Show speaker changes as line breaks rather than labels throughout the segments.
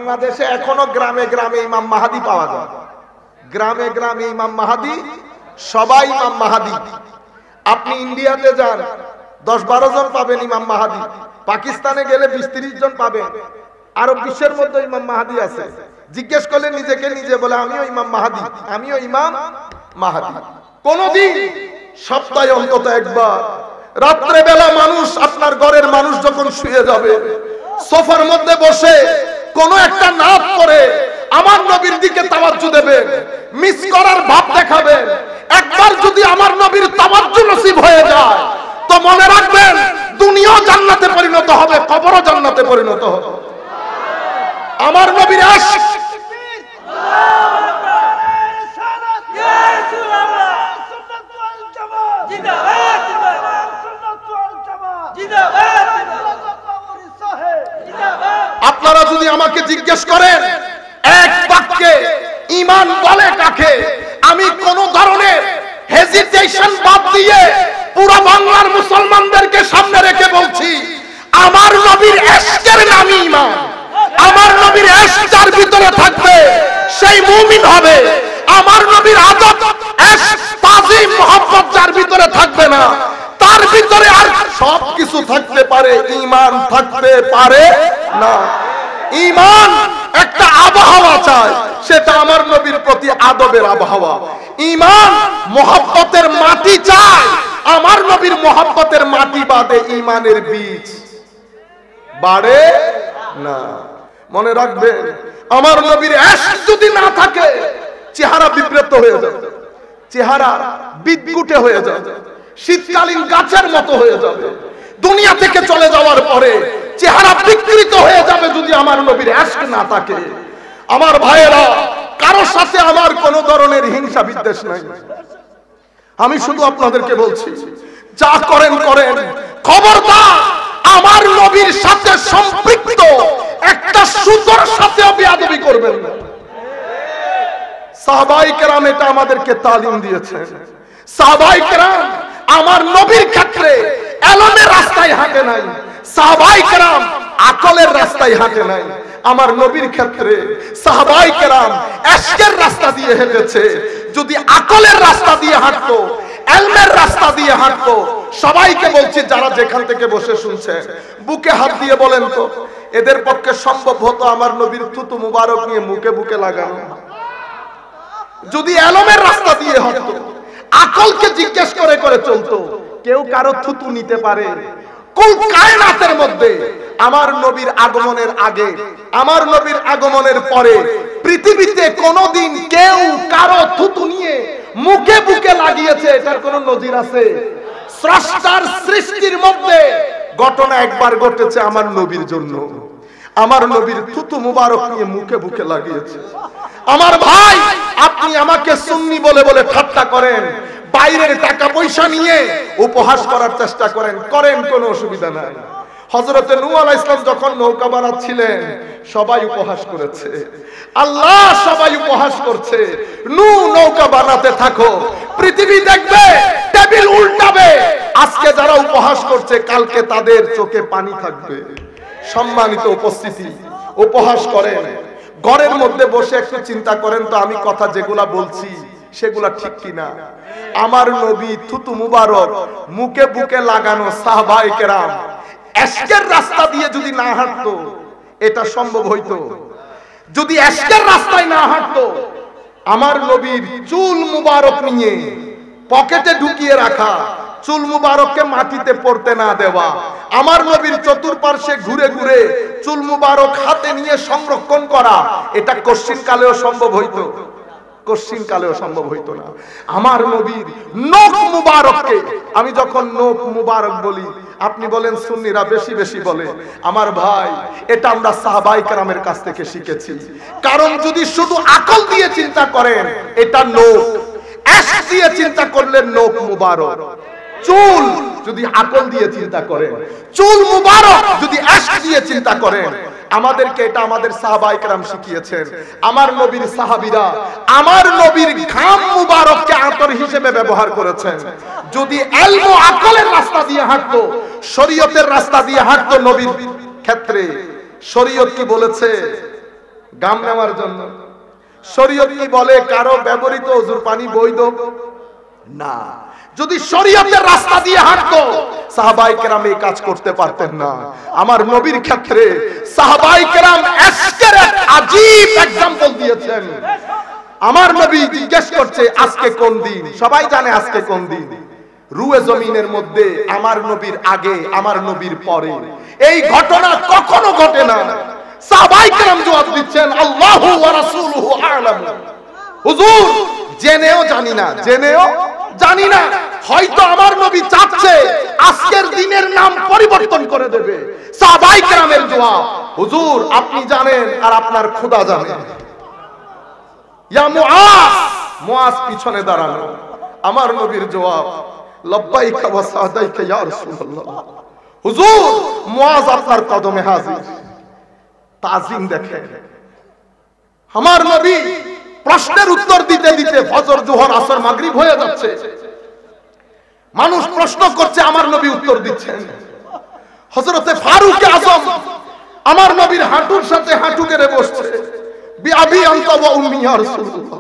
বাংলাদেশে এখনো গ্রামে গ্রামে ইমাম মাহাদি পাওয়া যায়, গ্রামে গ্রামে ইমাম মাহাদি, সবাই ইমাম মাহাদি। আপনি ইন্ডিয়াতে যান 10-12 জন পাবেন ইমাম মাহাদি, পাকিস্তানে গেলে 20-30 জন পাবেন। আরব বিশ্বের মধ্যে ইমাম মাহাদি আছে। জিজ্ঞেস করলে নিজেকে নিজে বলে আমিও ইমাম মাহাদি, আমিও ইমাম মাহাদি। কোনদিন সপ্তাহে অন্তত একবার রাত্রে বেলা মানুষ, আপনার ঘরের মানুষ যখন শুয়ে যাবে, সোফার মধ্যে বসে কোন একটা নাত করে আমার নবীর দিকে তাওয়াজ্জু দেবেন, মিস করার ভাব দেখাবেন। একবার যদি আমার নবীর তাওয়াজ্জু নসিব হয়ে যায় তো মনে রাখবেন দুনিয়াও জান্নাতে পরিণত হবে, কবরও জান্নাতে পরিণত হবে। আমার নবীর আশিক আপনারা যদি আমাকে জিজ্ঞেস করেন এক বাক্যে ঈমান বলে কাকে, আমি কোন ধরনের হেজিটেশন বাদ দিয়ে পুরো বাংলার মুসলমানদেরকে সামনে রেখে বলছি, আমার নবীর ইশকের নামই ঈমান। আমার নবীর ইশক যার ভিতরে থাকবে সেই মুমিন হবে। আমার নবীর আদব, ইশক, তাজিম, মুহাব্বত যার ভিতরে থাকবে না, তার ভিতরে আর সব কিছু থাকতে পারে, ঈমান থাকতে পারে না। ঈমান একটা আবহাওয়া চায়, সেটা আমার নবীর প্রতি আদবের আবহাওয়া। ঈমান মুহাব্বতের মাটি চায়, আমার নবীর মুহাব্বতের মাটি বাদে ঈমানের বীজ বাড়ে না। মনে রাখবেন, আমার নবীর ইশক যদি না থাকে চেহারা বিব্রত হয়ে যাবে, চেহারা বিদগুটে হয়ে যাবে, শীতকালীন গাছের মতো হয়ে যাবে। দুনিয়া থেকে চলে যাওয়ার পরে চেহারা বিকৃত হয়ে যাবে যদি আমার নবীর ইশক না থাকে। আমার ভাইয়েরা, কারোর সাথে আমার কোন ধরনের হিংসা বিদ্বেষ নাই। আমি শুধু আপনাদেরকে বলছি, যা করেন করেন, খবরদার আমার নবীর সাথে সম্পৃক্ত একটা সুতোর সাথেও বেয়াদবি করবেন না। সাহাবায়ে কেরাম এটা আমাদেরকে তালিম দিয়েছেন। সাহাবায়ে কেরাম আমার নবীর ক্ষেত্রে এলমের রাস্তায় হাঁটে নাই, সাহাবায়ে কেরাম আকলের রাস্তায় হাঁটে নাই। আমার নবীর ক্ষেত্রে সাহাবায়ে কেরাম ইশকের রাস্তা দিয়ে হেঁটেছে। যদি আকলের রাস্তা দিয়ে হাঁটতো, ইলমের রাস্তা দিয়ে হাঁটতো, সবাইকে বলছি যারা যেখান থেকে বসে শুনছেন, বুকে হাত দিয়ে বলেন তো এদের পক্ষে সম্ভব হতো আমার নবীর থুতু মুবারক নিয়ে মুখে বুকে লাগানো? যদি ইলমের রাস্তা দিয়ে হাঁটতো, আকলকে জিজ্ঞেস করে করে চলতো, কেউ কারো থুতু নিতে পারে? কুল কায়নাতের মধ্যে আমার নবীর আগমনের আগে, আমার নবীর আগমনের পরে পৃথিবীতে কোনোদিন কেউ কারো থুতু নিয়ে মুখে বুকে লাগিয়েছে এটার কোন নজির আছে? স্রষ্টার সৃষ্টির মধ্যে ঘটনা একবার ঘটেছে আমার নবীর জন্য, আমার নবীর থুতু মুবারক নিয়ে মুখে বুকে লাগিয়েছে। আমার ভাই, আপনি আমাকে সুন্নি বলে বলে ঠাট্টা করেন, বাইরের টাকা পয়সা নিয়ে উপহাস করার চেষ্টা করেন, করেন, কোনো অসুবিধা নাই। হযরতে নূহ আলাইহিস সালাম যখন নৌকা বানাচ্ছিলেন সবাই উপহাস করেছে, আল্লাহ সবাই উপহাস করছে। নূহ নৌকা বানাতে থাকো, পৃথিবী দেখবে, টেবিল উল্টাবে। আজকে যারা উপহাস করছে কালকে তাদের চোখে পানি থাকবে। সম্মানিত উপস্থিতি, উপহাস করেন, ঘরের মধ্যে বসে একটু চিন্তা করেন তো আমি কথা যেগুলা বলছি সেগুলা ঠিক কিনা। আমার নবী থুতু মুবারক মুখে বুকে লাগানো সাহাবায়ে কেরাম ইশকের রাস্তা দিয়ে যদি না হাঁটতো এটা সম্ভব হইতো? যদি ইশকের রাস্তায় না হাঁটতো, আমার নবীর চুল মুবারক নিয়ে পকেটে ঢুকিয়ে রাখা, চুল মুবারককে মাটিতে পড়তে না দেওয়া, আমার নবীর চতুর্পার্শ্বে ঘুরে ঘুরে চুল মুবারক হাতে নিয়ে সংরক্ষণ করা, এটা কশ্চিন কালেও সম্ভব হইতো? কশ্চিন কালেও সম্ভব হইতো না। আমার নবীর নখ মুবারককে, আমি যখন নখ মুবারক বলি আপনি বলেন সুন্নিরা বেশি বেশি বলে, আমার ভাই এটা আমরা সাহাবায়ে কেরামের কাছ থেকে শিখেছি। কারণ যদি শুধু আকল দিয়ে চিন্তা করেন এটা নখ, ইশক দিয়ে চিন্তা করলে নখ মুবারক। চুল যদি আকল দিয়ে চিন্তা করেন, চুল মুবারক যদি ইশক দিয়ে চিন্তা করেন, আমাদেরকে এটা আমাদের সাহাবায়ে কেরাম শিখিয়েছেন। আমার নবীর সাহাবীরা আমার নবীর ঘাম মুবারককে আতর হিসেবে ব্যবহার করেছেন। যদি ইলম ও আকলের রাস্তা দিয়ে হাঁটতো, শরীয়তের রাস্তা দিয়ে হাঁটতো নবীর ক্ষেত্রে, শরীয়ত কি বলেছে গাম নেওয়ার জন্য। শরীয়ত কি বলে কারো ব্যবহৃত ওযুর পানি বৈধ না? যদি শরীয়তের রাস্তা দিয়ে হাঁটতো সাহাবায়ে কেরাম এই কাজ করতে পারতেন না। আমার নবীর ক্ষেত্রে সাহাবায়ে কেরাম এশকের এক আজীব एग्जांपल দিয়েছেন। আমার নবী জিজ্ঞেস করছে আজকে কোন দিন? সবাই জানে আজকে কোন দিন। রুয়ে জমিনের মধ্যে আমার নবীর আগে আমার নবীর পরে এই ঘটনা কখনো ঘটে না। সাহাবায়ে কেরাম জবাব দিচ্ছেন আল্লাহু ওয়া রাসূলুহু আ'লাম। হুজুর জেনেও জানি না, জেনেও জানি না। হয়তো আমার নবী চাচ্ছে আজকের দিনের নাম পরিবর্তন করে দেবে। সাহাবায়ে কেরামের জবাব, হুজুর আপনি জানেন আর আপনার খোদা জানেন। ইয়া মুআজ, মুআজ পিছনে দাঁড়ানো। আমার নবীর জবাব লব্বাইকা ওয়া সাদাইকা ইয়া রাসূলুল্লাহ। হুজুর মুআজ আপনার কদমে হাজির। তাজিম দেখেন। আমার নবী প্রশ্নের উত্তর দিতে দিতে ফজর জোহর আসর মাগরিব হয়ে যাচ্ছে। মানুষ প্রশ্ন করছে, আমার নবী উত্তর দিচ্ছেন। হযরতে ফারুক আযম আমার নবীর হাঁটুর সাথে হাঁটু গেড়ে বসছে। বিআবি আনতা ওয়া উম্মি ইয়া রাসূলুল্লাহ।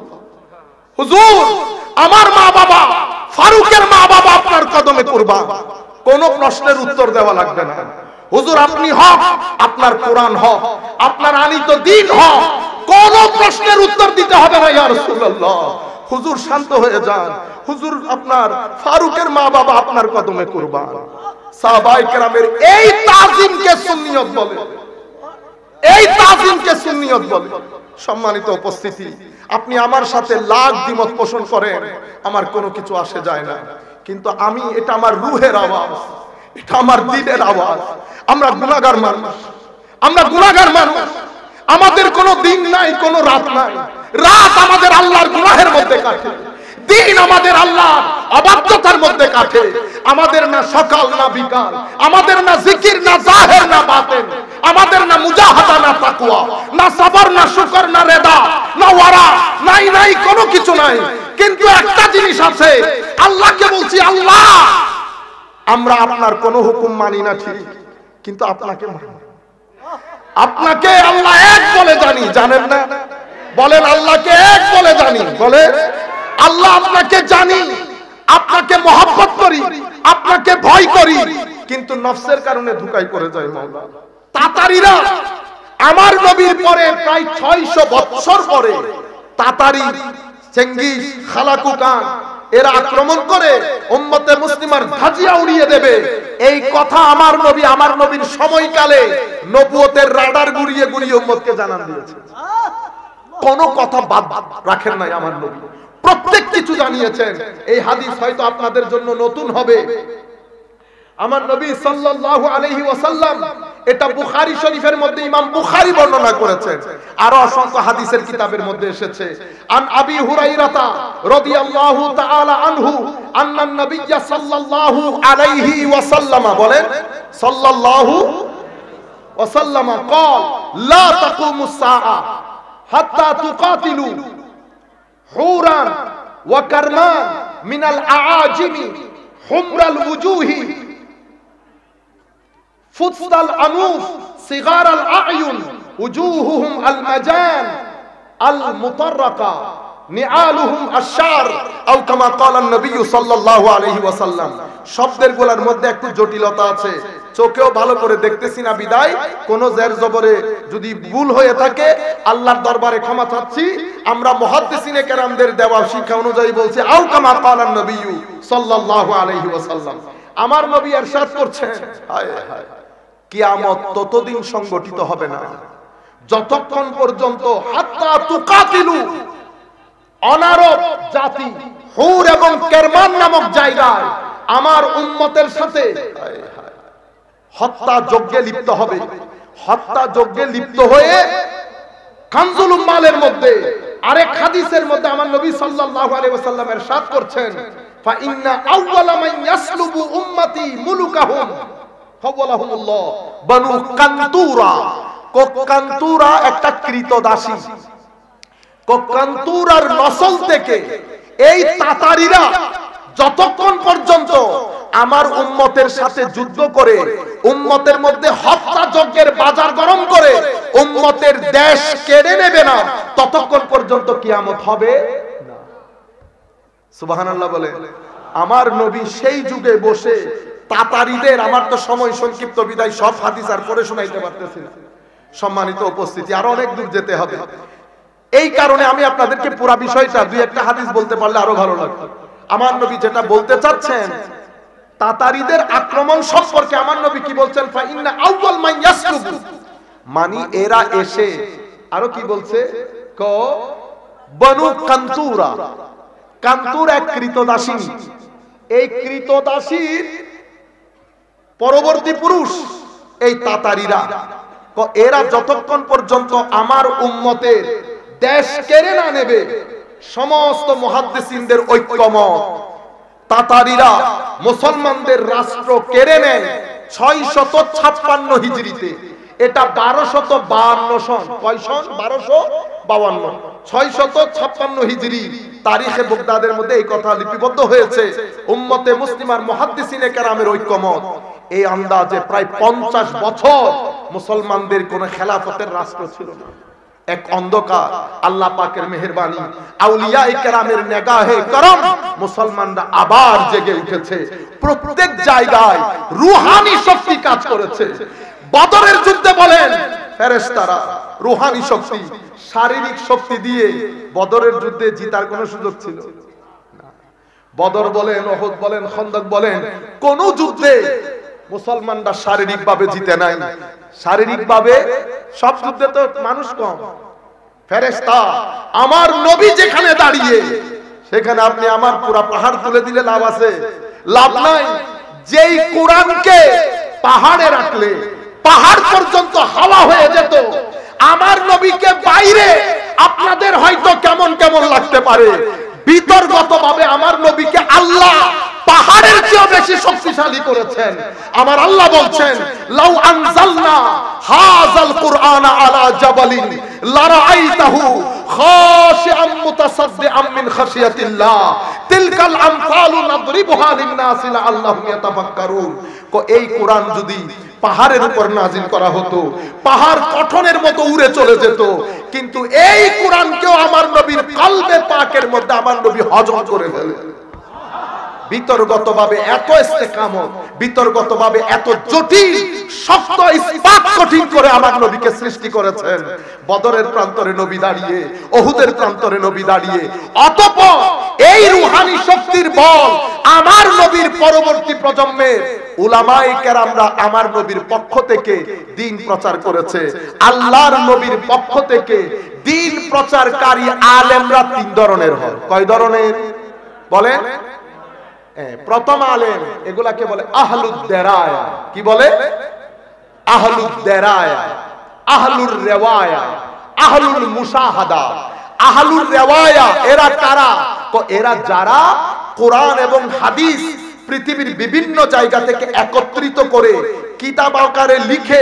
হুজুর আমার মা বাবা, ফারুকের মা বাবা আপনার কদমে কুরবান। কোনো প্রশ্নের উত্তর দেওয়া লাগবে না। হুজুর আপনি হক, আপনার কোরআন হক, আপনার আনিত দ্বীন হক, কোন প্রশ্নের উত্তর দিতে হবে না ইয়া রাসূলুল্লাহ। হুজুর শান্ত হয়ে যান। হুজুর আপনার ফারুকের মা বাবা আপনার কদমে কুরবান। সাহাবায়ে কেরামের এই তাজিমকে সুন্নিয়ত বলে, এই তাজিমকে সুন্নিয়ত বলে। সম্মানিত উপস্থিতি, আপনি আমার সাথে লাখ দ্বিমত পোষণ করেন, আমার কোনো কিছু আসে যায় না। কিন্তু আমি, এটা আমার রুহের আওয়াজ, এটা আমার দিলের আওয়াজ। আমরা গুনাহগার মানুষ, আমরা গুনাহগার মানুষ। আমাদের কোনো দিন নাই, কোনো রাত নাই। রাত আমাদের আল্লাহর গুনাহের মধ্যে কাটে, দিন আমাদের আল্লাহর অবাধ্যতার মধ্যে কাটে। আমাদের না সকাল না বিকাল, আমাদের না জিকির না জাহের না বাতিন, আমাদের না মুজাহাদা না তাকওয়া, না সবর না শুকর না রেদা না ওয়ারা, নাই নাই কোনো কিছু নাই। কিন্তু একটা জিনিস আছে, আল্লাহকে বলছি আল্লাহ আমরা আপনার কোনো হুকুম মানি না ঠিক, কিন্তু আপনাকে মানি। আপনাকে আল্লাহ এক বলে জানি, জানেন না? বলেন আল্লাহকে এক বলে জানি। বলে আল্লাহ আপনাকে জানি, আপনাকে মহব্বত করি, আপনাকে ভয় করি, কিন্তু নফসের কারণে ধোঁকায় পড়ে যায় মাওলা। তাতারীরা আমার নবীর পরে প্রায় 600 বছর পরে তাতারী, চেঙ্গিস, খালাকুকান এরা আক্রমণ করে উম্মতে মুসলিমার ধাজিয়া উড়িয়ে দেবে। এই কথা আমার নবী, আমার নবীর সময়কালে নবুয়তের রাডার গুড়িয়ে গুড়িয়ে উম্মতকে জানান দিয়েছে। কোনো কথা বাদ রাখেন নাই আমার নবী, প্রত্যেক কিছু জানিয়েছেন। এই হাদিস হয়তো আপনাদের জন্য নতুন হবে। আমার নবী সাল্লাল্লাহু আলাইহি ওয়াসাল্লাম, এটা বুখারী শরীফের মধ্যে ইমাম বুখারী বর্ণনা করেছেন, আর অসংখ্য হাদিসের কিতাবের মধ্যে এসেছে। আন আবি হুরায়রাতা রাদিয়াল্লাহু তাআলা আনহু আন্নান নবিয়্য সাল্লাল্লাহু আলাইহি ওয়াসাল্লাম, বলেন সাল্লাল্লাহু ওয়াসাল্লাম قال لا تقوم الساعة حتى تقاتلوا حورا وكرمان من الأعاجم حمر الوجوه فُصَّ الأنوف صغار الأعين وجوههم المجان المطرقة نعالهم الشعر أو كما قال النبي صلى الله عليه وسلم। শব্দের গুলার মধ্যে একটু জটিলতা আছে, চোখেও ভালো করে দেখতেছি না বিদায় কোন জের জবরে যদি ভুল হয়ে থাকে আল্লাহর দরবারে ক্ষমা চাচ্ছি। আমরা মুহাদ্দিসিনে কেরামদের দেওয়া শিক্ষা অনুযায়ী বলছি আও কামা ক্বালা নবী সাল্লাল্লাহু আলাইহি ওয়াসাল্লাম। আমার নবী ইরশাদ করছেন, হায় হায়, কিয়ামত ততদিন সংগঠিত হবে না যতক্ষণ পর্যন্ত হাত্তা তুকাতিলু, অনারব জাতি হুর এবং কেরমান নামক জায়গায় আমার উম্মতের সাথে হত্যা যজ্ঞে লিপ্ত হবে। হত্যা যজ্ঞে লিপ্ত হয়ে কানজুল উম্মালের মধ্যে আরেক হাদিসের মধ্যে আমার নবী সাল্লাল্লাহু আলাইহি ওয়াসাল্লাম ইরশাদ করছেন, ফা ইন্না আউওয়ালা মান ইয়াসলুবু উম্মতি মুলুকাহুম হাওয়ালাহুমুল্লাহ বানু কান্তুরা। কান্তুরা একটা কৃতদাসী, কান্তুরার নসল থেকে এই তাতারীরা যতক্ষণ পর্যন্ত আমার উম্মতের সাথে যুদ্ধ করে উম্মতের মধ্যে হত্যা যজ্ঞের বাজার গরম করে উম্মতের দেশ কেড়ে নেবে না, ততক্ষণ পর্যন্ত কিয়ামত হবে না। সুবহানাল্লাহ বলে। আমার নবী সেই যুগে বসে তাতারীদের, আমার তো সময় সংক্ষিপ্ত বিদায় সব হাদিস আর পড়ে শোনাইতে পারতেছি না, সম্মানিত উপস্থিতি, আরো অনেক দূর যেতে হবে। এই কারণে আমি আপনাদেরকে পুরো বিষয়টা দুই একটা হাদিস বলতে পারলে আরো ভালো লাগতো। আমার নবী যেটা বলতে চাচ্ছেন, তাতারীদের আক্রমণ সম্পর্কে আমার নবী কি বলছেন? ফা ইন্না আউয়াল মান ইয়াসলুবু, মানে এরা এসে আরো কি বলছে, ক বনু কান্তুরা, কান্তুর এক কৃতদাসী, এই কৃতদাসীর পরবর্তী পুরুষ এই তাতারীরা, এরা যতক্ষণ পর্যন্ত আমার উম্মতের দেশ কেড়ে না নেবে, সমস্ত মুহাদ্দিসিনদের ঐক্যমত, তাতারীরা মুসলমানদের রাষ্ট্র কেড়ে নেয় 656 হিজরিতে। এটা 1252 সন, কয় সন? 1252, 656 হিজরি তারিখে বাগদাদের মধ্যে এই কথা লিপিবদ্ধ হয়েছে। উম্মতে মুসলিমার মুহাদ্দিসিনে কেরামের ঐক্যমত, এই আন্দাজে প্রায় 50 বছর মুসলমানদের কোন খেলাফতের রাষ্ট্র ছিল না। এক অন্ধকার, আল্লাহ পাকের মেহেরবানি, আউলিয়ায়ে কেরামের নেগাহে করম মুসলমানরা আবার জেগে উঠেছে। প্রত্যেক জায়গায় রূহানি শক্তি কাজ করেছে। বদরের যুদ্ধে বলেন ফেরেশতারা রূহানি শক্তি, শারীরিক শক্তি দিয়ে বদরের যুদ্ধে জিতার কোনো সুযোগ ছিল না। বদর বলেন, উহুদ বলেন, খন্দক বলেন, কোন যুদ্ধে মুসলমানরা শারীরিক ভাবে জিতে নাই। শারীরিক ভাবে সব যুদ্ধে তো মানুষ কম, ফেরেশতা। আমার নবী যেখানে দাঁড়িয়ে সেখানে আপনি আমার পুরা পাহাড় তুলে দিলে লাভ আছে? লাভ নাই। যেই কোরআনকে পাহাড়ে রাখলে পাহাড় পর্যন্ত হাওয়া হয়ে যেত, আমার নবীকে বাইরে আপনাদের হয়তো কেমন কেমন লাগতে পারে, বিতর্কতভাবে আমার নবীকে আল্লাহ পাহাড়ের চেয়ে বেশি শক্তিশালী করেছেন। আমার আল্লাহ বলছেন, লাউ আনজালনা হাযাল কুরআনা আলা জাবালিন লারাআইতাহু খাশিআম মুতাসাদ্দিআম মিন খাশিয়াতিল্লাহ তিলকাল আমসালু নাদরিবুহা লিন-নাসি লাআল্লাহুম ইয়াতাফাক্কারুন। এই কোরআন যদি পাহাড়ের উপর নাজিল করা হতো, পাহাড় কঠনের মতো উড়ে চলে যেত, কিন্তু এই কোরআনকেও আমার নবীর কলবে পাকের মধ্যে আমার নবী হজম করে ফেলে। বিতর্কতভাবে এত ইস্তেকামত, বিতর্কতভাবে এত জটিল শক্ত ইস্পাত কঠিন করে আমার নবীকে সৃষ্টি করেছেন। বদরের প্রান্তরে নবী দাঁড়িয়ে, উহুদের প্রান্তরে নবী দাঁড়িয়ে, অতঃপর এই রূহানি শক্তির বল আমার নবীর পরবর্তী প্রজন্মের উলামায়ে কেরামরা আমার নবীর পক্ষ থেকে দ্বীন প্রচার করেছে। আল্লাহর নবীর পক্ষ থেকে দ্বীন প্রচারকারী আলেমরা তিন ধরনের হয়। কয় ধরনের বলেন? প্রথম আলেম, এগুলাকে বলে আহলুদ দেরায়া। কি বলে? আহলুদ দেরায়া, আহলুর রিওয়ায়া, আহলুল মুশাহাদা। আহলুর রিওয়ায়া এরা কারা? এরা যারা কোরআন এবং হাদিস পৃথিবীর বিভিন্ন জায়গা থেকে একত্রিত করে কিতাব আকারে লিখে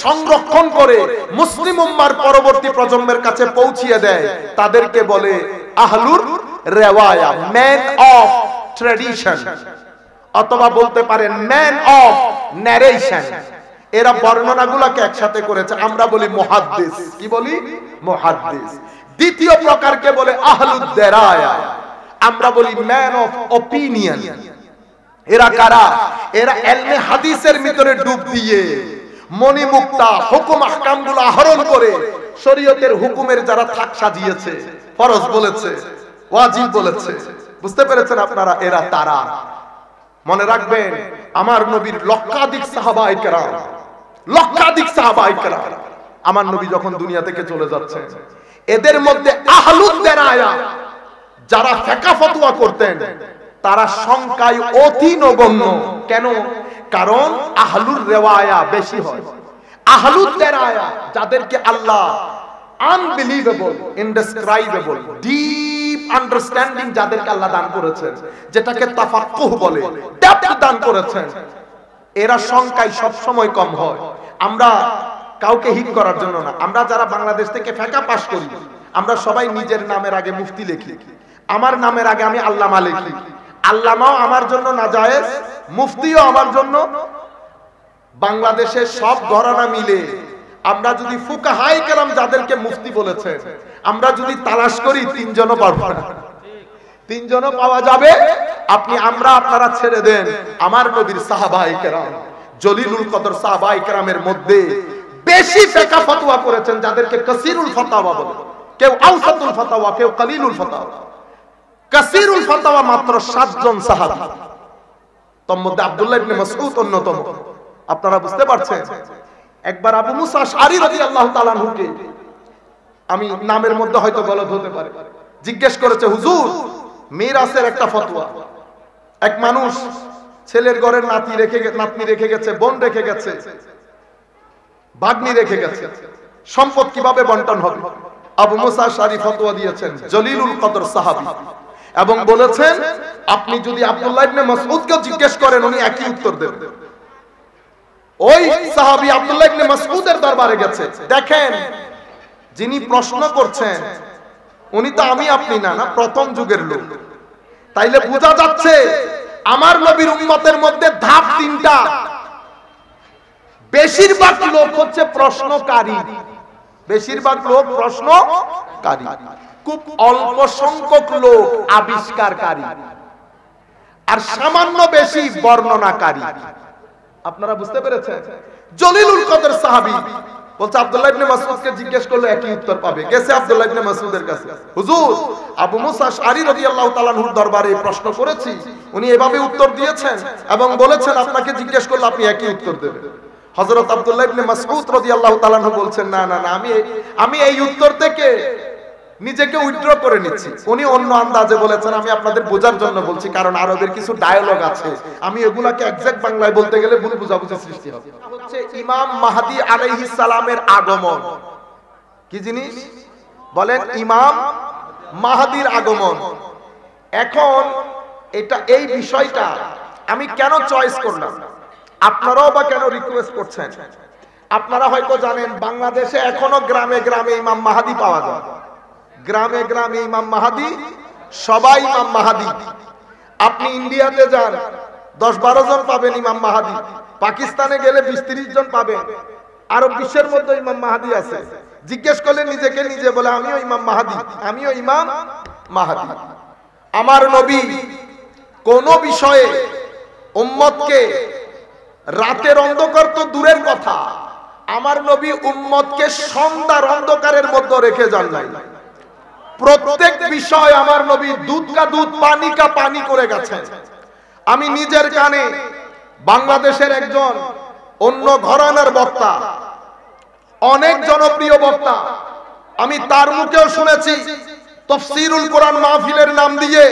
সংরক্ষণ করে মুসলিম উম্মার পরবর্তী প্রজন্মের কাছে পৌঁছিয়ে দেয়, তাদেরকে বলে আহলুর রিওয়ায়া, ম্যান অফ ট্র্যাডিশন, অথবা বলতে পারেন ম্যান অফ ন্যারেশন। এরা বর্ণনাগুলোকে একসাথে করেছে, আমরা বলি মুহাদ্দিস। কি বলি? মুহাদ্দিস। দ্বিতীয় প্রকারকে বলে আহলুদ দেরায়া, আমরা বলি ম্যান অফ অপিনিয়ন। এরা কারা? এরা ইলমে হাদিসের ভিতরে ডুব দিয়ে মনিমুক্তা হুকুম আহকামগুলো আহরণ করে শরীয়তের হুকুমের যারা থাক সাজিয়েছে, ফরজ বলেছে, ওয়াজিব বলেছে, বুঝতে পেরেছেন আপনারা? এরা তারা। মনে রাখবেন, আমার নবীর লক্ষাধিক সাহাবায়ে কেরাম, লক্ষাধিক সাহাবায়ে কেরাম আমার নবী যখন দুনিয়া থেকে চলে যাচ্ছেন, এদের মধ্যে আহলুদ দেরায়া যারা ফিকহ ফতোয়া করতেন, তারা সংখ্যায় অতি নগণ্য। কেন? কারণ আহলুর রিওয়ায়া বেশি হয়। আহলুদ দেরায়া যাদেরকে আল্লাহ আনবিলিভেবল, ইনডেসক্রাইবেবল, ডিপ আন্ডারস্ট্যান্ডিং যাদেরকে আল্লাহ দান করেছেন, যেটাকে তাফাক্কুহ বলে, ডেপথ দান করেছেন, এরা সংখ্যায় সব সময় কম হয়। আমরা কাউকে হিট করার জন্য না, আমরা যারা বাংলাদেশ থেকে ফিকহ পাস করি, আমরা সবাই নিজের নামের আগে মুফতি লিখি, আমার নামের আগে আমি আল্লামা লিখি, আল্লামাও আমার জন্য নাজায়েজ, মুফতিও আমার জন্য। বাংলাদেশের সব ঘরানা মিলে আমরা যদি ফুকাহায়ে কেরাম যাদেরকে মুফতি বলেছেন আমরা যদি তালাশ করি তিনজনও পাবো না, তিনজনও পাওয়া যাবে। আমরা আপনারা ছেড়ে দেন আমার নবীর সাহাবায়ে কেরাম, জলিলুল কদর সাহাবায়ে কেরামের মধ্যে বেশি ফিকহ ফতোয়া করেছেন যাদেরকে কাসীরুল ফতোয়া বলে, কেউ আওসাতুল ফতোয়া, কেউ কলিলুল ফতোয়া। কাসীরুল ফতোয়া মাত্র 7 জন সাহাবী, তার মধ্যে আব্দুল্লাহ ইবনে মাসউদ অন্যতম। আপনারা বুঝতে পারছেন? একবার আবু মুসা আশআরী রাদিয়াল্লাহু তাআলা আনহুকে, আমি নামের মধ্যে হয়তো গলত হতে পারে, জিজ্ঞেস করেছে হুজুর মিরাসের একটা ফতোয়া। এক মানুষ ছেলের ঘরের নাতনি রেখে গেছে, বোন রেখে গেছে, ভাগ্নি রেখে গেছে, সম্পদ কিভাবে বন্টন হবে? আবু মুসা আশআরী ফতোয়া দিয়েছেন, জলিলুল কদর সাহাবী, এবং বলেছেন আপনি যদি আব্দুল্লাহ ইবনে মাসউদকে জিজ্ঞেস করেন উনি একই উত্তর দেবেন। ওই সাহাবী আব্দুল্লাহ ইবনে মাসউদের দরবারে গেছে। দেখেন যিনি প্রশ্ন করছেন উনি তো আমি আপনি না, প্রথম যুগের লোক। তাইলে বোঝা যাচ্ছে আমার নবীর উম্মতের মধ্যে ধাপ 3টা। বেশিরভাগ লোক হচ্ছে প্রশ্নকারী, বেশিরভাগ লোক প্রশ্নকারী, খুব অল্প সংখ্যক লোক আবিষ্কারকারী, আর সামান্য বেশি বর্ণনাকারী। আপনারা বুঝতে পেরেছেন? জলিলুল কদর সাহাবী বলছে আব্দুল্লাহ ইবনে মাসউদকে জিজ্ঞেস করলে একই উত্তর পাবে। গেছে আব্দুল্লাহ ইবনে মাসউদের কাছে, হুজুর আবু মুসা আশআরী রাদিয়াল্লাহু তাআলা আনহুর দরবারে প্রশ্ন করেছি, উনি এভাবে উত্তর দিয়েছেন এবং বলেছেন আপনাকে জিজ্ঞেস করলে আপনি একই উত্তর দেবেন। হযরত আব্দুল্লাহ ইবনে মাসউদ রাদিয়াল্লাহু তাআলা আনহু বলছেন না না না, আমি এই উত্তর থেকে নিজেকে উইথড্র করে নিচ্ছি। উনি অন্য আন্দাজে বলেছেন, আমি আপনাদের বোঝার জন্য বলছি, কারণ আরবের কিছু ডায়ালগ আছে, আমি এগুলাকে এক্সাক্ট বাংলায় বলতে গেলে ভুল বুঝাবুঝি সৃষ্টি হবে। হচ্ছে ইমাম মাহদী আলাইহিস সালামের আগমন। কি জিনিস বলেন? ইমাম মাহদীর আগমন। এখন এই বিষয়টা আমি কেন চয়েস করলাম, আপনারাও বা কেন রিকোয়েস্ট করছেন? আপনারা হয়তো জানেন বাংলাদেশে এখনো গ্রামে গ্রামে ইমাম মাহদী পাওয়া যায়, গ্রামে গ্রামে ইমাম মাহদী, সবাই ইমাম মাহদী। আপনি ইন্ডিয়াতে যান 10-12 জন পাবেন ইমাম মাহদী, পাকিস্তানে গেলে 20-30 জন পাবেন, আরব বিশ্বের মধ্যে ইমাম মাহদী আছে। জিজ্ঞেস করলে নিজেকে নিজে বলে আমিও ইমাম মাহদী, আমিও ইমাম মাহদী। আমার নবী কোন বিষয়ে উম্মতকে রাতের অন্ধকার তো দূরের কথা, আমার নবী উম্মতকে সন্ধ্যার অন্ধকারের মধ্যে রেখে যান নাই। প্রত্যেক বিষয় আমার নবী দুধ কা দুধ পানি কা পানি করে গেছেন। আমি নিজের কানে বাংলাদেশের একজন অন্য ঘরানার বক্তা, অনেক জনপ্রিয় বক্তা, আমি তার মুখেও শুনেছি তাফসীরুল কোরআন মাহফিলের নাম দিয়ে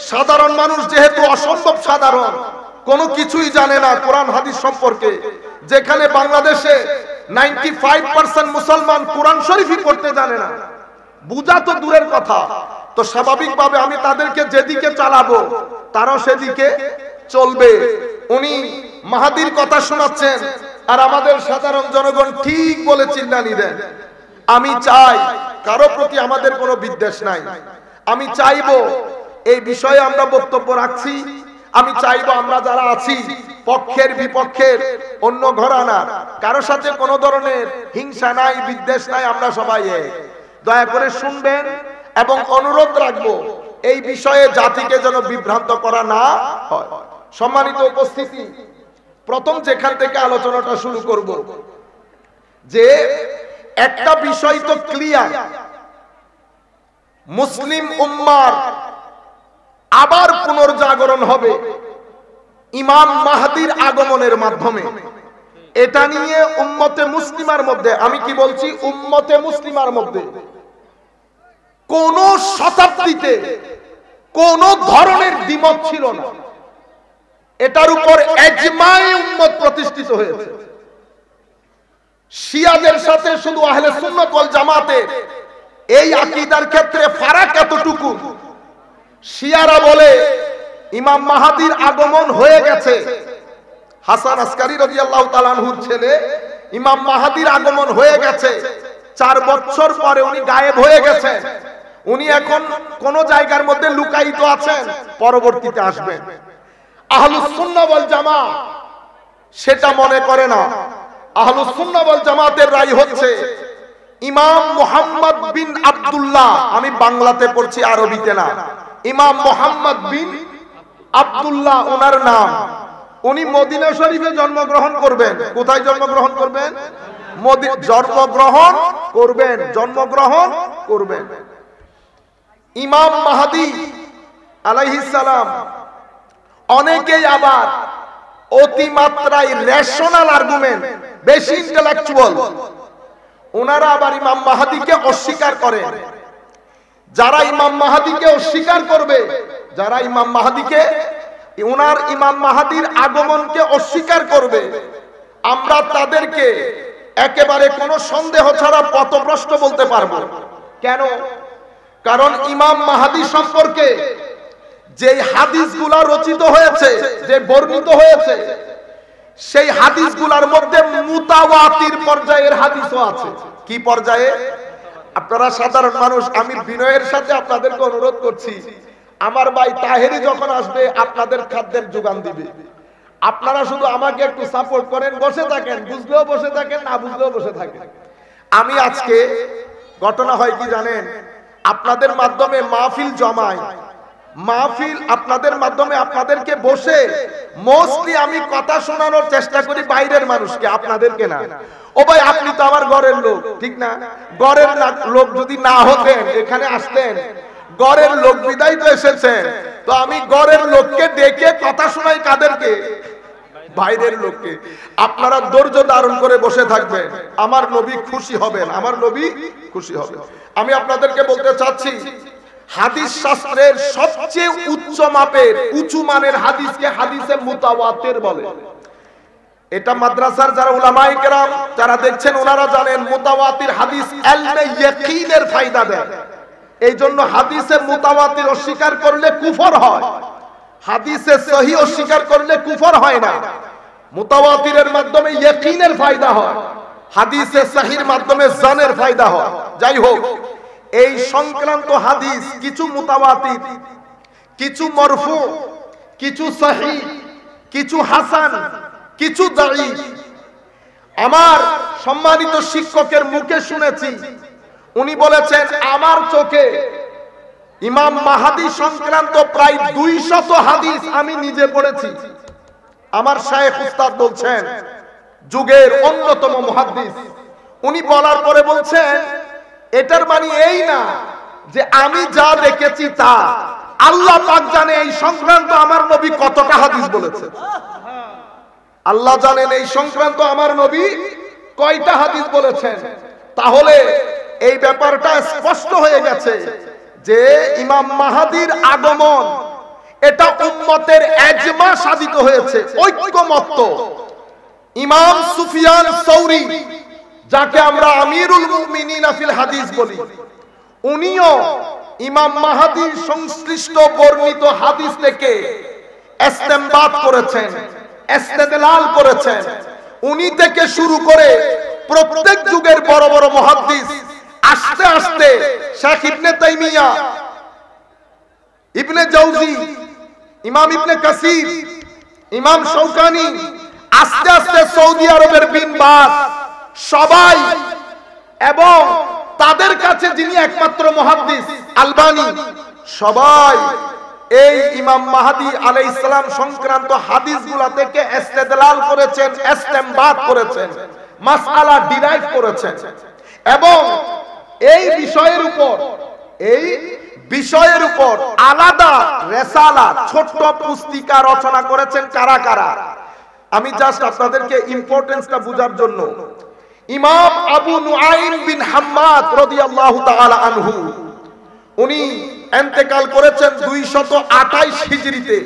সাধারণ মানুষ যেহেতু অসম্ভব সাধারণ, কোনো কিছুই জানে না কোরআন হাদিস সম্পর্কে, যেখানে বাংলাদেশে 95% মুসলমান কোরআন শরীফই পড়তে জানে না, বুঝা তো দূরের কথা। তো স্বাভাবিকভাবে আমি তাদেরকে যেদিকে চালাবো তারাও সেদিকে চলবে। উনি মাহাদির কথা শোনাচ্ছেন আর আমাদের সাধারণ জনগণ ঠিক বলে চিল্লানি দেন। আমি চাই, কারো প্রতি আমাদের কোনো বিদ্বেষ নাই, আমি চাইবো এই বিষয়ে আমরা বক্তব্য রাখছি, আমি চাইবো আমরা যারা আছি পক্ষের বিপক্ষের অন্য ঘরানা কারো সাথে কোনো ধরনের হিংসা নাই, বিদ্বেষ নাই, আমরা সবাই এক। দয়া করে শুনবেন এবং অনুরোধ রাখবো এই বিষয়ে জাতিকে যেন বিভ্রান্ত করা না হয়। সম্মানিত উপস্থিতি, প্রথম যেখান থেকে আলোচনাটা শুরু করব, যে একটা বিষয় তো ক্লিয়ার, মুসলিম উম্মার আবার পুনর্জাগরণ হবে ইমাম মাহদীর আগমনের মাধ্যমে। এটা নিয়ে উম্মতে মুসলিমার মধ্যে, আমি কি বলছি, উম্মতে মুসলিমার মধ্যে কোন শতাব্দীতে কোন ধরনের দ্বিমত ছিল না। এটার উপর ইজমায়ে উম্মত প্রতিষ্ঠিত হয়েছে। শিয়াদের সাথে শুধু আহলে সুন্নাত ওয়াল জামাতের এই আকীদার ক্ষেত্রে ফারাক এতটুকু, শিয়ারা বলে ইমাম মাহদীর আগমন হয়ে গেছে, হাসান আসকারী রাদিয়াল্লাহু তাআলা আনহুর ছেলে, ইমাম মাহদীর আগমন হয়ে গেছে, 4 বছর পরে উনি গায়েব হয়ে গেছেন। উনি এখন কোন জায়গার মধ্যে লুকায়িত আছেন, পরবর্তীতে আসবেন। আহলুস সুন্নাহ ওয়াল জামাত সেটা মনে করে না। আহলুস সুন্নাহ ওয়াল জামাতের রায় হচ্ছে ইমাম মুহাম্মদ বিন আব্দুল্লাহ, আমি বাংলাতে পড়ছি আরবিতে না, ইমাম মুহাম্মদ বিন আব্দুল্লাহ ওনার নাম। উনি মদিনা শরীফে জন্মগ্রহণ করবেন। কোথায় জন্মগ্রহণ করবেন? জন্মগ্রহণ করবেন। ইমাম মাহদী আলাইহিস সালাম, অনেকেই আবার অতিমাত্রায় রেশনাল আর্গুমেন্ট, বেশি ইন্টেলেকচুয়াল, ওনারা আবার ইমাম মাহদীকে অস্বীকার করেন। যারা ইমাম মাহদীকে অস্বীকার করবে, যারা ইমাম মাহদীকে, ইমাম মাহদীর আগমনকে অস্বীকার করবে, আমরা তাদেরকে একেবারে কোনো সন্দেহ ছাড়া পথভ্রষ্ট বলতে পারবো। কেন? কারণ ইমাম মাহদী সম্পর্কে যে হাদিসগুলা রচিত হয়েছে, যে বর্ণিত হয়েছে, সেই হাদিসগুলার মধ্যে মুতাওয়াতির পর্যায়ের হাদিসও আছে। কি পর্যায়ে? আপনারা সাধারণ মানুষ, আমি বিনয়ের সাথে আপনাদেরকে অনুরোধ করছি, আমার ভাই তাহেরি যখন আসবে আপনাদের খাদ্যের যোগান দিবে, আপনারা শুধু আমাকে একটু সাপোর্ট করেন, বসে থাকেন, বুঝলেও বসে থাকেন, না বুঝলেও বসে থাকেন। আমি আজকে ঘটনা হয় কি জানেন, আপনাদের মাধ্যমে মাহফিল জমাই, মাহফিল আপনাদের মাধ্যমে আপনাদেরকে বসে মোস্টলি আমি কথা শোনানোর চেষ্টা করি বাইরের মানুষকে, আপনাদেরকে না। ও ভাই আপনি তো আমার ঘরের লোক, ঠিক না? ঘরের লোক যদি না হতেন এখানে আসতেন, ঘরের লোক বিদায় তো এসেছেন, তো আমি ঘরের লোককে ডেকে কথা শোনাই কাদেরকে? বাইরের লোককে। আপনারা ধৈর্য ধারণ করে বসে থাকবেন, আমার নবী খুশি হবেন, আমার নবী খুশি হবে। আমি আপনাদেরকে বলতে চাচ্ছি, হাদিস শাস্ত্রের সবচেয়ে উচ্চ মাপের, উঁচু মানের হাদিসকে হাদিসে মুতাওয়াতির বলে। এটা মাদ্রাসার যারা উলামায়ে কেরাম যারা দেখছেন ওনারা জানেন, মুতাওয়াতির হাদিস ইলমে ইয়াকিনের ফায়দা দেয়। এই জন্য হাদিসে মুতাওয়াতির অস্বীকার করলে কুফর হয়, হাদিসে সহিহ অস্বীকার করলে কুফর হয় না। মুতাওয়াতিরের মাধ্যমে ইয়াকিনের ফায়দা হয়, হাদিসে সহিহর মাধ্যমে জানের ফায়দা হয়। যাই হোক, এই সংক্রান্ত হাদিস কিছু মুতাওয়াতির, কিছু মরফু, কিছু সহিহ, কিছু হাসান, কিছু দাঈফ। আমার সম্মানিত শিক্ষকের মুখে শুনেছি, উনি বলেছেন আমার চোখে ইমাম মাহদী সংক্রান্ত প্রায় 200 হাদিস আমি নিজে পড়েছি। আমার শায়েখ উস্তাদ বলছেন, যুগের অন্যতম মুহাদ্দিস, উনি বলার পরে বলছেন এটার মানে এই না যে আমি যা দেখেছি তা, আল্লাহ পাক জানে এই সংক্রান্ত আমার নবী কতটা হাদিস বলেছে। আল্লাহ জানেন এই সংক্রান্ত আমার নবী কয়টা হাদিস বলেছেন। তাহলে এই ব্যাপারটা স্পষ্ট হয়ে গেছে যে ইমাম মাহদীর আগমন এটা উম্মতের ইজমা সাধিত হয়েছে, ঐক্যমত্য। ইমাম সুফিয়ান সৌরি, যাকে আমরা আমিরুল মুমিনিন ফিল হাদিস বলি, উনিও ইমাম মাহদীর সংশ্লিষ্ট বর্ণিত হাদিস থেকে ইস্তেমবাত করেছেন, ইস্তেদলাল করেছেন। উনি থেকে শুরু করে প্রত্যেক যুগের বড় বড় মুহাদ্দিস, আস্তে আস্তে শেখ ইবনে তাইমিয়া, ইবনে জাওজি, ইমাম ইবনে কাসির, ইমাম শৌকানি, আস্তে আস্তে সৌদি আরবের বিন বাজ, সবাই, এবং তাদের কাছে যিনি একমাত্র মুহাদ্দিস আলবানী, সবাই এই ইমাম মাহদী আলাইহিস সালাম সংক্রান্ত হাদিসগুলা থেকে ইস্তেদলাল করেছেন, ইস্তেমবাত করেছেন, মাসআলা ডিরাইভ করেছেন। এবং এই বিষয়ের উপর আলাদা রেসালা, ছোট্ট পুস্তিকা রচনা করেছেন কারা কারা। আমি জাস্ট আপনাদেরকে ইম্পর্টেন্সটা বোঝার জন্য, ইমাম আবু নুআইম বিন হাম্মাদ রাদিয়াল্লাহু তাআলা আনহু, উনি ইন্তেকাল করেছেন 228 হিজরিতে।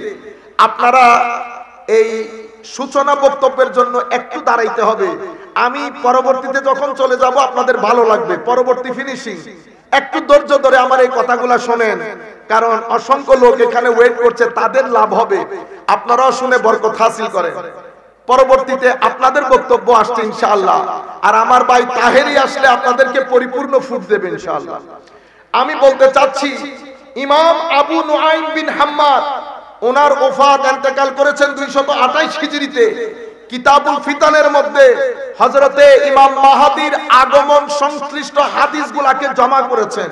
আপনারা এই সূচনা বক্তব্যের জন্য একটু দাঁড়াইতে হবে, আমি পরবর্তীতে যখন চলে যাব আপনাদের ভালো লাগবে। পরবর্তী ফিনিশিং একটু ধৈর্য ধরে আমার এই কথাগুলা শোনেন, কারণ অসংখ্য লোক এখানে ওয়েট করছে, তাদের লাভ হবে, আপনারাও শুনে বরকত হাসিল করেন। পরবর্তীতে আপনাদের বক্তব্য আসছে ইনশাআল্লাহ, আর আমার ভাই তাহেরি আসলে আপনাদেরকে পরিপূর্ণ ফুট দেবে ইনশাআল্লাহ। আমি বলতে চাচ্ছি ইমাম আবু নুআইম বিন হাম্মাদ ওনার ওফাত ইন্তেকাল করেছেন 228 হিজরিতে। কিতাবুল ফিতানের মধ্যে হযরতে ইমাম মাহদীর আগমন সংশ্লিষ্ট হাদিসগুলোকে জমা করেছেন।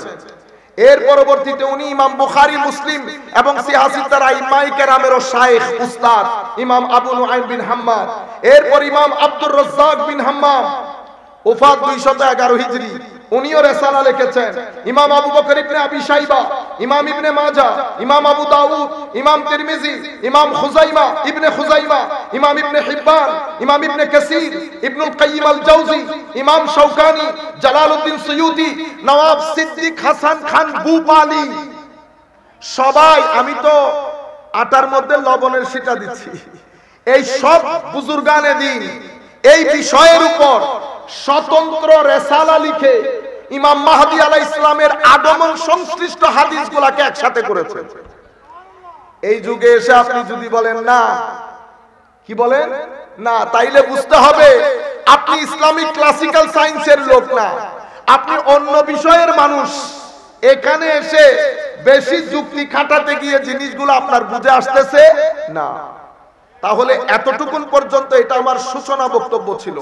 এর পরবর্তীতে উনি ইমাম বুখারী, মুসলিম এবং সিয়াসিত্তার আইম্মায়ে কেরামের শাইখ উস্তাদ ইমাম আবু নুআইম বিন হাম্মাদ। এরপর ইমাম আব্দুর রাজ্জাক বিন হাম্মাম ওফাত 211 হিজরি, উনিও রিসালা লিখেছেন। ইমাম আবু বকর ইবনে আবি শাইবা, ইমাম ইবনে মাজাহ, ইমাম আবু দাউদ, ইমাম তিরমিজি, ইমাম খুজাইমা ইবনে খুজাইমা, ইমাম ইবনে হিব্বান, ইমাম ইবনে কাসির, ইবনুল কাইয়িম আল জাওজি, ইমাম শাওকানি, জালালউদ্দিন সুয়ুতি, নওয়াব সিদ্দিক হাসান খান বুপালি, সবাই, আমি তো আটার মধ্যে লবণের সিটা দিচ্ছি, এই সব বুজুর্গানে দিন এই বিষয়ের উপর স্বতন্ত্র রিসালা লিখে ইমাম মাহদী আলাইহিস সালামের আগমন সংশ্লিষ্ট হাদিসগুলোকে একসাথে করেছেন। এই যুগে এসে আপনি যদি বলেন না, কি বলেন না, তাইলে বুঝতে হবে আপনি ইসলামিক ক্লাসিক্যাল সায়েন্সের লোক না, আপনি অন্য বিষয়ের মানুষ। এখানে এসে বেশি যুক্তি খাটাতে গিয়ে জিনিসগুলো আপনার বুঝে আসতেছে না। তাহলে এতটুকুন পর্যন্ত এটা আমার সূচনা বক্তব্য ছিল,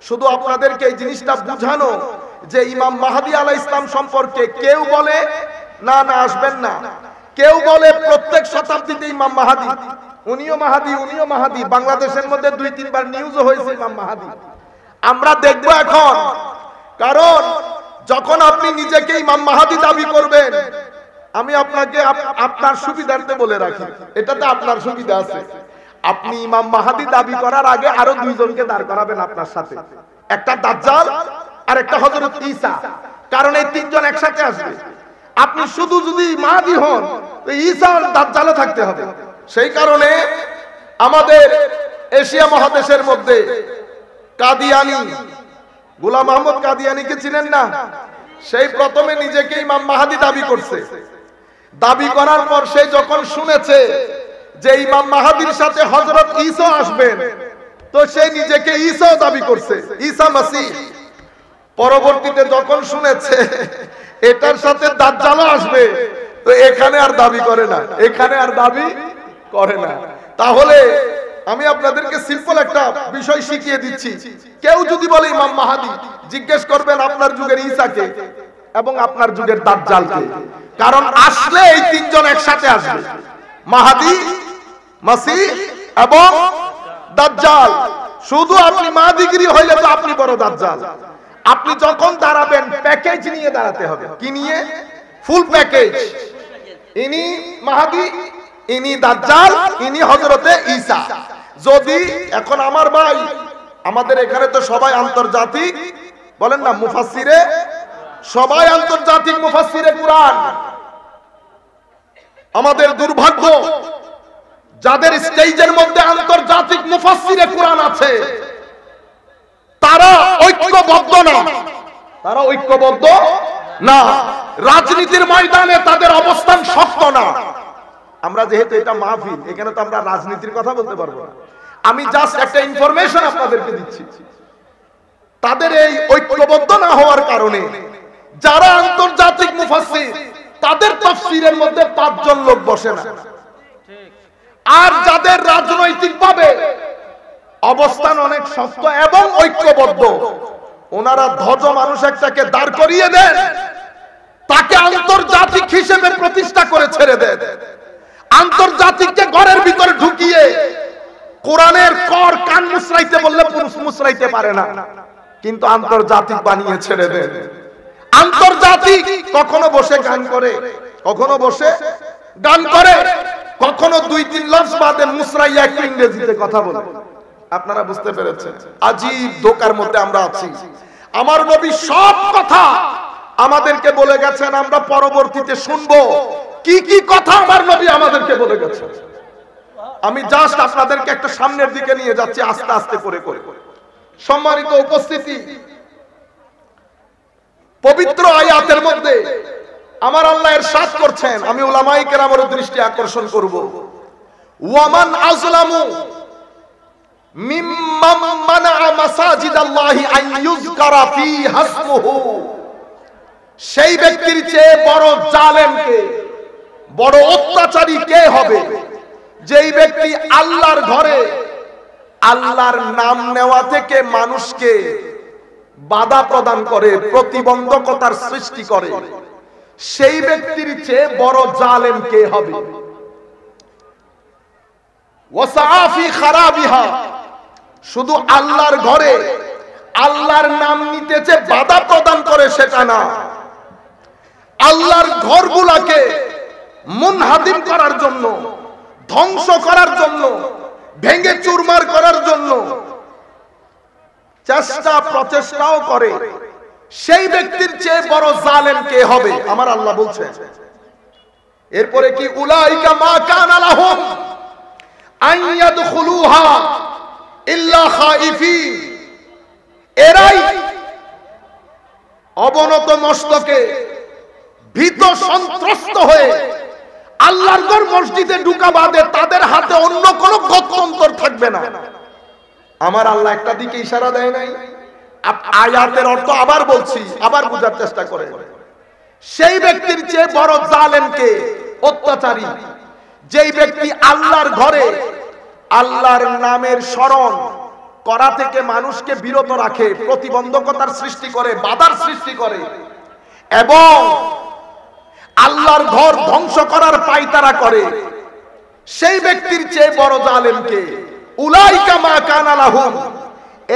শুধু আপনাদেরকে এই জিনিসটা বুঝানো যে ইমাম মাহদী আলাইহিস সালাম সম্পর্কে কেউ বলে না না আসবেন না, কেউ বলে প্রত্যেক শতাব্দীতে ইমাম মাহদী, উনিও মাহদী উনিও মাহদী। বাংলাদেশের মধ্যে 2-3 বার নিউজও হয়েছে ইমাম মাহদী। আমরা দেখব এখন, কারণ যখন আপনি নিজেকে ইমাম মাহদী দাবি করবেন, আমি আপনাকে আপনার সুবিধার্থে বলে রাখি, এটাতে আপনার সুবিধা আছে, আপনি ইমাম মাহদী দাবি করার আগে আরো 2 জনকে দাঁড় করাবেন আপনার সাথে, একটা দাজ্জাল আর একটা হযরত ঈসা, কারণ এই 3 জন একসাথে আসবে। আপনি শুধু যদি মাহদী হন তো ঈসা আর দাজ্জালও থাকতে হবে। সেই কারণে আমাদের এশিয়া মহাদেশের মধ্যে কাদিয়ানি, গোলাম আহমদ কাদিয়ানিকে চিনেন না? সেই প্রথমে নিজেকে ইমাম মাহদী দাবি করছে। দাবি করার পর সে যখন শুনেছে যে ইমাম মাহদীর সাথে হযরত ঈসা আসবেন, তো সে নিজেকে ঈসাও দাবি করছে, ঈসা মাসীহ। পরবর্তীতে যখন শুনেছে এটার সাথে দাজ্জালও আসবে, তো এখানে আর দাবি করে না, এখানে আর দাবি করে না। তাহলে আমি আপনাদেরকে সিম্পল একটা বিষয় শিখিয়ে দিচ্ছি, কেউ যদি বলে ইমাম মাহদী, জিজ্ঞেস করবেন আপনার যুগের ঈসাকে এবং আপনার যুগের দাজ্জালকে, কারণ আসলে এই 3 জন একসাথে আসবে, মাহদী, মাসীহ এবং দাজ্জাল। শুধু আপনি মাহদীগিরি হইলে তো আপনি বড় দাজ্জাল। আপনি যখন দাঁড়াবেন প্যাকেজ নিয়ে দাঁড়াতে হবে। কি নিয়ে? Full package. ইনি মাহদী, ইনি দাজ্জাল, ইনি হযরতে ঈসা। যদি এখন আমার ভাই, আমাদের এখানে তো সবাই আন্তর্জাতিক, বলেন না মুফাসসিরে, সবাই আন্তর্জাতিক মুফাসসিরে কুরআন। আমাদের দুর্ভাগ্য, যাদের স্টেজের মধ্যে আন্তর্জাতিক মুফাসসিরে কুরআন আছে তারা ঐক্যবদ্ধ না, তারা ঐক্যবদ্ধ না, রাজনীতির ময়দানে তাদের অবস্থান শক্ত না। আমরা যেহেতু এটা মাহফিল, এখানে তো আমরা রাজনীতির কথা বলতে পারবো না, আমি জাস্ট একটা ইনফরমেশন আপনাদেরকে দিচ্ছি। তাদের এই ঐক্যবদ্ধ না হওয়ার কারণে যারা আন্তর্জাতিক মুফাসসির, তাদের তাফসীরের মধ্যে 5 জন লোক বসে না। আর যাদের রাজনৈতিকভাবে অবস্থান অনেক শক্ত এবং ঐক্যবদ্ধ, ওনারা ধ্বজ মানুষ একটাকে দাঁড় করিয়ে দেন, তাকে আন্তর্জাতিক হিসেবে প্রতিষ্ঠা করে ছেড়ে দেন। আন্তর্জাতিককে ঘরের ভিতরে ঢুকিয়ে কোরআনের কর কান মুসরাইতে বললে পুরুষ মুসরাইতে পারে না, কিন্তু আন্তর্জাতিক বানিয়ে ছেড়ে দেন। আন্তর্জাতিক কখনো বসে গান করে, কখনো বসে গান করে, কখনো 2-3 লফজ বাদে মুসরাইয়া একটু ইংরেজিতে কথা বলে। আপনারা বুঝতে পেরেছেন আজীব ধোঁকার মধ্যে আমরা আছি। আমার নবী সব কথা আমাদেরকে বলে গেছেন, আমরা পরবর্তীতে শুনবো কি কি কথা আমার নবী আমাদেরকে বলে গেছেন। আমি জাস্ট আপনাদেরকে একটা সামনের দিকে নিয়ে যাচ্ছি আস্তে আস্তে করে করে। সম্মানিত উপস্থিতি, পবিত্র আয়াতের মধ্যে আমার আল্লাহ ইরশাদ করছেন, আমি উলামায়ে কেরামের দৃষ্টি আকর্ষণ করব, ওয়ামান আযলামু মিম্মান মানাআ মাসাজিদাল্লাহি আন ইউযকারা ফীহা ইসমুহু সেই ব্যক্তির চেয়ে বড় জালেম কে, বড় অত্যাচারী কে হবে? যেই ব্যক্তি আল্লাহর ঘরে আল্লাহর নাম নেওয়া থেকে মানুষকে বাধা প্রদান করে, প্রতিবন্ধকতার সৃষ্টি করে, সেই ব্যক্তির চেয়ে বড় জালেম কে হবে? ওয়াসাফি খারাবিহা, শুধু আল্লাহর ঘরে আল্লাহর নাম নিতে যে বাধা প্রদান করে সেটা না, আল্লাহর ঘরগুলাকে মুনহাদিম করার জন্য, ধ্বংস করার জন্য, ভেঙে চুরমার করার জন্য চেষ্টা প্রচেষ্টাও করে, সেই ব্যক্তির চেয়ে বড় জালেম কে হবে? আমার আল্লাহ বলছেন। এরপরে কি উলাইকা মা কানা লাহুম আন ইয়াদখুলুহা ইল্লা খাইফিন, এরাই অবনত মস্তকে ভীত সন্ত্রস্ত হয়ে আল্লাহর ঘর মসজিদে ঢুকা বাদে তাদের হাতে অন্য কোন গত্যন্তর থাকবে না। আমার আল্লাহ একটা দিকে ইশারা দেয় নাই? আয়াতের অর্থ আবার বলছি, আবার বোঝার চেষ্টা করে। সেই ব্যক্তির চেয়ে বড় জালেম কে, অত্যাচারী, যেই ব্যক্তি আল্লাহর ঘরে আল্লাহর নামের স্মরণ করা থেকে মানুষকে বিরত রাখে, প্রতিবন্ধকতার সৃষ্টি করে, বাধার সৃষ্টি করে এবং আল্লাহর ঘর ধ্বংস করার পায়তারা করে, সেই ব্যক্তির চেয়ে বড় জালেম কে? উলাইকা মা কানা লাহুম,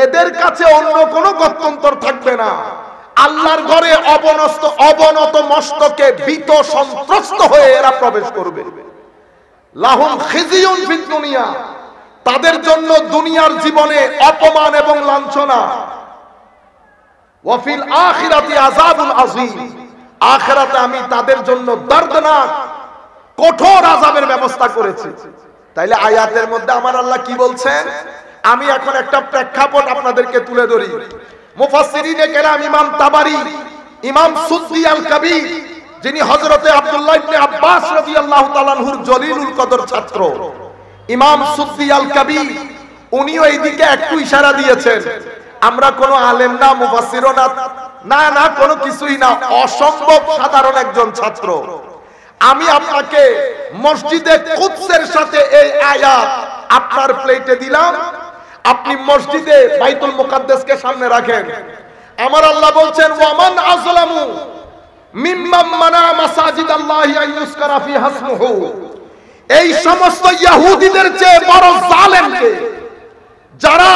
এদের কাছে অন্য কোনো গত্যন্তর থাকবে না, আল্লাহর ঘরে অবনত মস্তকে ভীত সন্ত্রস্ত হয়ে এরা প্রবেশ করবে। লাহুম খিজিয়ুন ফিদ দুনিয়া, তাদের জন্য দুনিয়ার জীবনে অপমান এবং লাঞ্ছনা, ওয়া ফিল আখিরাতি আযাবুন আযীম, আখিরাতে আমি তাদের জন্য দর্দনাক কঠোর আযাবের ব্যবস্থা করেছি। তাইলে আয়াতের মধ্যে আমার আল্লাহ কি বলছেন? আমি এখন একটা প্রেক্ষাপট আপনাদেরকে তুলে ধরি। মুফাসসিরিনে কেরাম ইমাম তাবারি, ইমাম সুদ্দি আল কবির, যিনি হযরতে আব্দুল্লাহ ইবনে আব্বাস রাদিয়াল্লাহু তাআলা আনহুর জলিলুল কদর ছাত্র, ইমাম সুদ্দি আল কবির, উনিও এইদিকে একটু ইশারা দিয়েছেন। আমরা কোনো আলেম না, মুফাসসিরও না, না কোনো কিছুই না, অসম্ভব সাধারণ একজন ছাত্র। আমি আপনাকে মসজিদে কুদসের সাথে এই আয়াত আপনার প্লেটে দিলাম, আপনি মসজিদে বাইতুল মুকাদ্দাসকে সামনে রাখেন। আমার আল্লাহ বলছেন ওয়ামান আযলামু মিম্মান মানা মাসাজিদাল্লাহি আন ইউযকারা ফিহা ইসমুহু, এই সমস্ত ইহুদিদের চেয়ে বড় জালেম কে? যারা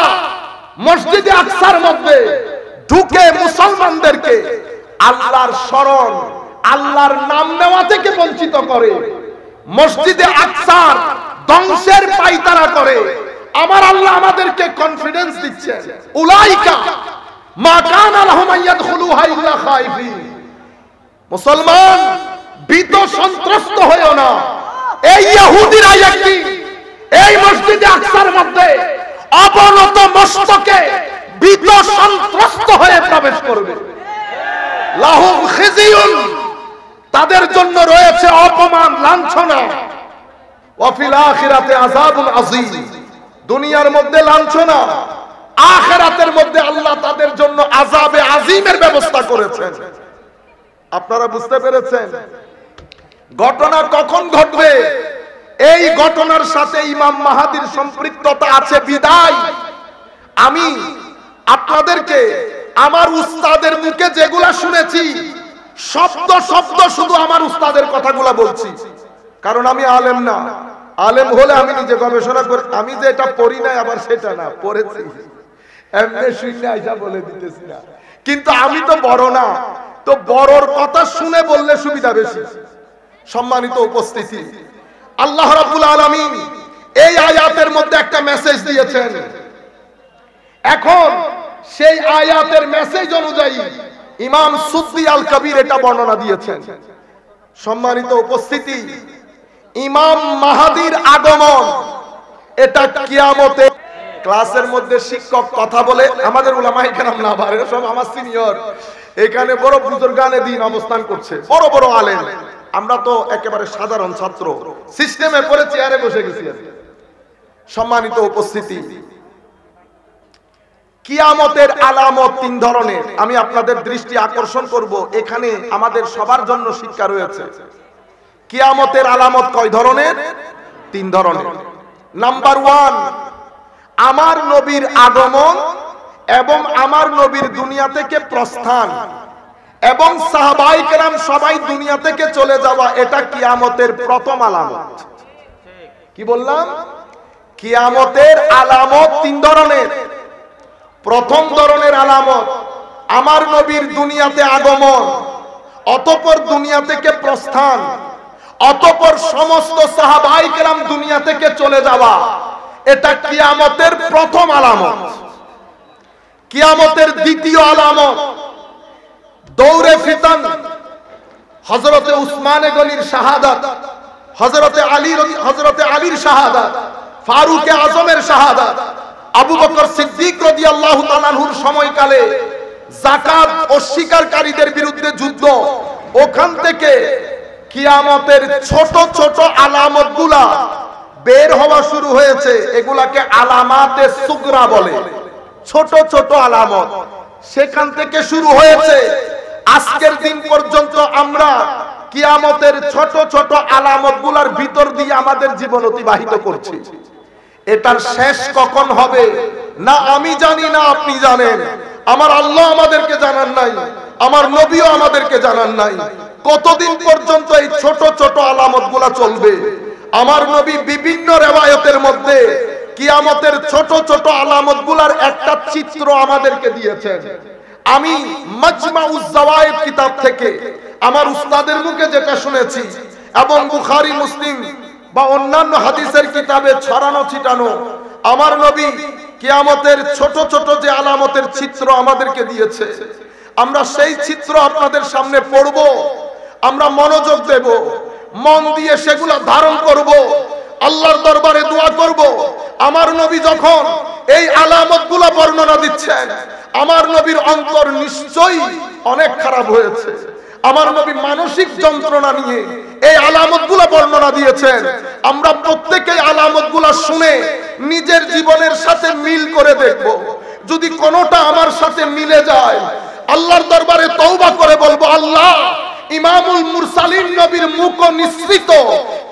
মসজিদে আকসার মধ্যে ঢুকে মুসলমানদেরকে আল্লাহর স্মরণ, আল্লাহর নাম নেওয়া থেকে বঞ্চিত করে, মসজিদে আকসার ধ্বংসের পায়তারা করে। আমার আল্লাহ আমাদেরকে কনফিডেন্স দিচ্ছেন, উলাইকা মা কানা লাহুম আন ইয়াদখুলুহা ইল্লা খাইফিন, মুসলমান ভীত সন্ত্রস্ত হয়ো না। এই ইহুদিরা একদিন এই মসজিদে আকসার মধ্যে অবনত মস্তকে ভীত সন্ত্রস্ত হয়ে প্রবেশ করবে। লাহুম খিজিয়ুন, তাদের জন্য রয়েছে অপমান, লাঞ্ছনা, ওয়া ফিল আখিরাতি আযাবুন আযীম, দুনিয়ার মধ্যে লাঞ্ছনা, আখিরাতের মধ্যে আল্লাহ তাদের জন্য আযাবে আযীমের ব্যবস্থা করেছেন। আপনারা বুঝতে পেরেছেন? ঘটনা কখন ঘটবে? এই ঘটনার সাথে ইমাম মাহাদির সম্পৃক্ততা আছে বিদায় আমি আপনাদেরকে আমার উস্তাদের মুখে যেগুলা শুনেছি শব্দ শব্দ শুধু আমার উস্তাদের কথাগুলা বলছি, কারণ আমি আলেম না। আলেম হলে আমি নিজে গবেষণা করি, আমি যে এটা পড়ি নাই আবার সেটা না, পড়েছি, এমনি শুনে আইসা বলে দিতেছি না। কিন্তু আমি তো বড় না, তো বড়র কথা শুনে বললে সুবিধা বেশি। সম্মানিত উপস্থিতি, আল্লাহ রাব্বুল আলামিন এই আয়াতের মধ্যে একটা মেসেজ দিয়েছেন। এখন সেই আয়াতের মেসেজ অনুযায়ী ইমাম সুদ্দি আল কবির এটা বর্ণনা দিয়েছেন। সম্মানিত উপস্থিতি, ইমাম মাহাদির আগমন এটা কিয়ামতে। ক্লাসের মধ্যে শিক্ষক কথা বলে, আমাদের উলামায়ে কেরাম না পারে, সব আমার সিনিয়র এখানে বড় বুজুর্গানে দিন অবস্থান করছে, বড় বড় আলেম। আমরা তো একেবারে সাধারণ ছাত্র, সিস্টেমে পড়ে চেয়ারে বসে গেছি। সম্মানিত উপস্থিতি, কিয়ামতের আলামত তিন ধরনের। আমি আপনাদের দৃষ্টি আকর্ষণ করব, এখানে আমাদের সবার জন্য শিক্ষা রয়েছে। কিয়ামতের আলামত কয় ধরনের? তিন ধরনের। নাম্বার 1, আমার নবীর আগমন এবং আমার নবীর দুনিয়া থেকে প্রস্থান এবং সাহাবায়ে কেরাম সবাই দুনিয়া থেকে চলে যাওয়া, এটা কিয়ামতের প্রথম আলামত। কি বললাম? কিয়ামতের আলামত তিন ধরনের। প্রথম ধরনের আলামত আমার নবীর দুনিয়াতে আগমন, অতঃপর দুনিয়া থেকে প্রস্থান, অতঃপর সমস্ত সাহাবায়ে কেরাম দুনিয়া থেকে চলে যাওয়া, এটা কিয়ামতের প্রথম আলামত। কিয়ামতের দ্বিতীয় আলামত দৌড়ে ফিতান, হযরতে উসমানে গনির শাহাদাত, হযরতে আলীর শাহাদাত, ফারুক আজমের শাহাদাত, আবু বকর সিদ্দিক রাদিয়াল্লাহু তাআলা আনহুর সময়কালে যাকাত অস্বীকারীদের বিরুদ্ধে যুদ্ধ, ওখান থেকে কিয়ামতের ছোট ছোট আলামতগুলা বের হওয়া শুরু হয়েছে। এগুলাকে আলামাতে সুগরা বলে, ছোট ছোট আলামত। সেখান থেকে শুরু হয়েছে আজকের দিন পর্যন্ত আমরা কিয়ামতের ছোট ছোট আলামতগুলার ভিতর দিয়ে আমাদের জীবন অতিবাহিত করছি। এটার শেষ কখন হবে না আমি জানি না আপনি জানেন, আমার আল্লাহ আমাদেরকে জানান নাই, আমার নবীও আমাদেরকে জানান নাই। কতদিন পর্যন্ত এই ছোট ছোট আলামতগুলা চলবে? আমার নবী বিভিন্ন রিওয়ায়াতের মধ্যে কিয়ামতের ছোট ছোট আলামতগুলার একটা চিত্র আমাদেরকে দিয়েছেন। আমি মাজমাউজ জাওয়ায়েদ কিতাব থেকে আমার উস্তাদের মুখে যেটা শুনেছি এবং বুখারী মুসলিম বা অন্যান্য হাদিসের কিতাবে ছড়ানো ছিটানো, আমার নবী কিয়ামতের ছোট ছোট যে আলামতের চিত্র আমাদেরকে দিয়েছে, আমরা সেই চিত্র আপনাদের সামনে পড়ব, আমরা মনোযোগ দেব, মন দিয়ে সেগুলা ধারণ করব, আল্লাহর দরবারে দোয়া করব। আমার নবী যখন এই আলামতগুলো বর্ণনা দিচ্ছেন, আমার নবীর অন্তর নিশ্চয়ই অনেক খারাপ হয়েছে। আমার নবী মানসিক যন্ত্রণা নিয়ে এই আলামতগুলো বর্ণনা দিয়েছেন। আমরা প্রত্যেকই আলামতগুলো শুনে নিজের জীবনের সাথে মিল করে দেখব। যদি কোনোটা আমার সাথে মিলে যায়, আল্লাহর দরবারে তওবা করে বলবো, আল্লাহ, ইমামুল মুরসালিন নবীর মুখ নিঃসৃত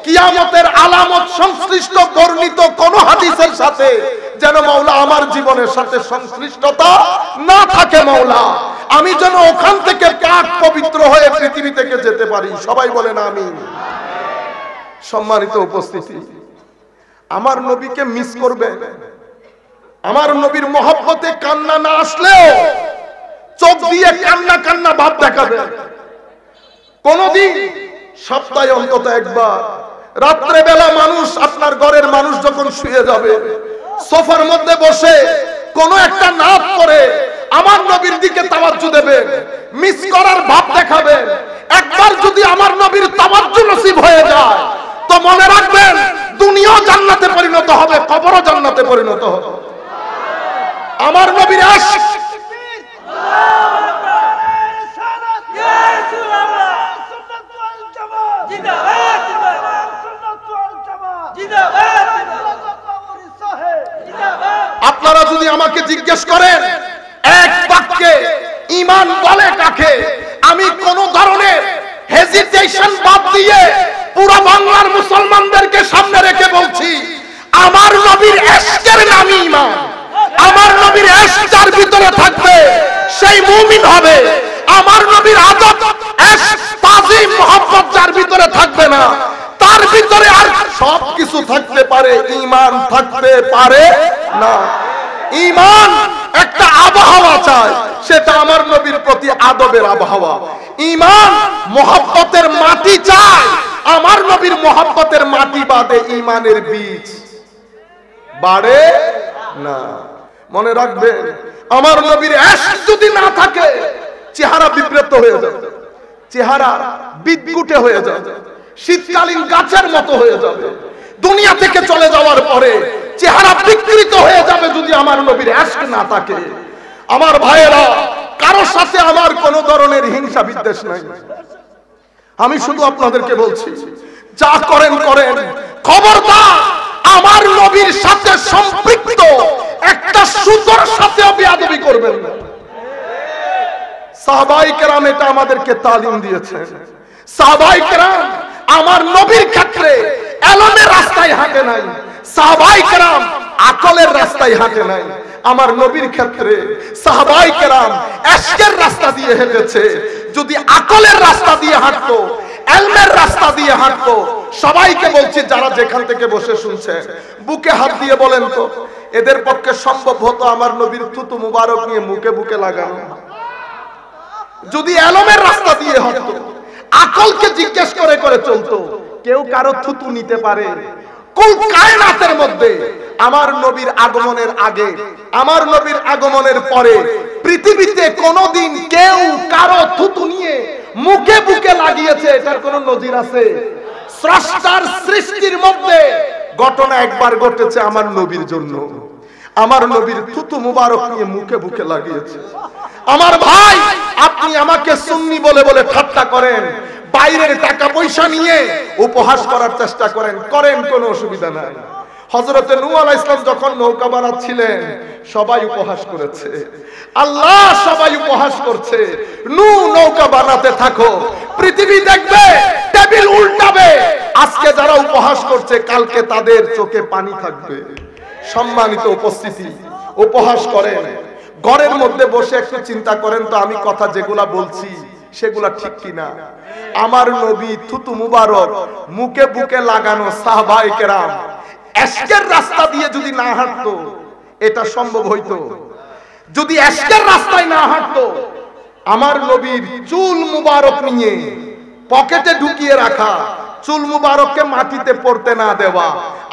কিয়ামতের আলামত সংশ্লিষ্ট বর্ণিত কোন হাদিসের সাথে যেন মাওলা আমার জীবনের সাথে সংশ্লিষ্টতা না থাকে। মাওলা, আমি যেন ওখান থেকে পাক পবিত্র হয়ে পৃথিবী থেকে যেতে পারি। সবাই বলেন আমিন। সম্মানিত উপস্থিতি, আমার নবীকে মিস করবেন। আমার নবীর মহব্বতে কান্না না আসলেও চোখ দিয়ে কান্না কান্না ভাব দেখাবেন। কোনদিন সপ্তাহে অন্তত একবার রাত্রে বেলা মানুষ, আপনার ঘরের মানুষ যখন শুয়ে যাবে, সোফার মধ্যে বসে কোন একটা নাত করে আমার নবীর দিকে তাওয়াজ্জু দেবেন, মিস করার ভাব দেখাবেন। একবার যদি আমার নবীর তাওয়াজ্জু নসিব হয়ে যায়, তো মনে রাখবেন দুনিয়াও জান্নাতে পরিণত হবে, কবরও জান্নাতে পরিণত হবে। আমার নবীর আশিক আপনারা যদি আমাকে জিজ্ঞেস করেন এক বাক্যে ঈমান বলে কাকে, আমি কোন ধরনের হেজিটেশন বাদ দিয়ে পুরো বাংলার মুসলমানদেরকে সামনে রেখে বলছি, আমার নবীর ইশকের নামই ঈমান। আমার নবীর ইশক যার ভিতরে থাকবে সেই মুমিন হবে। আমার নবীর আদব, ইশক, তাজিম, মুহাব্বত যার ভিতরে থাকবে না, তার ভিতরে আর সব কিছু থাকতে পারে, ঈমান থাকতে পারে না। ঈমান একটা আবহাওয়া চায়, সেটা আমার নবীর প্রতি আদবের আবহাওয়া। ঈমান মুহাব্বতের মাটি চায়, আমার নবীর মুহাব্বতের মাটি বাদে ঈমানের বীজ বাড়ে না। মনে রাখবেন, আমার নবীর ইশক যদি না থাকে, চেহারা বিব্রত হয়ে যাবে, চেহারা বিদঘুটে হয়ে যাবে, শীতকালীন গাছের মতো হয়ে যাবে। দুনিয়া থেকে চলে যাওয়ার পরে চেহারা বিকৃত হয়ে যাবে যদি আমার নবীর ইশক না থাকে। আমার ভাইয়েরা, কারোর সাথে আমার কোন ধরনের হিংসা বিদ্বেষ নাই। আমি শুধু আপনাদেরকে বলছি, যা করেন করেন, খবরদার আমার নবীর সাথে সম্পৃক্ত একটা সুতোর সাথেও বেয়াদবি করবেন না। সাহাবায়ে কেরাম এটা আমাদেরকে তালিম দিয়েছেন। সাহাবায়ে কেরাম আমার নবীর ক্ষেত্রে এলমের রাস্তায় হাঁটে নাই, সাহাবায়ে কেরাম আকলের রাস্তায় হাঁটে নাই। আমার নবীর ক্ষেত্রে সাহাবায়ে কেরাম ইশকের রাস্তা দিয়ে হেঁটেছে। যদি আকলের রাস্তা দিয়ে হাঁটতো, ইলমের রাস্তা দিয়ে হাঁটতো, সবাইকে বলছি যারা যেখান থেকে বসে শুনছেন, বুকে হাত দিয়ে বলেন তো এদের পক্ষে সম্ভব হতো আমার নবীর থুতু মুবারক নিয়ে মুখে বুকে লাগানো? যদি ইলমের রাস্তা দিয়ে হাঁটতো, আকলকে জিজ্ঞেস করে করে চলতো, কেউ কারো থুতু নিতে পারে? কুল কায়নাতের মধ্যে আমার নবীর আগমনের আগে, আমার নবীর আগমনের পরে পৃথিবীতে কোনোদিন কেউ কারো থুতু নিয়ে মুখে বুকে লাগিয়েছে এটার কোন নজির আছে? স্রষ্টার সৃষ্টির মধ্যে ঘটনা একবার ঘটেছে আমার নবীর জন্য, আমার নবীর থুতু মুবারক নিয়ে মুখে বুকে লাগিয়েছে। আমার ভাই, আপনি আমাকে সুন্নি বলে বলে ঠাট্টা করেন, বাইরের টাকা পয়সা নিয়ে উপহাস করার চেষ্টা করেন, করেন, কোনো অসুবিধা নাই। হযরতে নূহ আলাইহিস সালাম যখন নৌকা বানাচ্ছিলেন সবাই উপহাস করেছে, আল্লাহ সবাই উপহাস করছে। নূহ নৌকা বানাতে থাকো, পৃথিবী দেখবে, টেবিল উল্টাবে। আজকে যারা উপহাস করছে কালকে তাদের চোখে পানি থাকবে। সম্মানিত উপস্থিতি, উপহাস করেন, ঘরের মধ্যে বসে একটু চিন্তা করেন তো আমি কথা যেগুলা বলছি সেগুলা ঠিক কিনা। আমার নবী থুতু মুবারক মুখে বুকে লাগানো সাহাবায়ে কেরাম ইশকের রাস্তা দিয়ে যদি না হাঁটতো এটা সম্ভব হইতো? যদি ইশকের রাস্তায় না হাঁটতো, আমার নবীর চুল মুবারক নিয়ে পকেটে ঢুকিয়ে রাখা, চুল মুবারককে মাটিতে পড়তে না দেওয়া,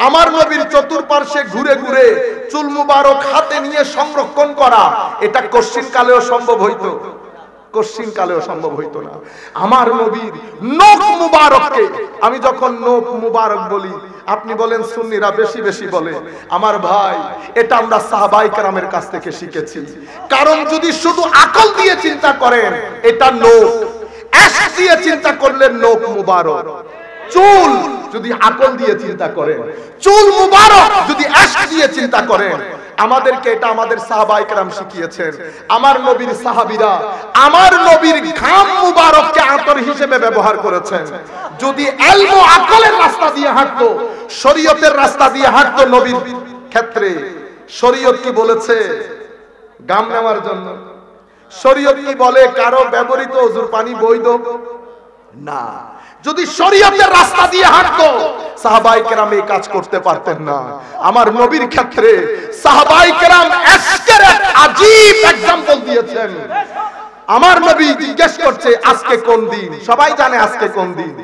আমার নবীর চতুর্পার্শ্বে ঘুরে ঘুরে চুল মুবারক হাতে নিয়ে সংরক্ষণ করা, এটা কশ্চিন কালেও সম্ভব হইতো? কশ্চিন কালেও সম্ভব হইতো না। আমার নবীর নখ মুবারককে, আমি যখন নখ মুবারক বলি আপনি বলেন সুন্নিরা বেশি বেশি বলে, আমার ভাই এটা আমরা সাহাবায়ে কেরামের কাছ থেকে শিখেছি। কারণ যদি শুধু আকল দিয়ে চিন্তা করেন এটা নখ, ইশক দিয়ে চিন্তা করলে নখ মুবারক। চুল যদি আকল দিয়ে চিন্তা করেন, চুল মুবারক যদি ইশক দিয়ে চিন্তা করেন, আমাদেরকে এটা আমাদের সাহাবায়ে কেরাম শিখিয়েছেন। আমার নবীর সাহাবীরা আমার নবীর ঘাম মুবারককে আতর হিসেবে ব্যবহার করেছেন। যদি ইলম ও আকলের রাস্তা দিয়ে হাঁটতো, শরীয়তের রাস্তা দিয়ে হাঁটতো নবীর ক্ষেত্রে, শরীয়ত কি বলেছে গাম নেওয়ার জন্য? শরীয়ত কি বলে কারো ব্যবহৃত ওযুর পানি বৈধ? না। যদি শরীয়তের রাস্তা দিয়ে হাঁটতো সাহাবায়ে কেরাম এই কাজ করতে পারতেন না। আমার নবীর ক্ষেত্রে সাহাবায়ে কেরাম ইশকের এক আজীব एग्जांपल দিয়েছেন। আমার নবী জিজ্ঞেস করছে আজকে কোন দিন? সবাই জানে আজকে কোন দিন।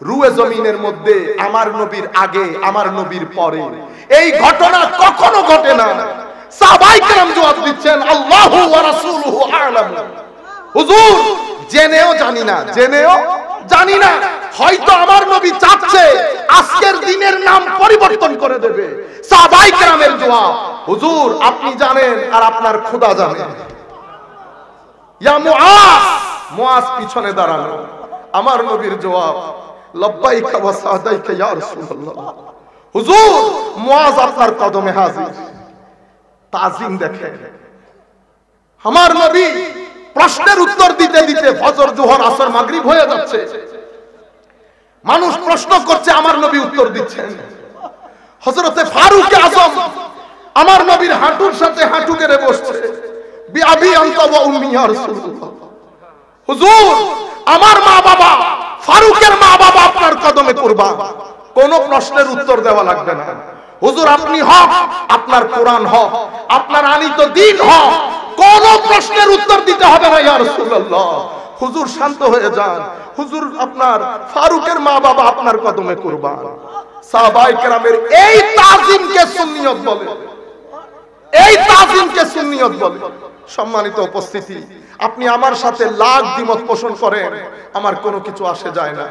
রুয়ে জমিনের মধ্যে আমার নবীর আগে, আমার নবীর পরে এই ঘটনা কখনো ঘটে না। সাহাবায়ে কেরাম জবাব দিচ্ছেন আল্লাহু ওয়া রাসূলুহু আ'লাম। হুজুর জেনেও জানি না, জেনেও জানি না। হয়তো আমার নবী চাচ্ছে আজকের দিনের নাম পরিবর্তন করে দেবে। সাহাবায়ে কেরামের জবাব, হুজুর আপনি জানেন আর আপনার খোদা জানেন। ইয়া মুআজ, মুআজ পিছনে দাঁড়ানো। আমার নবীর জবাব, লব্বাইকা ওয়া সাদাইকা ইয়া রাসূলুল্লাহ। হুজুর মুআজ আপনার কদমে হাজির। তাজিম দেখেন। আমার নবী প্রশ্নের উত্তর দিতে দিতে ফজর, যোহর, আসর, মাগরিব হয়ে যাচ্ছে। মানুষ প্রশ্ন করছে, আমার নবী উত্তর দিচ্ছেন। হযরতে ফারুক আযম আমার নবীর হাঁটুর সাথে হাঁটু গেড়ে বসছে। বিআবি আনতা ওয়া উম্মি ইয়া রাসূলুল্লাহ। হুজুর আমার মা বাবা, ফারুকের মা বাবা আপনার কদমে কুরবান। কোন প্রশ্নের উত্তর দেওয়া লাগবে না। হুজুর আপনি হক, আপনার কোরআন হক, আপনার আনিত দ্বীন হক, কোন প্রশ্নের উত্তর দিতে হবে না ইয়া রাসূলুল্লাহ। হুজুর শান্ত হয়ে যান। হুজুর আপনার ফারুকের মা বাবা আপনার কদমে কুরবান। সাহাবায়ে কেরামের এই তাজিমকে সুন্নিয়ত বলে, এই তাজিমকে সুন্নিয়ত বলে। সম্মানিত উপস্থিতি, আপনি আমার সাথে লাখ দ্বিমত পোষণ করেন, আমার কোনো কিছু আসে যায় না।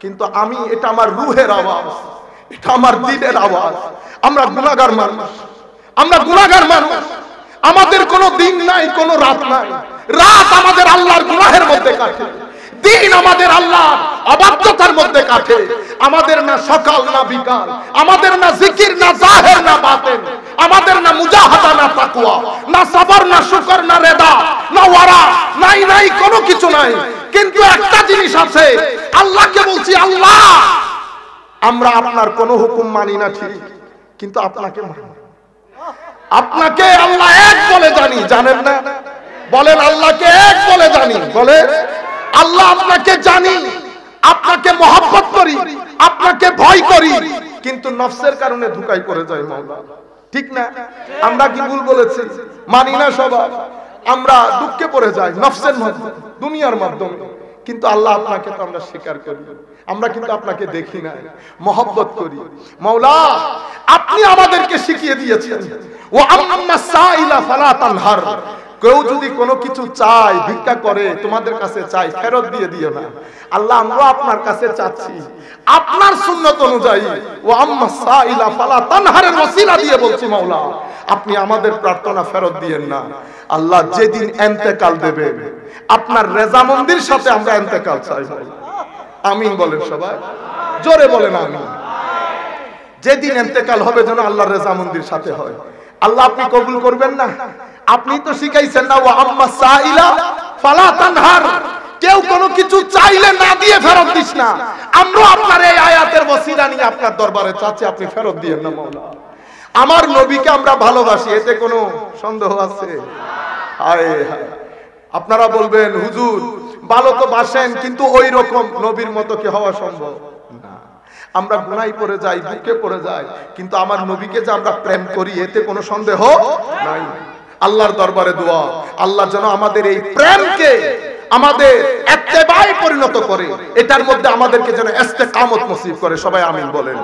কিন্তু আমি, এটা আমার রুহের আওয়াজ, এটা আমার দিলের আওয়াজ। আমরা গুনাহগার মানুষ, আমরা গুনাহগার মানুষ। আমাদের কোনো দিন নাই, কোনো রাত নাই। রাত আমাদের আল্লাহর গুনাহের মধ্যে কাটে, দিন আমাদের আল্লাহর অবাধ্যতার মধ্যে কাটে। আমাদের না সকাল না বিকাল, আমাদের না জিকির না জাহের না বাতেন, আমাদের আমাদের না মুজাহাদা, না তাকওয়া, না সবর, না শুকর, না রেদা, না ওয়ারা, নাই কোনো কিছু নাই। কিন্তু একটা জিনিস আছে, আল্লাহকে বলছি আল্লাহ আমরা আপনার কোনো হুকুম মানি না ঠিক, কিন্তু আপনাকে মানি। আপনাকে আল্লাহ এক বলে জানি, জানেন না? বলেন আল্লাহকে এক বলে জানি। বলে আল্লাহ আপনাকে জানি, আপনাকে মহব্বত করি, আপনাকে ভয় করি, কিন্তু নফসের কারণে ধোঁকায় পড়ে যায় মাওলা। ঠিক না? আমরা কি ভুল বলেছি? মানি না সবাই, আমরা দুঃখে পড়ে যাই নফসের মাধ্যমে, দুনিয়ার মাধ্যমে, কিন্তু আল্লাহ আপনাকে তো আমরা স্বীকার করি, আমরা কিন্তু আপনাকে দেখি না, মহব্বত করি। মাওলা আপনি আমাদেরকে শিখিয়ে দিয়েছেন ওয়া আম্মা সাইলা ফালা তানহার, কেউ যদি কোনো কিছু চায়, ভিক্ষা করে, তোমাদের কাছে চাই, ফেরত দিয়ে দিও না। আল্লাহ আমরা আপনার কাছে চাচ্ছি আপনার সুন্নাত অনুযায়ী, ওয়া আম্মা সাইলা ফালা তানহারের ওসিলা দিয়ে বলছি মাওলা আপনি আমাদের প্রার্থনা ফেরত দিয়েন না। আল্লাহ যেদিন ইন্তেকাল দেবেন আপনার রেজামন্দির সাথে আমরা ইন্তেকাল চাই। আমিন বলেন সবাই, জোরে বলেন আমিন। যেদিন ইন্তেকাল হবে যেন আল্লাহর রেজামন্দির সাথে হয়। আল্লাহ আপনি কবুল করবেন না? আপনি তো শিখাইছেন না ওয়া আম্মা সাইলা ফালা তানহার, কেউ কোনো কিছু চাইলে না দিয়ে ফেরত দিস না। আমরা আপনার এই আয়াতের ওসিলা নিয়ে আপনার দরবারে চাচ্ছি আপনি ফেরত দিয়েন না মাওলা। আমার নবীকে আমরা ভালোবাসি, এতে কোনো সন্দেহ আছে? হায় হায়, আপনারা বলবেন হুজুর ভালো তো বাসেন, কিন্তু ওই রকম নবীর মতো কি হওয়া সম্ভব না? আমরা গুনাহে পড়ে যাই, দুঃখে পড়ে যাই, কিন্তু আমার নবীকে যে আমরা প্রেম করি এতে কোনো সন্দেহ নাই। আল্লাহর দরবারে দোয়া, আল্লাহ যেন আমাদের এই প্রেমকে আমাদের ইত্তেবায়ে পরিণত করে, এটার মধ্যে আমাদেরকে যেন ইস্তেকামত নসিব করে। সবাই আমিন বলেন।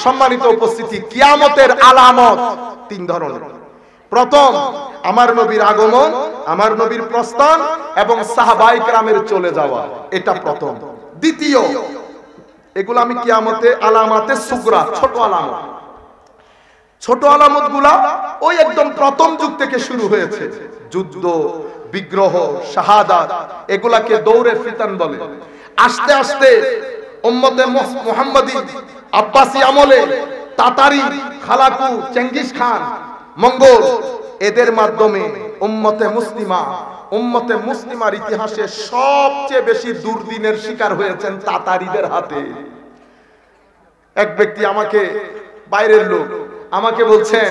সম্মানিত উপস্থিতি, কিয়ামতের আলামত তিন ধরনের। প্রথম আমার নবীর আগমন, আমার নবীর প্রস্থান এবং সাহাবায়ে কেরামের চলে যাওয়া, এটা প্রথম। দ্বিতীয়, এগুলো আমি কিয়ামতে আলামাতে সুগরা, ছোট আলামত। ছোট আলামত গুলা ওই একদম প্রথম যুগ থেকে শুরু হয়েছে, যুদ্ধ, বিগ্রহ, শাহাদাত, এগুলাকে দৌড়ে ফিতান বলে। আস্তে আস্তে উম্মতে মুহাম্মাদী আব্বাসী আমলে তাতারি, খালাকু, চেঙ্গিস খান, মঙ্গল, এদের মাধ্যমে উম্মতে মুসলিমার ইতিহাসে সবচেয়ে বেশি দুর্দিনের শিকার হয়েছেন তাতারিদের হাতে। এক ব্যক্তি আমাকে, বাইরের লোক, আমাকে বলছেন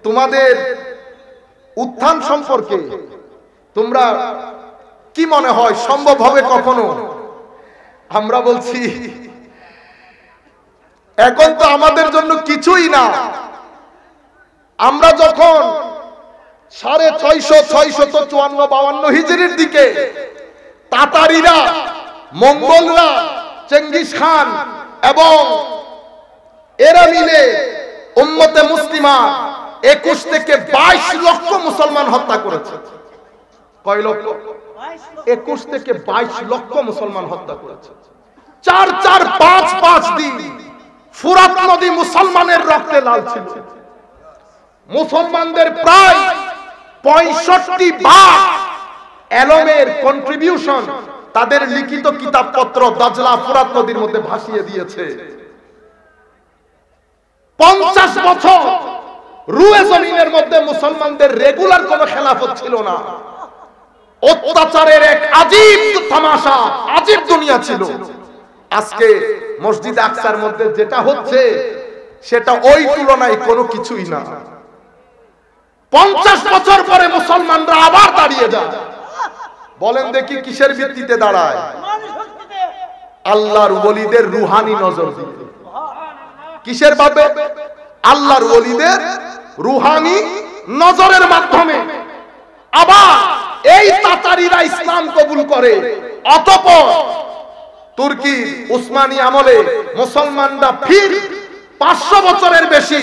তোমাদের উত্থান সম্পর্কে তোমরা কি মনে হয়, সম্ভব হবে কখনো? আমরা বলছি এখন তো আমাদের জন্য কিছুই না। আমরা যখন 654 হিজরির দিকে তাতারিরা, মঙ্গলরা, চেঙ্গিস খান এবং এরা মিলে উম্মতে মুসলিমা 21 থেকে 22 লক্ষ মুসলমান হত্যা করেছে। কয় লক্ষ? 21 থেকে 22 লক্ষ মুসলমান হত্যা করেছে। 4-5 দিন ফুরাত নদী মুসলমানের রক্তে লাল ছিল। মুসলমানদের প্রায় 65 ভাগ এলমের কন্ট্রিবিউশন, তাদের লিখিত কিতাবপত্র দাজলা ফুরাত নদীর মধ্যে ভাসিয়ে দিয়েছে। 50 বছর রুয়ে জমিনের মধ্যে মুসলমানদের রেগুলার কোনো খেলাফত ছিল না। অত্যাচারের এক আজীব তামাশা, আজীব দুনিয়া ছিল। আজকে মসজিদ আকসার মধ্যে যেটা হচ্ছে সেটা ওই তুলনায় কোনো কিছুই না। 50 বছর পরে মুসলমানরা আবার দাঁড়িয়ে যায়। বলেন দেখি কিসের ভিত্তিতে দাঁড়ায়? আল্লাহর ওলিদের রুহানি নজর দিয়ে। কিসের ভাবে? আল্লাহর ওলিদের রুহানি নজরের মাধ্যমে। আবার এই তাতারিরা ইসলাম কবুল করে, অতঃপর তুর্কি উসমানী আমলে মুসলমানরা ফির 500 বছরের বেশি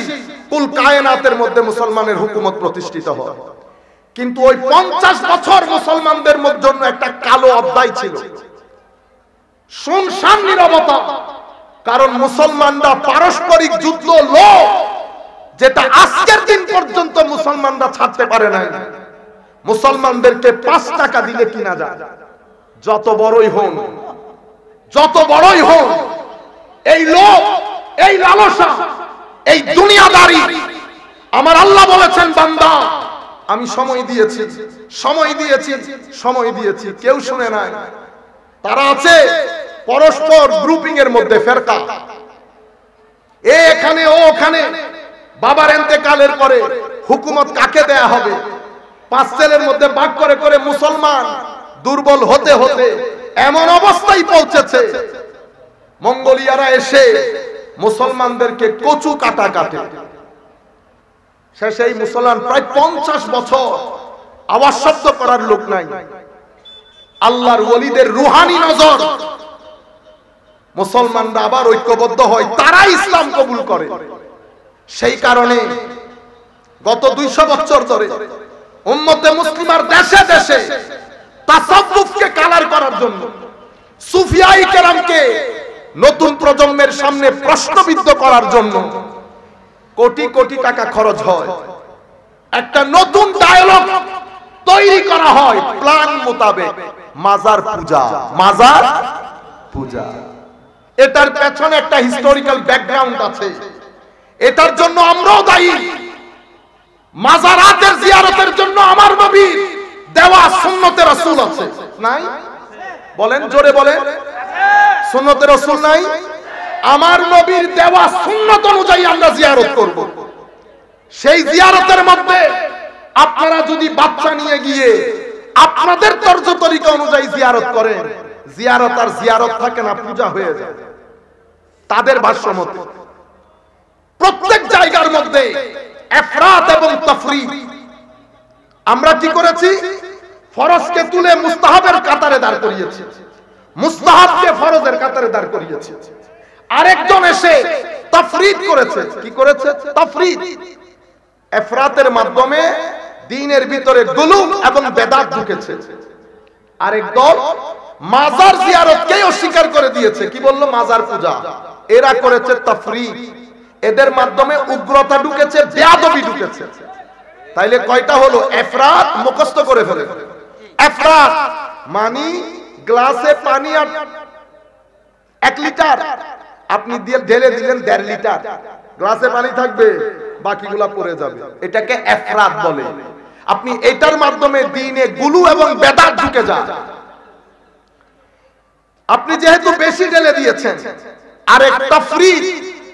কুল কায়নাতের মধ্যে মুসলমানের হুকুমত প্রতিষ্ঠিত হয়। কিন্তু ওই 50 বছর মুসলমানদের জন্য একটা কালো অধ্যায় ছিল, শুনশান নীরবতা। কারণ মুসলমানরা পারস্পরিক যুদ্ধ লোক, যেটা আজকের দিন পর্যন্ত মুসলমানরা ছাড়তে পারে না। মুসলমানদেরকে 5 টাকা দিলে কিনা যায়। যত বড়ই হন, এই লোক, এই লালসা, এই দুনিয়াদারি আমার আল্লাহ বলেছেন বান্দা আমি সময় দিয়েছি, সময় দিয়েছি, সময় দিয়েছি, কেউ শুনে নাই। তারা আছে পরস্পর গ্রুপিং এর মধ্যে, ফেরকা, এখানে ও ওখানে। বাবার ইন্তেকালের পরে হুকুমত কাকে দেয়া হবে, 5 ছেলের মধ্যে ভাগ করে করে মুসলমান দুর্বল হতে হতে এমন অবস্থায় পৌঁছেছে, মঙ্গোলিয়ারা এসে মুসলমানদেরকে কচু কাটা কাটে। শেষে এই মুসলমান প্রায় 50 বছর আওয়াজ শব্দ করার লোক নাই। আল্লাহর ওলিদের রুহানি নজর, মুসলমানরা আবার ঐক্যবদ্ধ হয়, তারা ইসলাম কবুল করে। সেই কারণে গত 200 বছর ধরে উম্মতে মুসলিমার দেশে দেশে তাসাউফকে কালার করার জন্য, সুফিয়াই কেরামকে নতুন প্রজন্মের সামনে প্রশ্নবিদ্ধ করার জন্য কোটি কোটি টাকা খরচ হয়। একটা নতুন ডায়ালগ তৈরি করা হয় প্ল্যান মোতাবেক, মাজার পূজা, মাজার পূজা। এটার পেছনে একটা হিস্টোরিক্যাল ব্যাকগ্রাউন্ড আছে, এটার জন্য আমরাও দায়ী। মাজারাতের জিয়ারতের জন্য আমার নবীর দেওয়া সুন্নতে রাসূল আছে, নাই? বলেন, জোরে বলেন, সুন্নতে রাসূল নাই? আমার নবীর দেওয়া সুন্নত অনুযায়ী আমরা জিয়ারত করব। সেই জিয়ারতের মধ্যে আপনারা যদি বাচ্চা নিয়ে গিয়ে আপনাদের তর্জ তরিকা অনুযায়ী জিয়ারত করেন, জিয়ারত আর জিয়ারত থাকে না, পূজা হয়ে যায়। তাদের ভাষ্য মতে প্রত্যেক জায়গার মধ্যে ইফরাত এবং তাফরিদ। আমরা কি করেছি? ফরজকে তুলে মুস্তাহাবের কাতারে দাঁড় করিয়েছি, মুস্তাহাবকে ফরজের কাতারে দাঁড় করিয়েছি। আরেকজন এসে তাফরিদ করেছে। কি করেছে? তাফরিদ। ইফরাতের মাধ্যমে দ্বীনের ভিতরে গুলুম এবং বেদাত ঢুকেছে। আরেক দল মাজার জিয়ারতকে অস্বীকার করে দিয়েছে, কি বললো? মাজার পূজা। এরা করেছে তাফরিদ। এদের মাধ্যমে উগ্রতা ঢুকেছে, বেয়াদবি ঢুকেছে। তাইলে কয়টা হলো? ইফরাত মুখস্থ করে ফেলে। ইফরাত মানে গ্লাসে পানি আর 1 লিটার আপনি দিয়ে ঢেলে দিলেন 1.5 লিটার, গ্লাসে পানি থাকবে, বাকিগুলা পড়ে যাবে। এটাকে ইফরাত বলে। আপনি এটার মাধ্যমে দ্বীনে গুলু এবং বেদাত ঢুকে যায়। আপনি যেহেতু বেশি ঢেলে দিয়েছেন। আর এক তাফরিদ,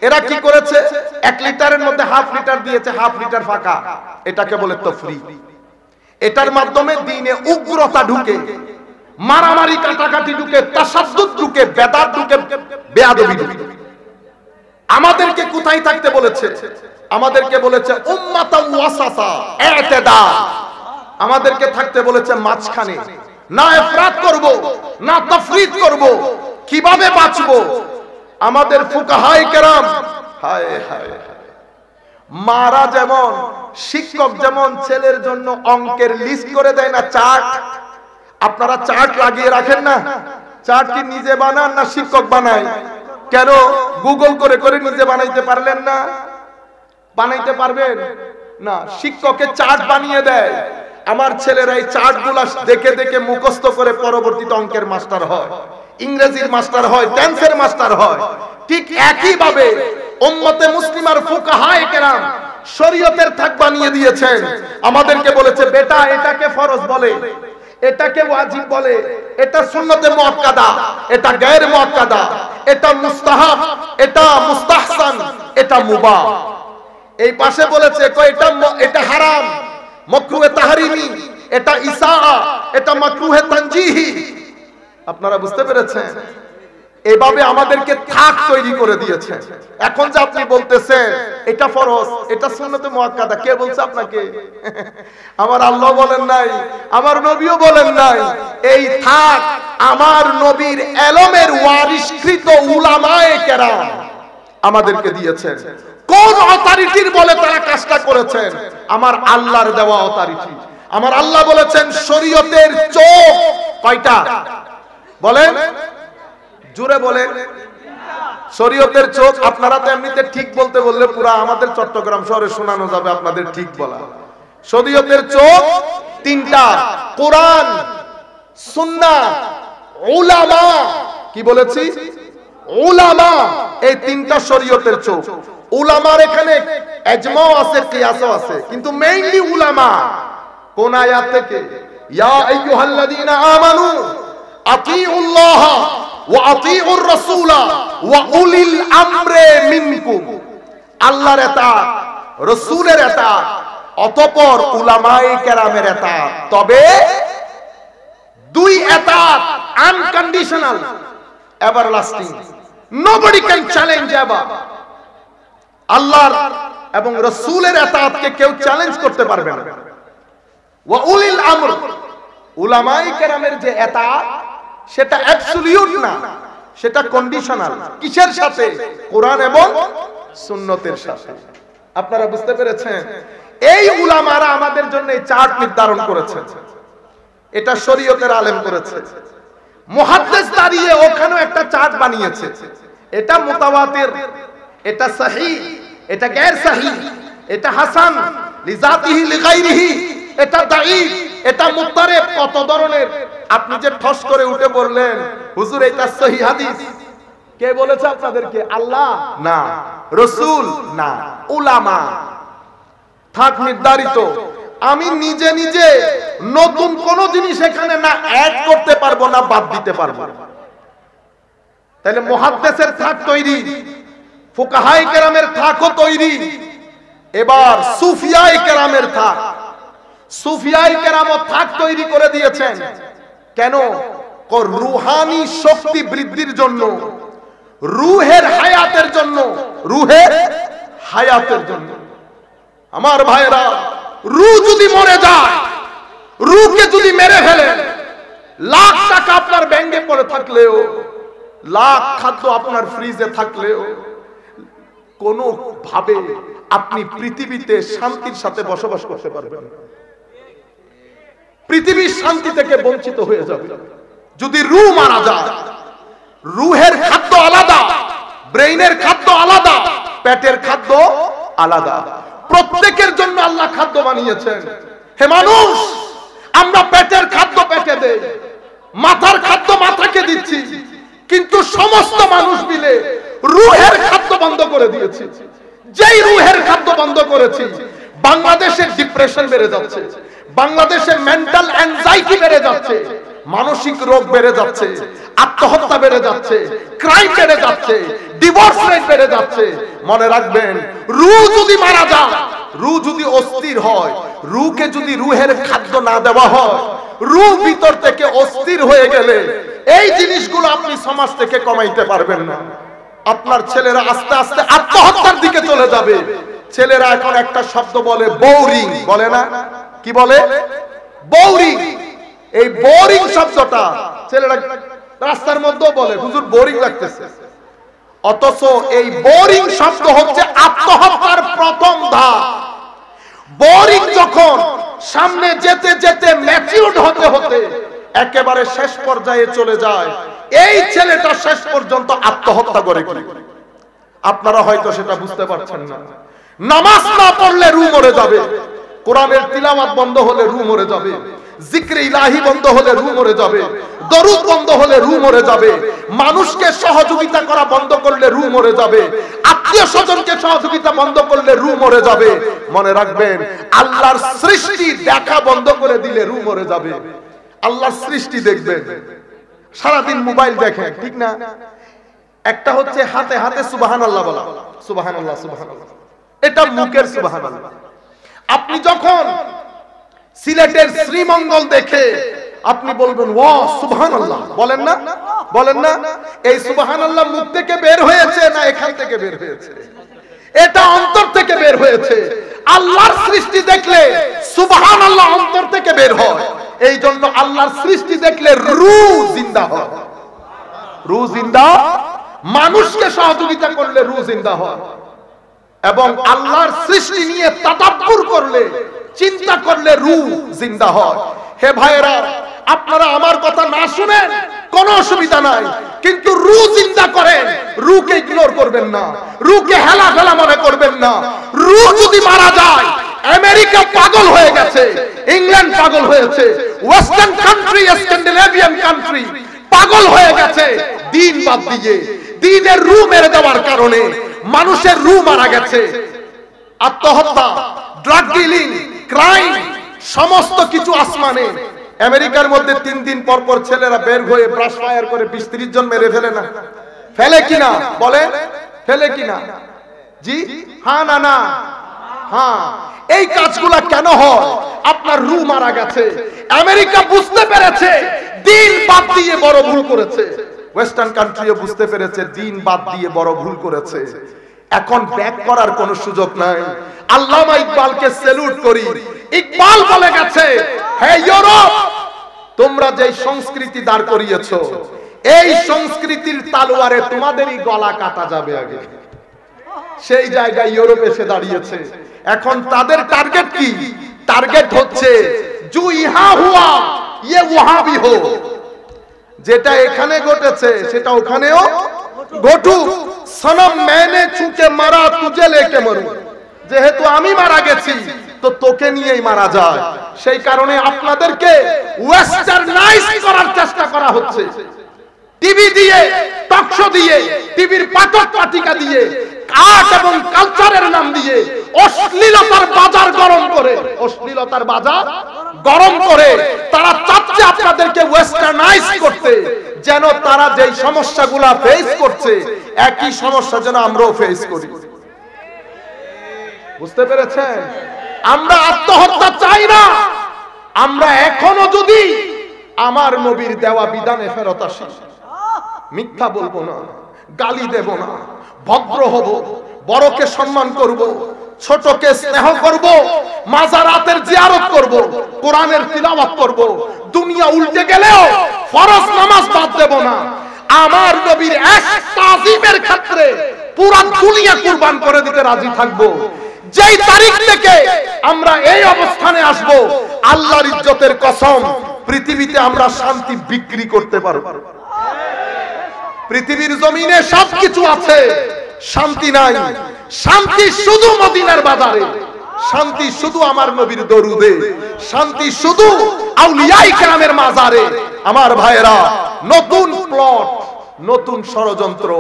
এরা কি করেছে? 1 লিটারের মধ্যে 1/2 লিটার দিয়েছে, 1/2 লিটার ফাঁকা, এটাকে বলে তাফরিদ। এটার মাধ্যমে দ্বীনে উগ্রতা ঢুকে, মারামারি কাটাকাটি ঢুকে, তাসাদ্দুদ ঢুকে, বেদাত ঢুকে, বেয়াদবি ঢুকে। আমাদেরকে কোথায় থাকতে বলেছে? আমাদেরকে বলেছে উম্মাতান ওয়াসাতা, ইতিদাল। আমাদেরকে থাকতে বলেছে মাঝখানে, না ইফরাত করব না তাফরিদ করব। কিভাবে বাঁচবো? আমাদের ফুকাহায়ে কেরাম, হায় হায়, মারা যেমন, শিক্ষক যেমন ছেলের জন্য অঙ্কের লিস্ট করে দেয় না, চার্ট। আপনারা চার্ট লাগিয়ে রাখেন না? চার্ট কি নিজে বানান না শিক্ষক বানায়? কেন গুগল করে করে নিজে বানাইতে পারলেন না? বানাইতে পারবেন না? শিক্ষকে চার্ট বানিয়ে দেয়। আমার ছেলেরা এই চার্টগুলো দেখে দেখে মুখস্থ করে পরবর্তীতে অঙ্কের মাস্টার হয়, ইংরেজির মাস্টার হয়, টেন্সের মাস্টার হয়। ঠিক একই ভাবে উম্মতে মুসলিমার ফুকাহায়ে কেরাম শরীয়তের থাক বানিয়ে দিয়েছেন। আমাদেরকে বলেছে বেটা এটাকে ফরজ বলে, এটাকে ওয়াজিব বলে, এটা সুন্নতে মুআক্কাদা, এটা গায়র মুআক্কাদা, এটা মুস্তাহাব, এটা মুস্তাহসান, এটা মুবাহ। এই পাশে বলেছে এটা হারাম, মাকরুহে তাহরিমি, এটা ইসাআ, এটা মাকরুহে তানজিহি। আপনারা বুঝতে পেরেছেন? এভাবে আমাদেরকে থাক তৈরি করে দিয়েছে। এখন যে আপনি বলতেছেন এটা ফরজ, এটা সুন্নতে মুআক্কাদা, কে বলছে আপনাকে? আমার আল্লাহ বলেন নাই, আমার নবীও বলেন নাই। এই থাক আমার নবীর ইলমের ওয়ারিসকৃত উলামায়ে কেরাম আমাদেরকে দিয়েছেন। কোন অথরিটির বলে তারা কাজটা করেছেন? আমার আল্লাহর দেওয়া অথরিটি। আমার আল্লাহ বলেছেন শরীয়তের চোখ কয়টা? বলেন, জোরে বলেন। শরীয়তের চোখ। আপনারা তো এমনিতে ঠিক বলতে বললে পুরা আমাদের চট্টগ্রাম শহরে শোনানো যাবে আপনাদের ঠিক বলা। শরীয়তের চোখ 3টা, কোরআন, সুন্নাহ, উলামা। কি বলেছি? উলামা। এই 3টা শরীয়তের চোখ। উলামার এখানে ইজমাও আছে, কিয়াসও আছে, কিন্তু মেইনলি উলামা কোন আয়াত থেকে? ইয়া আইয়ুহাল্লাযীনা আমানু আতিউল্লাহ ওয়া আতিউর রাসূলা ওয়া উলিল আমরি মিনকুম। আল্লাহর ইতাআত, রাসূলের ইতাআত, অতঃপর উলামায়ে কেরামের ইতাআত। তবে দুই ইতাআত unconditional, everlasting, nobody can challenge ever। আল্লাহর এবং রাসূলের ইতাআতকে কেউ চ্যালেঞ্জ করতে পারবে না। ওয়া উলিল আমর, উলামায়ে কেরামের যে ইতাআত সেটা অ্যাবসলিউট না, সেটা কন্ডিশনাল। কিসের সাথে? কোরআন এবং সুন্নতের সাথে। আপনারা বুঝতে পেরেছেন? এই উলামারা আমাদের জন্য এই চার্ট নির্ধারণ করেছে, এটা শরীয়তের আলেম করেছে। মুহাদ্দিস দাঁড়িয়ে ওখানেও একটা চার্ট বানিয়েছে, এটা মুতাওয়াতির, এটা সহিহ, এটা গায়র সহিহ, এটা হাসান লিজাতিহি লিগাইরিহি, এটা দাঈফ, এটা মুত্তারিব, কত ধরনের। আপনি যে ঠস করে উঠে বললেন হুজুর এটা সহিহ হাদিস, কে বলেছে আপনাদেরকে? আল্লাহ না, রাসূল না, উলামা। থাক নির্ধারিত। আমি নিজে নিজে নতুন কোন জিনিস এখানে না অ্যাড করতে পারবো না বাদ দিতে পারবো। তাহলে মুহাদ্দিসের থাক তৈরি, ফুকাহায়ে কেরামের থাকও তৈরি। এবার সুফিয়ায়ে কেরামের থাক, সুফিয়ায়ে কেরামও থাক তৈরি করে দিয়েছেন। কেন? রুহানি শক্তি বৃদ্ধির জন্য, রুহের হায়াতের জন্য, রুহের হায়াতের জন্য। আমার ভাইরা, রূহ যদি মরে যায়, রূহকে যদি মেরে ফেলেন, লাখ টাকা আপনার ব্যাংকে পড়ে থাকলেও, লাখ খাদ্য আপনার ফ্রিজে থাকলেও, কোনো ভাবে আপনি পৃথিবীতে শান্তির সাথে বসবাস করতে পারবেন না। পৃথিবীর শান্তি থেকে বঞ্চিত হয়ে যাবে যদি রূহ মারা যায়। রূহের খাদ্য আলাদা, ব্রেইনের খাদ্য আলাদা, পেটের খাদ্য আলাদা। প্রত্যেকের জন্য আল্লাহ খাদ্য বানিয়েছেন। হে মানুষ, আমরা পেটের খাদ্য পেটে দেই, মাথার খাদ্য মাথাকে দিচ্ছি, কিন্তু সমস্ত মানুষ মিলে রূহের খাদ্য বন্ধ করে দিয়েছি। যেই রূহের খাদ্য বন্ধ করেছি, বাংলাদেশের ডিপ্রেশন বেড়ে যাচ্ছে, বাংলাদেশে মেন্টাল অ্যাংজাইটি বেড়ে যাচ্ছে, মানসিক রোগ বেড়ে যাচ্ছে, আত্মহত্যা বেড়ে যাচ্ছে, ক্রাইম বেড়ে যাচ্ছে, ডিভোর্স রেট বেড়ে যাচ্ছে। মনে রাখবেন, রূহ যদি মারা যায়, রূহ যদি অস্থির হয়, রূহকে যদি রূহের খাদ্য না দেওয়া হয়, রূহ ভিতর থেকে অস্থির হয়ে গেলে এই জিনিসগুলো আপনি সমাজ থেকে কমাইতে পারবেন না। আপনার ছেলেরা আস্তে আস্তে আত্মহত্যার দিকে চলে যাবে। ছেলেরা এখন একটা শব্দ বলে বোরিং, বলে না? কি বলে? বোরিং। এই বোরিং শব্দটা ছেলেরা রাস্তার মধ্যেও বলে, হুজুর বোরিং লাগতেছে। অথচ এই বোরিং শব্দ হচ্ছে আত্মহত্যার প্রথম ধাপ। বোরিং যখন সামনে যেতে যেতে ম্যাচিউরড হতে হতে একেবারে শেষ পর্যায়ে চলে যায়, এই ছেলেটা শেষ পর্যন্ত আত্মহত্যা করে। আপনারা হয়তো সেটা বুঝতে পারছেন না। নামাজ না পড়লে রূহ মরে যাবে, কোরআনের তিলাওয়াত বন্ধ হলে রূহ মরে যাবে, জিক্রে ইলাহি বন্ধ হলে রূহ মরে যাবে, দরুদ বন্ধ হলে রূহ মরে যাবে, মানুষকে সহযোগিতা করা বন্ধ করলে রূহ মরে যাবে, আত্মীয় স্বজনকে সহযোগিতা বন্ধ করলে রূহ মরে যাবে। মনে রাখবেন, আল্লাহর সৃষ্টি দেখা বন্ধ করে দিলে রূহ মরে যাবে। আল্লাহর সৃষ্টি দেখবেন, সারাদিন মোবাইল দেখেন, ঠিক না? একটা হচ্ছে হাতে হাতে সুবহানাল্লাহ বলা, সুবহানাল্লাহ সুবহানাল্লাহ, এটা মুখের সুবহানাল্লাহ। আপনি যখন সিলেটের শ্রীমঙ্গল দেখে আপনি বলবেন ওয়া সুবহানাল্লাহ, বলেন না? বলেন না? এই সুবহানাল্লাহ মুখ থেকে বের হয়েছে না এখান থেকে বের হয়েছে? এটা অন্তর থেকে বের হয়েছে। আল্লাহর সৃষ্টি দেখলে সুবহানাল্লাহ অন্তর থেকে বের হয়। এই জন্য আল্লাহর সৃষ্টি দেখলে রূহ জিন্দা হয়। রূহ জিন্দা, মানুষকে সহযোগিতা করলে রূহ জিন্দা হয়। এবং আল্লাহর সৃষ্টি নিয়ে তাদাব্বুর করলে, চিন্তা করলে রূহ জিন্দা হয়। হে ভাইরা, আপনারা আমার কথা না শুনেন কোনো অসুবিধা নাই, কিন্তু রূহ জিন্দা করেন, রূহকে ইগনোর করবেন না, রূহকে হেলা ফেলা মনে করবেন না। রূহ যদি মারা যায়, আমেরিকা পাগল হয়ে গেছে, ইংল্যান্ড পাগল হয়েছে, ওয়েস্টার্ন কান্ট্রি, স্ক্যান্ডিনেভিয়ান কান্ট্রি পাগল হয়ে গেছে দিন বাদ দিয়ে। দিনের রূহ মেরে দেওয়ার কারণে মানুষের রূহ মারা গেছে। আত্মহত্যা, ড্রাগ ডিলিং, ক্রাইম, সমস্ত কিছু আসমানে। আমেরিকার মধ্যে 3 দিন পর পর ছেলেরা বের হয়ে ব্রাশ ফায়ার করে 20-30 জন মেরে ফেলে না? ফেলে কিনা বলে? ফেলে কিনা? জি, হ্যাঁ না না? হ্যাঁ। এই কাজগুলা কেন হয়? আপনার রূহ মারা গেছে। আমেরিকা বুঝতে পেরেছে দিন বাদ দিয়ে বড় ভুল করেছে। ওয়েস্টার্ন কান্ট্রিও বুঝতে পেরেছে দিন বাদ দিয়ে বড় ভুল করেছে। এখন ব্যাক করার কোনো সুযোগ নাই। আল্লামা ইকবালকে স্যালুট করি। ইকবাল বলে গেছে, হে ইউরোপ, তোমরা যে সংস্কৃতি দাঁড় করিয়েছো, এই সংস্কৃতির তালোয়ারে তোমাদেরই গলা কাটা যাবে আগে। সেই জায়গায় ইউরোপ এসে দাঁড়িয়েছে। এখন তাদের টার্গেট কি? টার্গেট হচ্ছে জু ইহা হুয়া ইয়ে ওহা ভি হো। যেটা এখানে ঘটেছে সেটা ওখানেও ঘটুক। সনম मैंने ছুকে মারা তুজে লেকে মরু। যেহেতু আমি মারা গেছি তো তোকে নিয়েই মারা যায়। সেই কারণে আপনাদেরকে ওয়েস্টার্নাইজ করার চেষ্টা করা হচ্ছে। টিভি দিয়ে, টক শো দিয়ে, টিভির পাঠক পাঠিকা দিয়ে, আর্ট এবং কালচারের নাম দিয়ে অশ্লীলতার বাজার গরম করে, অশ্লীলতার বাজার গরম করে তারা চাচ্ছে আপনাদেরকে ওয়েস্টার্নাইজ করতে, যেন তারা যেই সমস্যাগুলা ফেস করছে একই সমস্যা যেন আমরাও ফেস করি। বুঝতে পেরেছেন? আমরা আত্মহত্যা চাই না। আমরা এখনো যদি আমার নবীর দেওয়া বিধানে ফেরত আসি, মিথ্যা বলবো না, গালি দেব না, ভদ্র হব, বড়কে সম্মান করব, ছোটকে স্নেহ করব, মাজারাতের জিয়ারত করব, কোরআনের তিলাওয়াত করব। দুনিয়া উল্টে গেলেও ফরজ নামাজ বাদ দেব না। আমার নবীর এক তাজিমের ক্ষেত্রে পুরো দুনিয়া কুরবান করে দিতে রাজি থাকব। যেই তারিখ থেকে আমরা এই অবস্থানে আসব, আল্লাহর ইজ্জতের কসম, পৃথিবীতে আমরা শান্তি বিক্রি করতে পারব। পৃথিবীর জমিনে সবকিছু আছে, শান্তি নাই। শান্তি শুধু মদিনার বাজারে, শান্তি শুধু আমার নবীর দরুদে, শান্তি শুধু আউলিয়ায়ে কেরামের মাজারে। আমার ভাইয়েরা, নতুন প্লট, নতুন ষড়যন্ত্র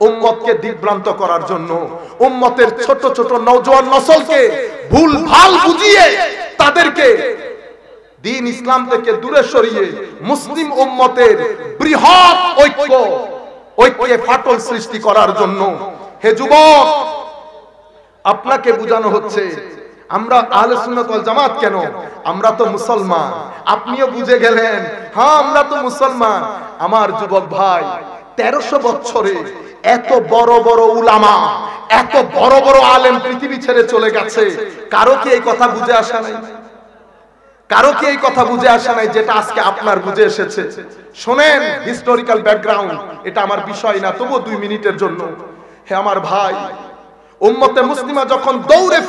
উম্মতকে দিকভ্রান্ত করার জন্য, উম্মতের ছোট ছোট নওজোয়ান নসলকে ভুল ভাল বুঝিয়ে তাদেরকে দ্বীন ইসলাম থেকে দূরে সরিয়ে মুসলিম উম্মতের বৃহৎ ঐক্যে ফাটল সৃষ্টি করার জন্য। হে যুবক, আপনাকে বোঝানো হচ্ছে আমরা আহলে সুন্নাত ওয়াল জামাত কেন? আমরা তো মুসলমান। আপনিও বুঝে গেলেন, হ্যাঁ আমরা তো মুসলমান। আমার যুবক ভাই, 1300 বছরে এত বড় বড় উলামা, এত বড় বড় আলেম পৃথিবী ছেড়ে চলে গেছে। কারো কি এই কথা বুঝে আসা নাই? কারো কি এই কথা বুঝে আসা নাই যেটা আজকে আপনার বুঝে এসেছে? শোনেন, হিস্টোরিক্যাল ব্যাকগ্রাউন্ড, এটা আমার বিষয় না, তবু 2 মিনিটের জন্য। হে আমার ভাই, উম্মতে মুসলিমা যখন দৌড়ে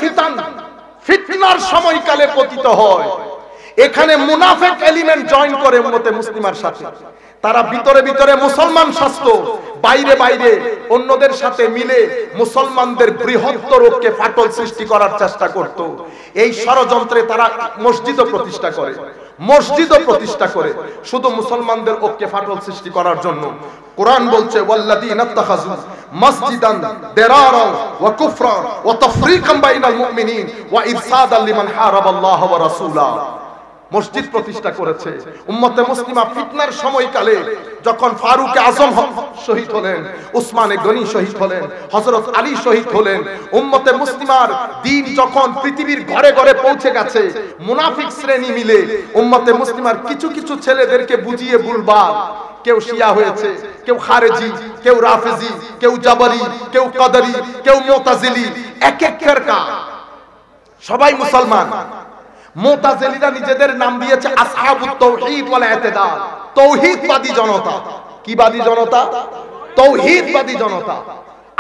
ফিতনার সময়কালে পতিত হয়, এখানে মুনাফিক এলিমেন্ট জয়েন করে উম্মতে মুসলিমার সাথে। তারা ভিতরে ভিতরে মুসলমান শাস্ত্র, বাইরে বাইরে অন্যদের সাথে মিলে মুসলমানদের বৃহত্তর ঐক্যে ফাটল সৃষ্টি করার চেষ্টা করত। এই ষড়যন্ত্রে তারা মসজিদও প্রতিষ্ঠা করে শুধু মুসলমানদের ঐক্যে ফাটল সৃষ্টি করার জন্য। কোরআন বলছে, ওয়াল্লাযীনা ইত্তাখাযু মাসজিদান দিরারা ওয়া কুফরা ওয়া তাফরীকাম বাইনাল মুমিনিন ওয়া ইরসাদাল লিমান হারাবাল্লাহ ওয়া রাসূলা। মসজিদ প্রতিষ্ঠা করেছে। উম্মতে মুসলিমা ফিতনার সময়কালে যখন ফারুক আজম শহীদ হলেন, উসমানে গনি শহীদ হলেন, হযরত আলী শহীদ হলেন, উম্মতে মুসলিমার দ্বীন যখন পৃথিবীর ঘরে ঘরে পৌঁছে গেছে, মুনাফিক শ্রেণী মিলে উম্মতে মুসলিমার কিছু কিছু ছেলেদেরকে বুঝিয়ে বুলবাল, কেউ শিয়া হয়েছে, কেউ খারেজি, কেউ রাফিজি, কেউ জাবরি, কেউ কদরি, কেউ মুতাজিলি, এক এক ফিরকা, সবাই মুসলমান। মুতাজিলিরা নিজেদের নাম দিয়েছে আসহাবুত তাওহীদ ওয়াল ইতিদাল, তাওহীদবাদী জনতা। কি বাদী জনতা? তাওহীদবাদী জনতা,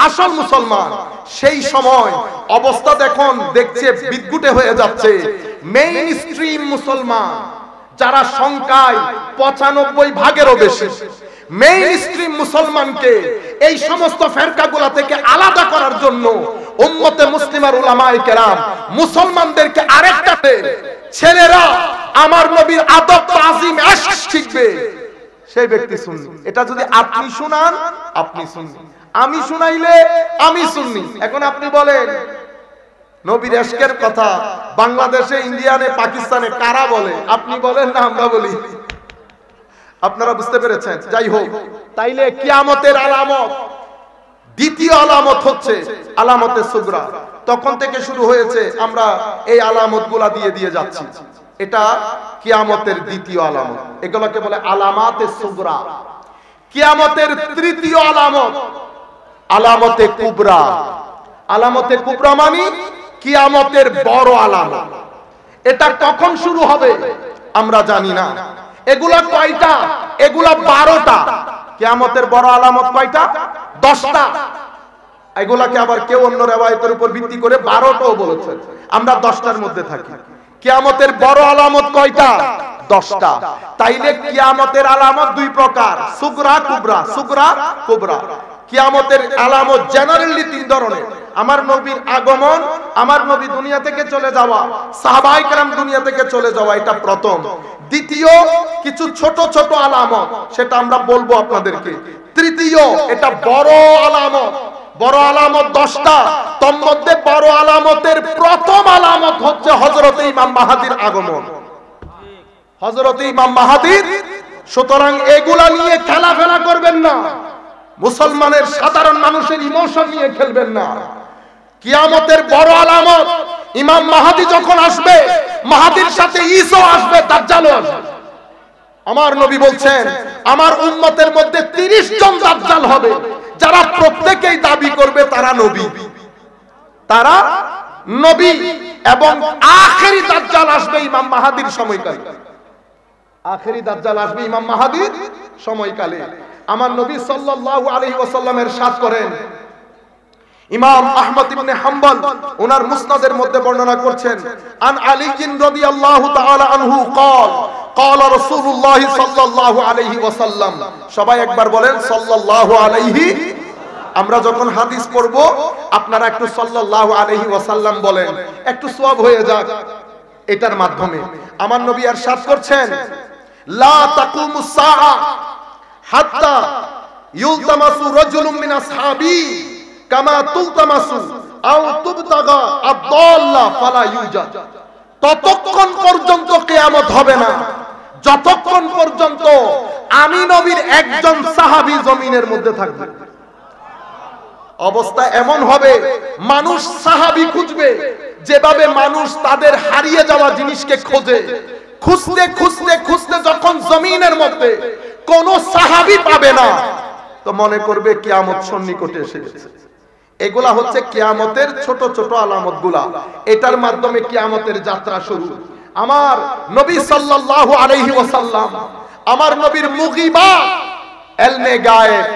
আসল মুসলমান। সেই সময় অবস্থা দেখছে বিদ্যুটে হয়ে যাচ্ছে। মেইন স্ট্রিম মুসলমান, যারা সংখ্যায় 95 ভাগেরও বেশি, মেইন স্ট্রিম মুসলমানকে এই সমস্ত ফেরকাগুলা থেকে আলাদা করার জন্য উম্মতে মুসলিমার উলামায়ে কেরাম মুসলমানদেরকে আরেকটা ছেলেরা আমার নবীর আদব তাজিম ইশক শিখবে, সেই ব্যক্তি সুন্নি। এটা যদি আপনি শুনান আপনি সুন্নি, আমি শুনাইলে আমি সুন্নি। এখন আপনি বলেন নবীর ইশকের কথা বাংলাদেশে, ইন্ডিয়ানে, পাকিস্তানে কারা বলে? আপনি বলেন না আমরা বলি? আপনারা বুঝতে পেরেছেন? যাই হোক, তাইলে কিয়ামতের আলামত, দ্বিতীয় আলামত হচ্ছে আলামতে সুগরা। তখন থেকে শুরু হয়েছে, আমরা এই আলামতগুলা দিয়ে দিয়ে যাচ্ছি। এটা কিয়ামতের দ্বিতীয় আলামত, এগুলোকে বলে আলামাতে সুগরা। কিয়ামতের তৃতীয় আলামত আলামতে কুবরা। আলামতে কুবরা মানে কিয়ামতের বড় আলামত। এটা কখন শুরু হবে আমরা জানি না। এগুলা কয়টা? এগুলা 12টা। কিয়ামতের বড় আলামত কয়টা? 10টা। এগুলাকে আবার কেউ অন্য রিওয়ায়াতের উপর ভিত্তি করে 12টাও বলেছেন, আমরা 10টার মধ্যে থাকি। কিয়ামতের বড় আলামত কয়টা? 10টা। তাইলে কিয়ামতের আলামত দুই প্রকার, সুগরা কুবরা। সুগরা কুবরা। কিয়ামতের আলামত জেনারেলি তিন ধরনের। আমার নবীর আগমন, আমার নবী দুনিয়া থেকে চলে যাওয়া, সাহাবায়ে কেরাম দুনিয়া থেকে চলে যাওয়া, এটা প্রথম। দ্বিতীয় কিছু ছোট ছোট আলামত, সেটা আমরা বলবো আপনাদেরকে। তৃতীয়, এটা বড় আলামত। বড় আলামত 10টা। তোর মধ্যে বড় আলামতের প্রথম আলামত হচ্ছে হযরত ইমাম মাহদীর আগমন। হযরত ইমাম মাহদীর। সুতরাং এগুলা নিয়ে খেলাফেলা করবেন না, মুসলমানের সাধারণ মানুষের ইমোশন নিয়ে খেলবেন না। কিয়ামতের বড় আলামত, ইমাম মাহদী যখন আসবে, মাহদীর সাথে ঈসা আসবে, দাজ্জালও আসবে। আমার নবী বলছেন, আমার উম্মতের মধ্যে 30 জন দাজ্জাল হবে, যারা প্রত্যেকেই দাবি করবে তারা নবী। তারা নবী। এবং আখেরি দাজ্জাল আসবে ইমাম মাহদীর সময়কালে। আখেরি দাজ্জাল আসবে ইমাম মাহদীর সময়কালে। আমার নবী সাল্লাল্লাহু আলাইহি ওয়াসাল্লাম ইরশাদ করেন, ইমাম আহমদ ইবনে হাম্বল ওনার মুসনাদের মধ্যে বর্ণনা করছেন, আন আলী রাদিয়াল্লাহু তাআলা আনহু قال قال رسول الله সাল্লাল্লাহু আলাইহি ওয়াসাল্লাম। সবাই একবার বলেন সাল্লাল্লাহু আলাইহি। আমরা যখন হাদিস পড়ব আপনারা একটু সাল্লাল্লাহু আলাইহি ওয়াসাল্লাম বলেন, একটু সওয়াব হয়ে যাক এটার মাধ্যমে। আমার নবী ইরশাদ করছেন, লা তাকুমুস সাআ হাত্তা ইউলতামাসু রাজুলুম মিন আসহাবি কামা তুলতামাসু আও তুবতাগা আদ-দাল্লা ফালা ইউজাদ। ততক্ষণ পর্যন্ত কিয়ামত হবে না যতক্ষণ পর্যন্ত আমি নবীর একজন সাহাবী জমিনের মধ্যে থাকবে। অবস্থা এমন হবে, মানুষ সাহাবী খুঁজবে যেভাবে মানুষ তাদের হারিয়ে যাওয়া জিনিসকে খোঁজে। খুঁজতে খুঁজতে খুঁজতে যখন জমিনের মধ্যে কোন সাহাবী পাবে না, তো মনে করবে কিয়ামত সন্নিকটে এসে গেছে। এগুলা হচ্ছে কিয়ামতের ছোট ছোট আলামতগুলা। এটার মাধ্যমে কিয়ামতের যাত্রা শুরু। আমার নবী সাল্লাল্লাহু আলাইহি ওয়াসাল্লাম, আমার নবীর মুগিবা ইলমে গায়েব,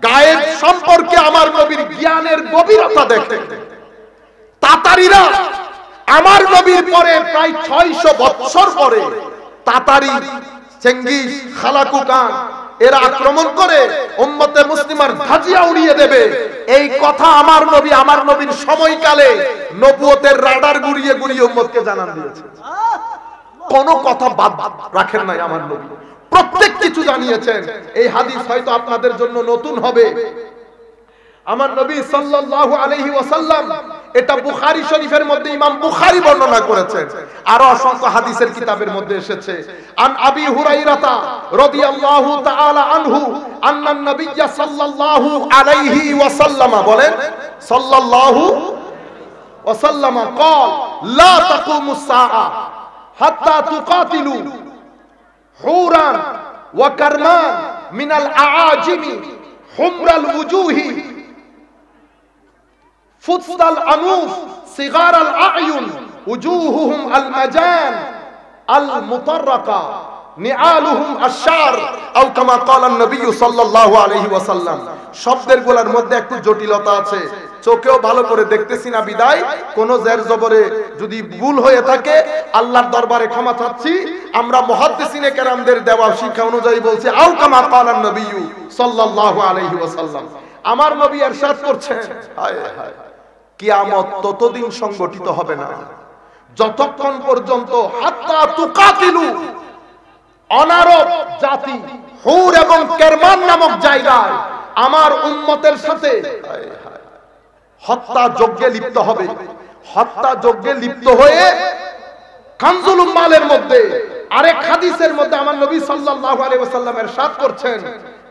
গায়েব সম্পর্কে আমার নবীর জ্ঞানের গভীরতা দেখতে। তাতারীরা আমার নবীর পরে প্রায় 600 বছর পরে, তাতারী, চেঙ্গিস, খালাকুকান, এরা আক্রমণ করে উম্মতে মুসলিমার ধাজিয়া উড়িয়ে দেবে। এই কথা আমার নবী, আমার নবীর সময়কালে নবুয়তের রাডার গুড়িয়ে গুড়িয়ে উম্মতকে জানান দিয়েছে। কোনো কথা বাদ রাখেন নাই আমার নবী, প্রত্যেক কিছু জানিয়েছেন। এই হাদিস হয়তো আপনাদের জন্য নতুন হবে। আমার নবী সাল্লাল্লাহু আলাইহি ওয়াসাল্লাম, এটা বুখারী শরীফের মধ্যে ইমাম বুখারী বর্ণনা করেছেন, আরো অসংখ্য হাদিসের কিতাবের মধ্যে এসেছে। আন আবি হুরায়রা রাদিয়াল্লাহু তাআলা আনহু আন্নান নবিয়্য সাল্লাল্লাহু আলাইহি ওয়াসাল্লাম বলেন, সাল্লাল্লাহু ওয়াসাল্লাম قال لا تقوم الساعة حتى تقاتلوا حورا وكرمان من الأعاجم حمر الوجوه فُصَّ الْأَنُوفِ صِغَارَ الْأَعْيُنِ وُجُوهُهُمْ الْمَجَانِ الْمُطَرَّقَةِ نِعَالُهُمْ الشَّعْرُ أو كما قال النبي صلى الله عليه وسلم। শব্দের গুলার মধ্যে একটু জটিলতা আছে, চোখেও ভালো করে দেখতেছি না বিদায় কোন জের জবরে যদি ভুল হয়ে থাকে আল্লাহর দরবারে ক্ষমা চাচ্ছি। আমরা মুহাদ্দিসিনে কেরামদের দেওয়া শিক্ষা অনুযায়ী বলছি আও কামা قال النبي صلى الله عليه وسلم। আমার নবী ইরশাদ করছেন, হায় হায়, কিয়ামত ততদিন সংগঠিত হবে না যতক্ষণ পর্যন্ত হাত্তা তুকাতিলু, অনারব জাতি হুর এবং কেরমান নামক জায়গায় আমার উম্মতের সাথে হত্যা যজ্ঞে লিপ্ত হবে। হত্যা যজ্ঞে লিপ্ত হয়ে কানজুল উম্মালের মধ্যে আরেক হাদিসের মধ্যে আমার নবী সাল্লাল্লাহু আলাইহি ওয়াসাল্লাম ইরশাদ করছেন,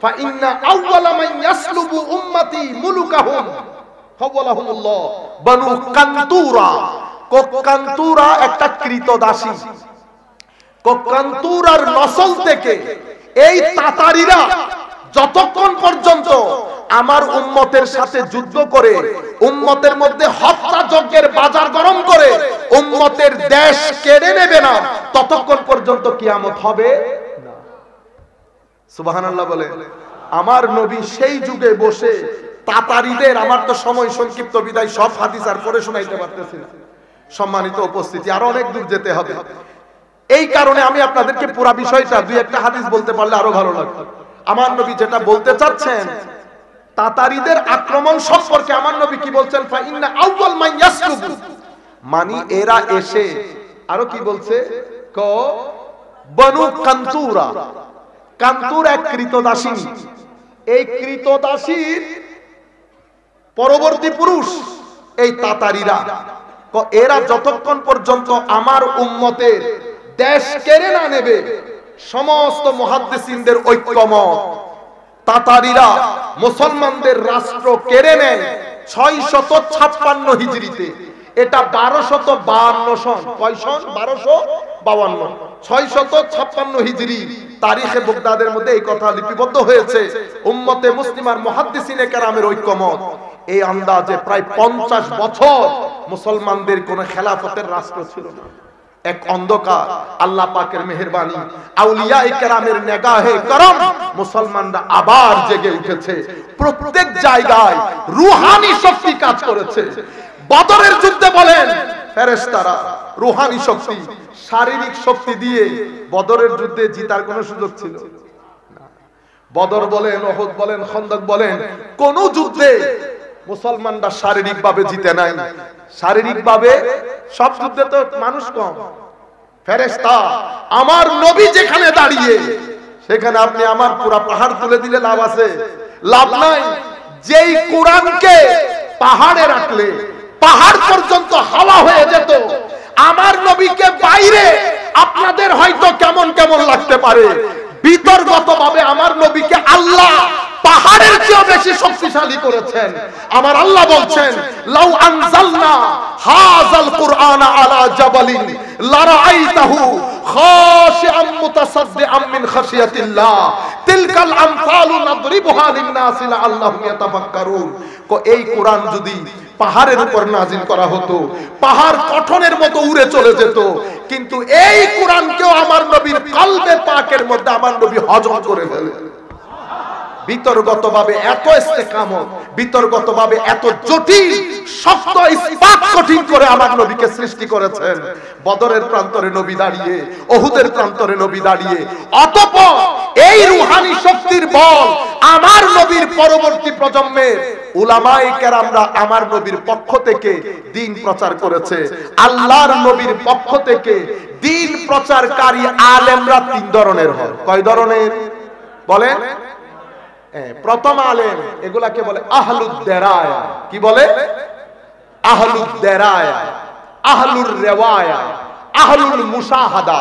ফা ইন্না আউওয়ালা মান ইয়াসলুবু উম্মতি মুলুকাহুম হাওয়ালাহুমুল্লাহ বানু কান্তুরা। কান্তুরা একটা কৃতদাসী। কান্তুরার নসল থেকে এই তাতারীরা যতক্ষণ পর্যন্ত আমার উম্মতের সাথে যুদ্ধ করে উম্মতের মধ্যে হত্যা যজ্ঞের বাজার গরম করে উম্মতের দেশ কেড়ে নেবে না, ততক্ষণ পর্যন্ত কিয়ামত হবে না। সুবহানাল্লাহ বলে। আমার নবী সেই যুগে বসে তাতারীদের, আমার তো সময় সংক্ষিপ্ত বিদায় সব হাদিস আর পড়ে শোনাইতে পারতেছি না, সম্মানিত উপস্থিতি, আরো অনেক দূর যেতে হবে। এই কারণে আমি আপনাদেরকে পুরো বিষয়টা দুই একটা হাদিস বলতে পারলে আরো ভালো লাগতো। আমার নবী যেটা বলতে চাচ্ছেন, তাতারীদের আক্রমণ সম্পর্কে আমার নবী কি বলছেন, ফা ইন্না আউয়াল মান ইয়াসলুবু, মানে এরা এসে আরো কি বলছে, ক বনু কান্তুরা। কান্তুর এক কৃতদাসী, এই কৃতদাসীর পরবর্তী পুরুষ এই তাতারীরা। এরা যতক্ষণ পর্যন্ত আমার উম্মতের দেশ কেড়ে না নেবে, সমস্ত মুহাদ্দিসিনদের ঐক্যমত, তাতারীরা মুসলমানদের রাষ্ট্র কেড়ে নেয় 656 হিজরিতে। এটা 1252 সন। কয় সন? 1252। 656 হিজরি তারিখে বাগদাদের মধ্যে এই কথা লিপিবদ্ধ হয়েছে। উম্মতে মুসলিমার মুহাদ্দিসিনে কেরামের ঐক্যমত, এই আন্দাজে প্রায় 50 বছর মুসলমানদের কোন খেলাফতের রাষ্ট্র ছিল না। এক অন্ধকার, আল্লাহ পাকের মেহেরবানি, আউলিয়ায়ে কেরামের নেগাহে করম মুসলমানরা আবার জেগে উঠেছে। প্রত্যেক জায়গায় রূহানি শক্তি কাজ করেছে। বদরের যুদ্ধে বলেন ফেরেশতারা রূহানি শক্তি, শারীরিক শক্তি দিয়ে বদরের যুদ্ধে জিতার কোনো সুযোগ ছিল না। বদর বলেন, উহুদ বলেন, খন্দক বলেন, কোন যুদ্ধে মুসলমানরা শারীরিক ভাবে জিতে নাই। শারীরিক ভাবে সব যুদ্ধে তো মানুষ কম। ফেরেশতা আমার নবী যেখানে দাঁড়িয়ে, সেখানে আপনি আমার পুরা পাহাড় তুলে দিলে লাভ আছে? লাভ নাই। যেই কোরআনকে পাহাড়ে রাখলে পাহাড় পর্যন্ত হাওয়া হয়ে যেত, আমার নবীকে বাইরে আপনাদের হয়তো কেমন কেমন লাগতে পারে, বিতর্কতভাবে আমার নবীকে আল্লাহ পাহাড়ের চেয়ে বেশি শক্তিশালী করেছেন। আমার আল্লাহ বলছেন, লাউ আনজালনা হাযাল কুরআনা আলা জাবালিন লারাআইতাহু খাশিআম মুতাসাদ্দিআম মিন খাশিয়াতিল্লাহ তিলকাল আমসালু নাদরিবুহা লিন-নাসি লাআল্লাহুম ইয়াতাফাক্কারুন। এই কোরআন যদি পাহাড়ের উপর নাজিল করা হতো, পাহাড় কঠনের মতো উড়ে চলে যেত, কিন্তু এই কোরআনকেও আমার নবীর কলবে পাকের মধ্যে আমার নবী হজম করে ফেলে। বিতর্কতভাবে এত ইস্তেকামত, বিতর্কতভাবে এত জটিল, শক্ত, ইস্পাত কঠিন করে আমার নবীকে সৃষ্টি করেছেন। বদরের প্রান্তরে নবী দাঁড়িয়ে, উহুদের প্রান্তরে নবী দাঁড়িয়ে, অতঃপর এই রূহানি শক্তির বল আমার নবীর পরবর্তী প্রজন্মের উলামায়ে কেরামরা আমার নবীর পক্ষ থেকে দ্বীন প্রচার করেছে। আল্লাহর নবীর পক্ষ থেকে দ্বীন প্রচারকারী আলেমরা তিন ধরনের হয়। কয় ধরনের বলেন? প্রথম আলেম, এগুলাকে বলে আহলুদ দেরায়া। কি বলে? আহলুদ দেরায়া, আহলুর রিওয়ায়া, আহলুল মুশাহাদা।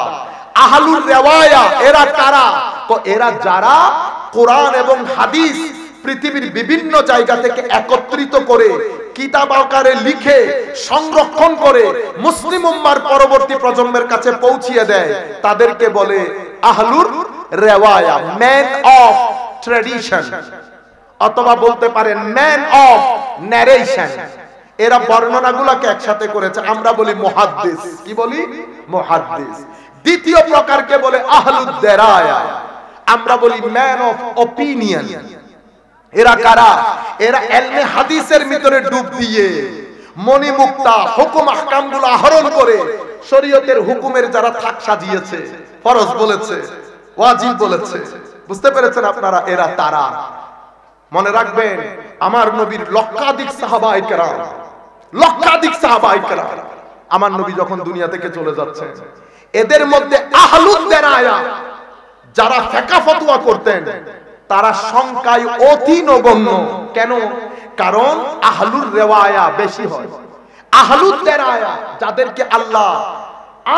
আহলুর রিওয়ায়া এরা কারা? তো এরা যারা কোরআন এবং হাদিস পৃথিবীর বিভিন্ন জায়গা থেকে একত্রিত করে কিতাব আকারে লিখে সংরক্ষণ করে মুসলিম উম্মার পরবর্তী প্রজন্মের কাছে পৌঁছিয়ে দেয়, তাদেরকে বলে আহলুর রিওয়ায়া, ম্যান অফ ট্র্যাডিশন, অথবা বলতে পারেন ম্যান অফ ন্যারেশন। এরা বর্ণনাগুলোকে একসাথে করেছে। আমরা বলি মুহাদ্দিস। কি বলি? মুহাদ্দিস। দ্বিতীয় প্রকারকে বলে আহলুদ দেরায়া, আমরা বলি ম্যান অফ অপিনিয়ন। এরা কারা? এরা ইলমে হাদিসের ভিতরে ডুব দিয়ে মণিমুক্তা হুকুম আহকামগুলো আহরণ করে শরীয়তের হুকুমের যারা থাক সাজিয়েছে, ফরজ বলেছে, ওয়াজিব বলেছে, বুঝতে পেরেছেন আপনারা? এরা তারা। মনে রাখবেন, আমার নবীর লক্ষাধিক সাহাবায়ে কেরাম, লক্ষাধিক সাহাবায়ে কেরাম আমার নবী যখন দুনিয়া থেকে চলে যাচ্ছেন, এদের মধ্যে আহলুদ দেরায়া যারা ফিকহ ফতোয়া করতেন, তারা সংখ্যায় অতি নগণ্য। কেন? কারণ আহলুর রিওয়ায়া বেশি হয়, আহলুদ দেরায়া, যাদেরকে আল্লাহ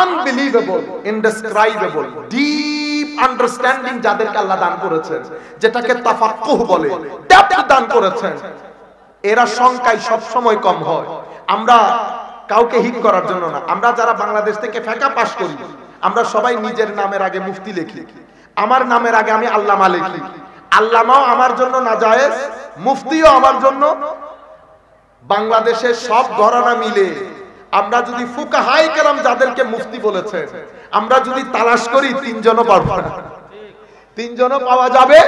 আনবিলিভেবল, ইনডেসক্রাইবেবল, ডিপ আন্ডারস্ট্যান্ডিং যাদেরকে আল্লাহ দান করেছেন, যেটাকে তাফাক্কুহ বলে, ডেপথ দান করেছেন, এরা সংখ্যায় সব সময় কম হয়। আমরা কাউকে হিট করার জন্য না, আমরা যারা বাংলাদেশ থেকে ফেকা পাস করি, আমরা সবাই নিজের নামের আগে মুফতি লিখি, আমার নামের আগে আমি আল্লামা লিখি। আল্লামাও আমার জন্য নাজায়েজ, মুফতিও আমার জন্য। বাংলাদেশের সব ঘরানা মিলে আমরা যদি ফুকাহায়ে কেরাম যাদেরকে মুফতি বলেছেন, আমরা যদি তালাশ করি তিনজনও পাবো না, তিনজনও পাওয়া যাবে।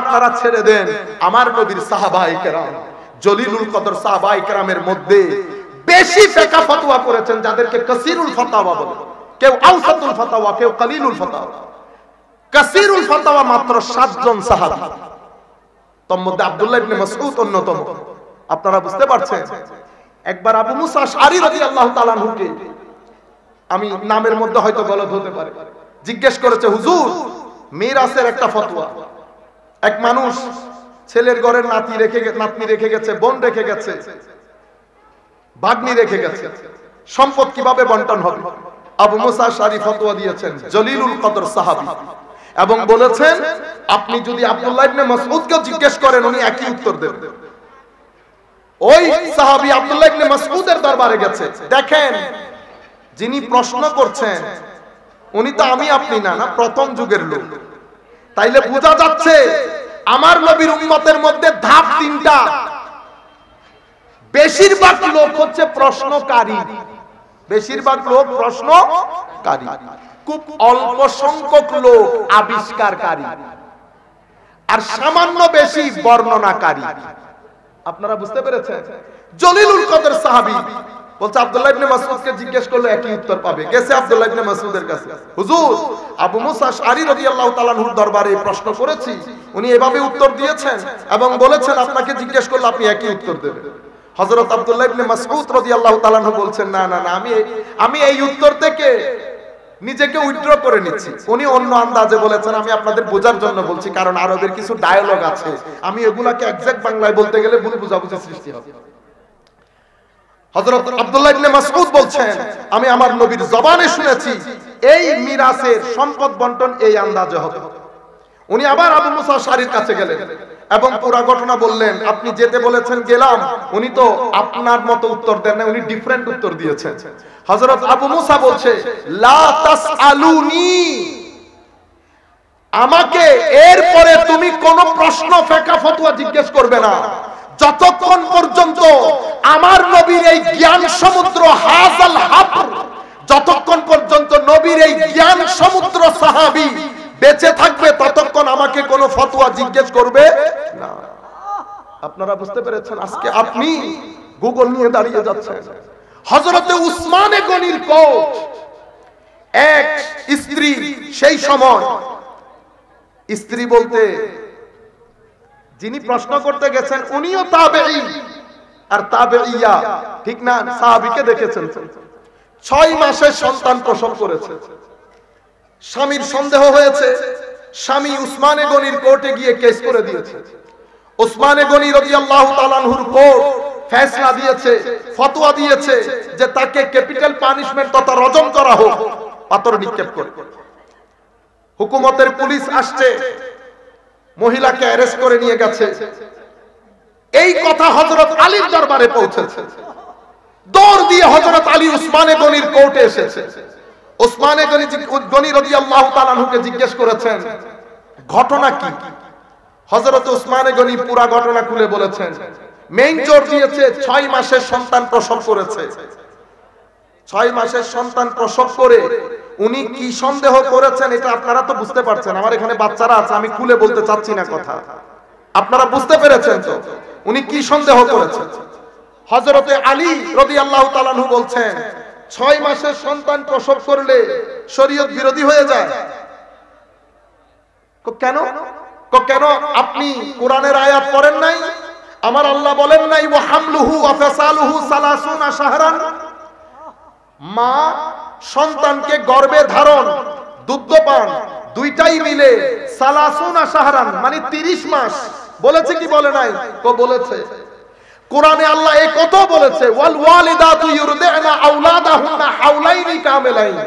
আপনারা ছেড়ে দেন আমার নবীর সাহাবায়ে কেরাম, জলিলুল কদর সাহাবায়ে কেরামের মধ্যে বেশি ফিকহ ফতোয়া করেছেন, যাদেরকে কাসীরুল ফাতাওয়া বলে, কেউ আওসাতুল ফাতাওয়া, কেউ কালিলুল ফাতাওয়া। কাসীরুল ফাতাওয়া মাত্র 7 জন সাহাবী, তার মধ্যে আব্দুল্লাহ ইবনে মাসউদ অন্যতম। আপনারা বুঝতে পারছেন? একবার আবু মুসা আশআরী রাদিয়াল্লাহু তাআলা আনহুকে, আমি নামের মধ্যে হয়তো গলত হতে পারে, জিজ্ঞেস করেছে, হুজুর মিরাসের একটা ফতোয়া। এক মানুষ ছেলের ঘরের নাতি রেখে গেছে, বোন রেখে গেছে, ভাগ্নি রেখে গেছে, সম্পদ কিভাবে বন্টন হবে? আবু মুসা আশআরী ফতোয়া দিয়েছেন, জলিলুল কদর সাহাবী, এবং বলেছেন আপনি যদি আব্দুল্লাহ ইবনে মাসউদকে জিজ্ঞেস করেন উনি একই উত্তর দেবেন। ওই সাহাবী আব্দুল্লাহ ইবনে মাসউদের দরবারে গেছে। দেখেন, যিনি প্রশ্ন করছেন উনি তো আমি আপনি না, প্রথম যুগের লোক। তাইলে বোঝা যাচ্ছে আমার নবীর উম্মতের মধ্যে ধাপ 3টা। বেশিরভাগ লোক হচ্ছে প্রশ্নকারী, বেশিরভাগ লোক প্রশ্নকারী, খুব অল্প সংখ্যক লোক আবিষ্কারকারী, আর সামান্য বেশি বর্ণনাকারী। আপনারা বুঝতে পেরেছেন? জলিলুল কদর সাহাবী বলছে আব্দুল্লাহ ইবনে মাসউদকে জিজ্ঞেস করলে একই উত্তর পাবে। গেছে আব্দুল্লাহ ইবনে মাসউদের কাছে, হুজুর আবু মুসা আশআরী রাদিয়াল্লাহু তাআলা আনহুর দরবারে প্রশ্ন করেছি, উনি এভাবে উত্তর দিয়েছেন এবং বলেছেন আপনাকে জিজ্ঞেস করলে আপনি একই উত্তর দেবেন। হযরত আব্দুল্লাহ ইবনে মাসউদ রাদিয়াল্লাহু তাআলা আনহু বলছেন, না না না, আমি এই উত্তর থেকে নিজেকে উইথড্র করে নিচ্ছি। উনি অন্য আন্দাজে বলেছেন, আমি আপনাদের বোঝার জন্য বলছি, কারণ আরবের কিছু ডায়ালগ আছে, আমি এগুলাকে এক্সাক্ট বাংলায় বলতে গেলে ভুল বুঝাবুঝি সৃষ্টি হবে। হযরত আব্দুল্লাহ ইবনে মাসউদ বলছেন, আমি আমার নবীর জবানে শুনেছি এই মিরাসের সম্পদ বন্টন এই আন্দাজে হবে। উনি আবার আবু মুসা আশআরীর কাছে গেলেন এবং পুরো ঘটনা বললেন। আপনি যেতে বলেছেন গেলাম, উনি তো আপনার মতো উত্তর দেন না, উনি ডিফারেন্ট উত্তর দিয়েছেন। হযরত আবু মুসা বলছে, লা তাসআলুনি, আমাকে এরপরে তুমি কোন প্রশ্ন ফিকহ ফতোয়া জিজ্ঞেস করবে না যতক্ষণ পর্যন্ত আমার নবীর এই জ্ঞান সমুদ্র হাযাল হাবর, যতক্ষণ পর্যন্ত নবীর এই জ্ঞান সমুদ্র সাহাবী বেঁচে থাকবে ততক্ষণ আমাকে কোনো ফতোয়া জিজ্ঞেস করবে না। আপনারা বুঝতে পেরেছেন? আজকে আপনি গুগল নিয়ে দাঁড়িয়ে যাচ্ছেন। হযরতে উসমানে গনির কোট, এক স্ত্রী, সেই সময় স্ত্রী বলতে যিনি প্রশ্ন করতে গেছেন উনিও তাবেঈ আর তাবেঈয়া, ঠিক না? সাহাবীকে দেখেছেন 6 মাসে সন্তান প্রসব করেছে। স্বামীর সন্দেহ হয়েছে, স্বামী উসমানে গনির কোর্টে গিয়ে কেস করে দিয়েছে। উসমানে গনি রাদিয়াল্লাহু তাআলা আনহুর কোর্ট ফয়সালা দিয়েছে, ফতোয়া দিয়েছে যে তাকে ক্যাপিটাল পানিশমেন্ট তথা রজম করা হোক, পাথর নিক্ষেপ করে। হুকুমতের পুলিশ আসছে, মহিলাকে অ্যারেস্ট করে নিয়ে গেছে। এই কথা হযরত আলীর দরবারে পৌঁছেছে। দৌড় দিয়ে হযরত আলী উসমানে গনির কোর্টে এসেছে। উসমানে গনি রাদিয়াল্লাহু তাআলা আনহুকে জিজ্ঞেস করেছেন ঘটনা কি। হযরত উসমানে গনি পুরো ঘটনা খুলে বলেছেন। মেইন চোর দিয়েছে 6 মাসের সন্তান প্রসব করেছে। 6 মাসের সন্তান প্রসব করে উনি কি সন্দেহ করেছেন এটা আপনারা তো বুঝতে পারছেন। আমার এখানে বাচ্চারা আছে, আমি খুলে বলতে চাচ্ছি না কথা, আপনারা বুঝতে পেরেছেন তো উনি কি সন্দেহ করেছেন। হযরতে আলী রাদিয়াল্লাহু তাআলা আনহু বলছেন 6 মাসের সন্তান প্রসব করলে শরীয়ত বিরোধী হয়ে যায়। কেন? কেন আপনি কোরআনের আয়াত পড়েন নাই? আমার আল্লাহ বলেন নাই ওয়া হামলুহু ওয়া ফিসালুহু 30 শাহরান, মা সন্তানকে গর্ভে ধারণ, দুগ্ধপান দুইটাই মিলে সালাসুনা শাহরান মানে 30 মাস বলেছে কি বলে নাই? তো বলেছে। কোরআনে আল্লাহ এই কথা বলেছে, ওয়াল ওয়ালিদাতু ইউরদি'না আওলাদাহুন্না হাওলাইনি কামিলাইন।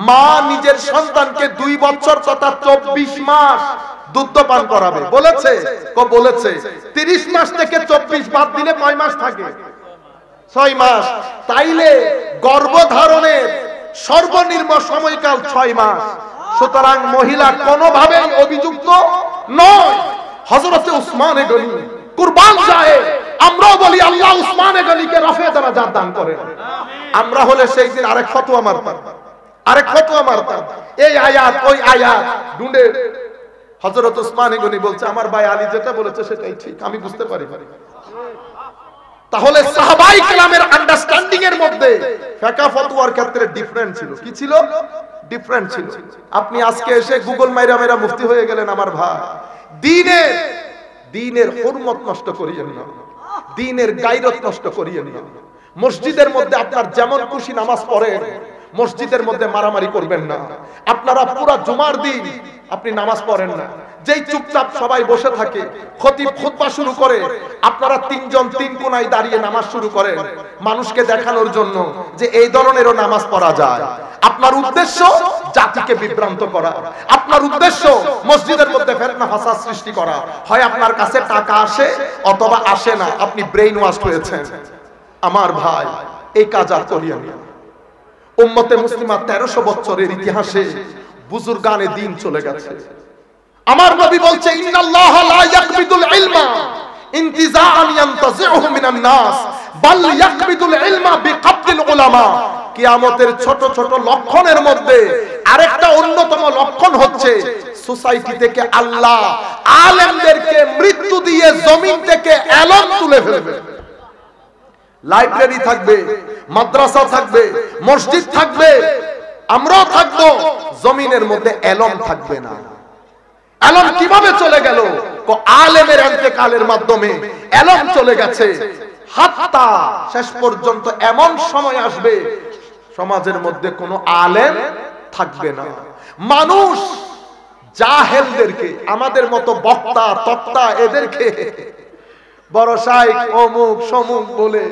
মা নিজের সন্তানকে 2 বছর তথা 24 মাস দুধ পান করাবে। বলেছে? বলেছে। 30 মাস থেকে 24 বাদ দিলে কয় মাস থাকে? 6 মাস। তাইলে গর্ভধারণের সর্বনিম্ন সময়কাল 6 মাস। সুতরাং মহিলা কোনোভাবেই অভিযুক্ত নয়। হযরতে উসমান গনি কুরবান যায়। আমরাও বলি আল্লাহ উসমান গনিকে রফে দরজা দান করেন। আমরা হলে সেই দিন আরেক ফতোয়া মারতাম। এই আয়াত ওই আয়াত ঢুঁড়ে হযরত উসমান গনি বলছে আমার ভাই আলী যেটা বলেছে সেটাই ঠিক, আমি বুঝতে পারি। তাহলে সাহাবায়ে কেরামের আন্ডারস্ট্যান্ডিং এর মধ্যে ফিকহ ফতোয়ার ক্ষেত্রে ডিফারেন্ট ছিল। কি ছিল? ডিফারেন্ট ছিল। আপনি আজকে এসে গুগল মাইরা মুফতি হয়ে গেলেন আমার ভাই। দ্বীনের হুরমত নষ্ট করিয়েন না, দ্বীনের গায়রত নষ্ট করিয়েন না। মসজিদের মধ্যে আপনার যেমন খুশি নামাজ পড়েন, মসজিদের মধ্যে মারামারি করবেন না। আপনারা পুরা জুমার দিন আপনি নামাজ পড়েন না, যেই চুপচাপ সবাই বসে থাকে, খতিব খুতবা শুরু করে, আপনারা 3 জন 3 কোণায় দাঁড়িয়ে নামাজ শুরু করেন মানুষকে দেখানোর জন্য যে এই ধরনেরও নামাজ পড়া যায়। আপনার উদ্দেশ্য জাতিকে বিভ্রান্ত করা, আপনার উদ্দেশ্য মসজিদের মধ্যে ফিতনা ফাসাদ সৃষ্টি করা। হয় আপনার কাছে টাকা আসে অথবা আসে না, আপনি ব্রেইন ওয়াশ হয়েছেন। আমার ভাই এই কাজ আর করিয়েন না। উম্মতে মুসলিমা 1300 বছরের ইতিহাসে বুজুর্গানে দ্বীন চলে গেছে। আমার নবী বলছে ইন্নাল্লাহা লা ইয়াকবিদুল ইলমা ইনতিজাআন ইয়ানতাজিউহু মিনান নাস বাল ইয়াকবিদুল ইলমা বিকাবদিল উলামা। কিয়ামতের ছোট ছোট লক্ষণের মধ্যে আরেকটা অন্যতম লক্ষণ হচ্ছে সোসাইটি থেকে আল্লাহ আলেমদেরকে মৃত্যু দিয়ে জমিন থেকে এলম তুলে ফেলবে। লাইব্রেরি থাকবে, মাদ্রাসা থাকবে, মসজিদ থাকবে, আমরাও থাকবো, জমিনের মধ্যে এলম থাকবে না। এলম কিভাবে চলে গেল? আলেমের ইন্তেকালের মাধ্যমে এলম চলে গেছে। হাত্তা শেষ পর্যন্ত এমন সময় আসবে সমাজের মধ্যে কোনো আলেম থাকবে না। মানুষ জাহেলদেরকে, আমাদের মতো বক্তা তক্তা এদেরকে বড় শাইখ অমুক সমুক বলে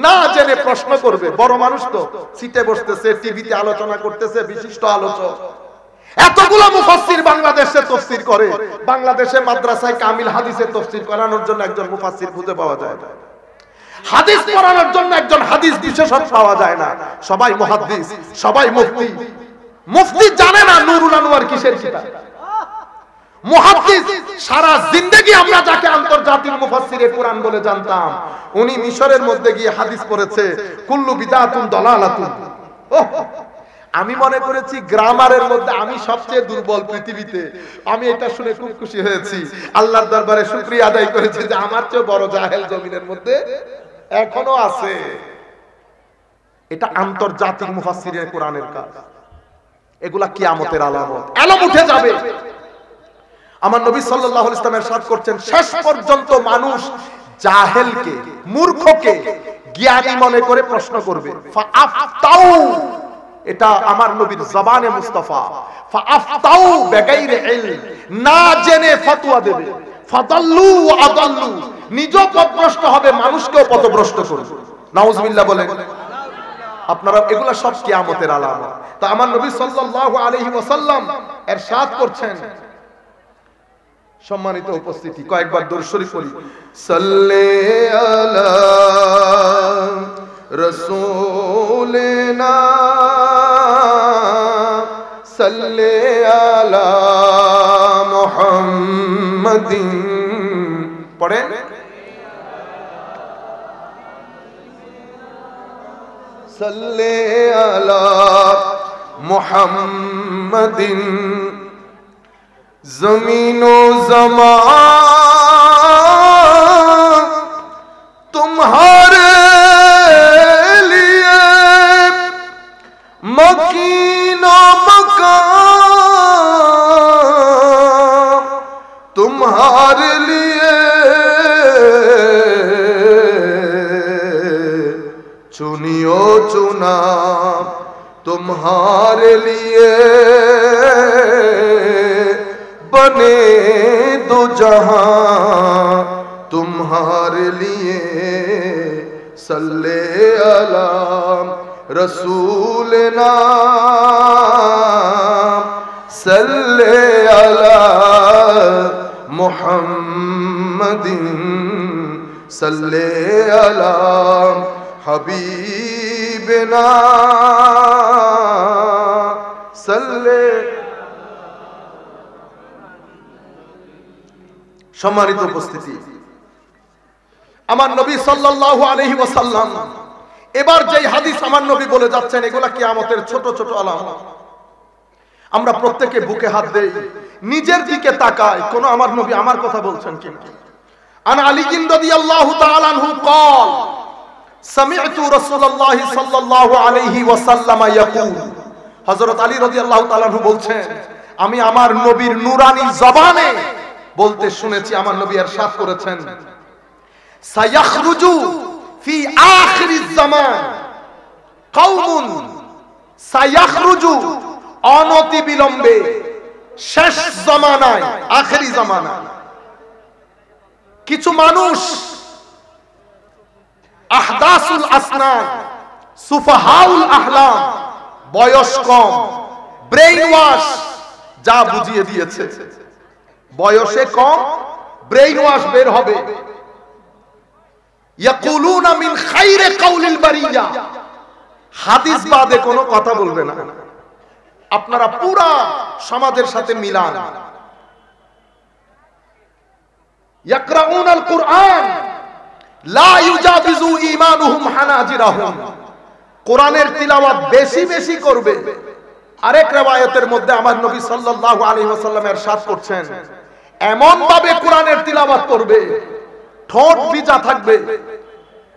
না জেনে প্রশ্ন করবে। বড় মানুষ তো সিটে বসতেছে, টিভিতে আলোচনা করতেছে, বিশিষ্ট আলোচক। এতগুলো মুফাসসির বাংলাদেশে তাফসীর করে, বাংলাদেশে মাদ্রাসায় কামিল হাদিসের তাফসীর করানোর জন্য একজন মুফাসসির খুঁজে পাওয়া যায় না, হাদিস পড়ানোর জন্য একজন হাদিস বিশেষজ্ঞ পাওয়া যায় না। সবাই মুহাদ্দিস, সবাই মুফতি। মুফতি জানে না নুরুল আনোয়ার কিসের কিতাব। মুহাদ্দিস সারা জিন্দেগি আমরা যাকে আন্তর্জাতিক মুফাসসিরে কুরআন বলে জানতাম, উনি মিশরের মধ্যে গিয়ে হাদিস পড়েছে কুল্লু বিদআতুন দালালাতুন। আমি মনে করেছি গ্রামারের মধ্যে আমি সবচেয়ে দুর্বল পৃথিবীতে। আমি এটা শুনে খুব খুশি হয়েছি, আল্লাহর দরবারে শুকরিয়া আদায় করেছি যে আমার চেয়ে বড় জাহেল জমিনের মধ্যে এখনো আছে। এটা আন্তর্জাতিক মুফাসসিরে কুরআনের কাজ। এগুলা কিয়ামতের আলামত, এলম উঠে যাবে। আমার নবী সাল্লাল্লাহু আলাইহি ওয়াসাল্লাম ইরশাদ করছেন শেষ পর্যন্ত মানুষ জাহেলকে, মূর্খকে জ্ঞানী মনে করে প্রশ্ন করবে। ফাআফতাউ, এটা আমার নবীর জবানে মুস্তাফা। ফাআফতাউ বিগাইরি ইলম, না জেনে ফতোয়া দেবে। ফাদাল্লু ওয়া আদাল্লু, নিজেও পথভ্রষ্ট হবে, মানুষকেও পথভ্রষ্ট করবে। নাউজুবিল্লাহ বলেন। আপনারা এগুলা সব কিয়ামতের আলামত। তা আমার নবী সাল্লাল্লাহু আলাইহি ওয়াসাল্লাম ইরশাদ করছেন, সম্মানিত উপস্থিতি, কয়েকবার দরুদ শরীফ পড়ি। সাল্লি আলা রাসূলিনা সাল্লি আলা মুহাম্মাদিন। পড়েন সাল্লি আলা মুহাম্মাদিন। ज़मीन ओ ज़मान तुम्हारे लिए, मकीन ओ मकान तुम्हारे लिए, चुनियो चुना तुम्हारे लिए बने दो जहां, तुम्हारे लिए सल्ले अला रसूल नाम, सल्ले अला मुहम्मदिन, सल्ले अला हबीबना, सल्ले। সম্মানিত উপস্থিতি, আমার নবী সাল্লাল্লাহু আলাইহি ওয়াসাল্লাম এবার যেই হাদিস আমার নবী বলে যাচ্ছেন, এগুলা কিয়ামতের ছোট ছোট আলামত। আমরা প্রত্যেকে বুকে হাত দেই, নিজের দিকে তাকাই, কোন আমার নবী আমার কথা বলছেন কিনা। আন আলী রাদিয়াল্লাহু তাআলা আনহু قال سمعت رسول الله صلى الله عليه وسلم يقول, হযরত আলী রাদিয়াল্লাহু তাআলা আনহু বলছেন, আমি আমার নবীর নূরানী জবানে বলতে শুনেছি, আমার নবী ইরশাদ করেছেন, সায়াখরুজু ফি আখিরিজ জামান কওমুন, সায়াখরুজু অনতি বিলম্বে শেষ জামানায়, আখেরি জামানায় কিছু মানুষ, আহদাসুল আসনান, সুফাহাউল আহলাম, বয়স কম, ব্রেইন ওয়াশ, যা বুঝিয়ে দিয়েছে, বয়সে কম, ব্রেইন ওয়াশ বের হবে। ইয়াকুলুনা মিন খাইরে কাউলিল বারিয়া, হাদিস বাদে কোনো কথা বলবে না। আপনারা পুরা সমাজের সাথে মিলান। ইয়াকরাউনাল কুরআন লা ইউজাবিজু ঈমানুহুম হানাজিরাহুম, কোরআনের তিলাওয়াত বেশি বেশি করবে। আরেক riwayতের মধ্যে আমার নবী সাল্লাল্লাহু আলাইহি ওয়াসাল্লাম ইরশাদ করছেন, এমন ভাবে কোরআনের তিলাওয়াত করবে ঠোঁট ভিজা থাকবে।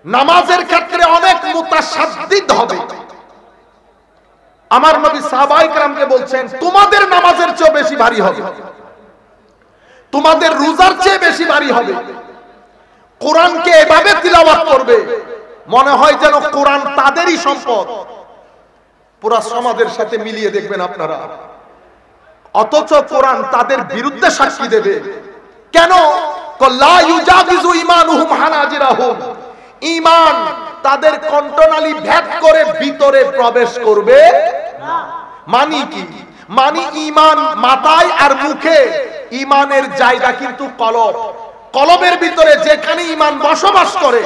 নামাজের ক্ষেত্রে অনেক মুতাশাদ্দিদ হবে। আমার নবী সাহাবায়ে কেরামকে বলছেন, তোমাদের নামাজের চেয়ে বেশি ভারী হবে, তোমাদের রোজার চেয়ে বেশি ভারী হবে। কোরআনকে এভাবে তিলাওয়াত করবে মনে হয় যেন কোরআন তাদেরই সম্পদ। পুরা সমাজের সাথে মিলিয়ে দেখবেন আপনারা, অথচ কোরআন তাদের বিরুদ্ধে সাক্ষী দেবে। কেন? লা ইউজাবিজু ঈমানুহুম হানাজিরাহুম, ঈমান তাদের কণ্ঠনালী ভেদ করে ভিতরে প্রবেশ করবে না। মানে কি? মানে ঈমান মাথায় আর মুখে, ঈমানের জায়গা কিন্তু কলব। কলবের ভিতরে যেখানে ঈমান বসবাস করে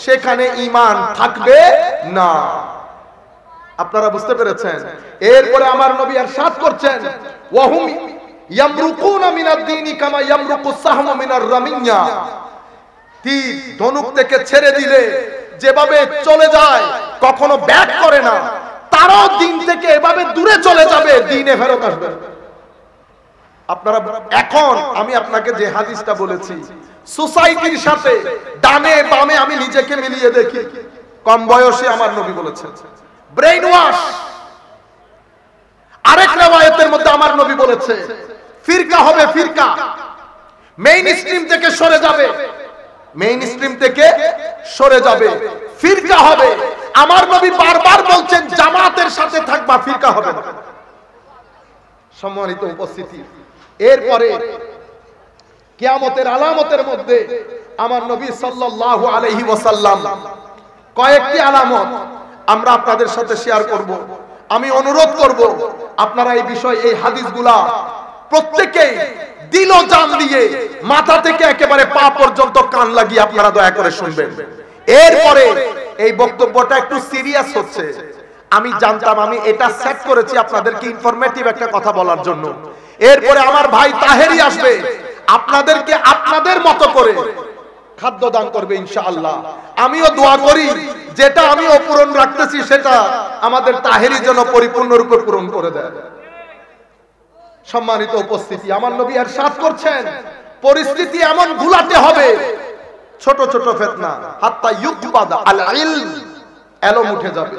সেখানে ঈমান থাকবে না। আপনারা বুঝতে পেরেছেন? এরপরে আমার নবী ইরশাদ করছেন, ওয়াহুম ইয়ামরুকুনা মিনাদ দীনি কামা ইয়ামরুকুস সাহমু মিনার রামিয়া, তীর ধনুক থেকে ছেড়ে দিলে যেভাবে চলে যায়, কখনো ব্যাক করে না, তারাও দিন থেকে এভাবে দূরে চলে যাবে, দ্বীনে ফেরত আসবে। আপনারা এখন আমি আপনাকে যে হাদিসটা বলেছি, সোসাইটির সাথে ডানে বামে আমি নিজেকে মিলিয়ে দেখি, কম বয়সে আমার নবী বলেছেন ব্রেইন ওয়াশ। আরেক riwayতের মধ্যে আমার নবী বলেছে, ফিরকা হবে, ফিরকা মেইন স্ট্রিম থেকে সরে যাবে, মেইন স্ট্রিম থেকে সরে যাবে, ফিরকা হবে। আমার নবী বারবার বলছেন, জামাতের সাথে থাকবা, ফিরকা হবে না। সম্মানিত উপস্থিতি, এরপরে কিয়ামতের আলামতের মধ্যে আমার নবী সাল্লাল্লাহু আলাইহি ওয়াসাল্লাম কয়েকটি আলামত আমরা আপনাদের সাথে শেয়ার করব। আমি অনুরোধ করব আপনারা এই বিষয়, এই হাদিসগুলা প্রত্যেকেই দিল ও জান দিয়ে মাথা থেকে একেবারে পা পর্যন্ত কান লাগিয়ে আপনারা দয়া করে শুনবেন। এরপরে এই বক্তব্যটা একটু সিরিয়াস হচ্ছে, আমি জানতাম, আমি এটা সেট করেছি আপনাদেরকে ইনফরমেটিভ একটা কথা বলার জন্য। এরপরে আমার ভাই তাহেরি আসবে, আপনাদেরকে আপনাদের মতো করে খাদ্য দান করবে ইনশাআল্লাহ। আমিও দোয়া করি যেটা আমি অপূরণ রাখতেছি সেটা আমাদের তাহেরি যেন পরিপূর্ণরূপে পূরণ করে দেয়। সম্মানিত উপস্থিতি, আমার নবী ইরশাদ করছেন, পরিস্থিতি এমন ঘুলাতে হবে, ছোট ছোট ফিতনা, হাত্তা ইউকবাদা আল ইলম, এলম উঠে যাবে,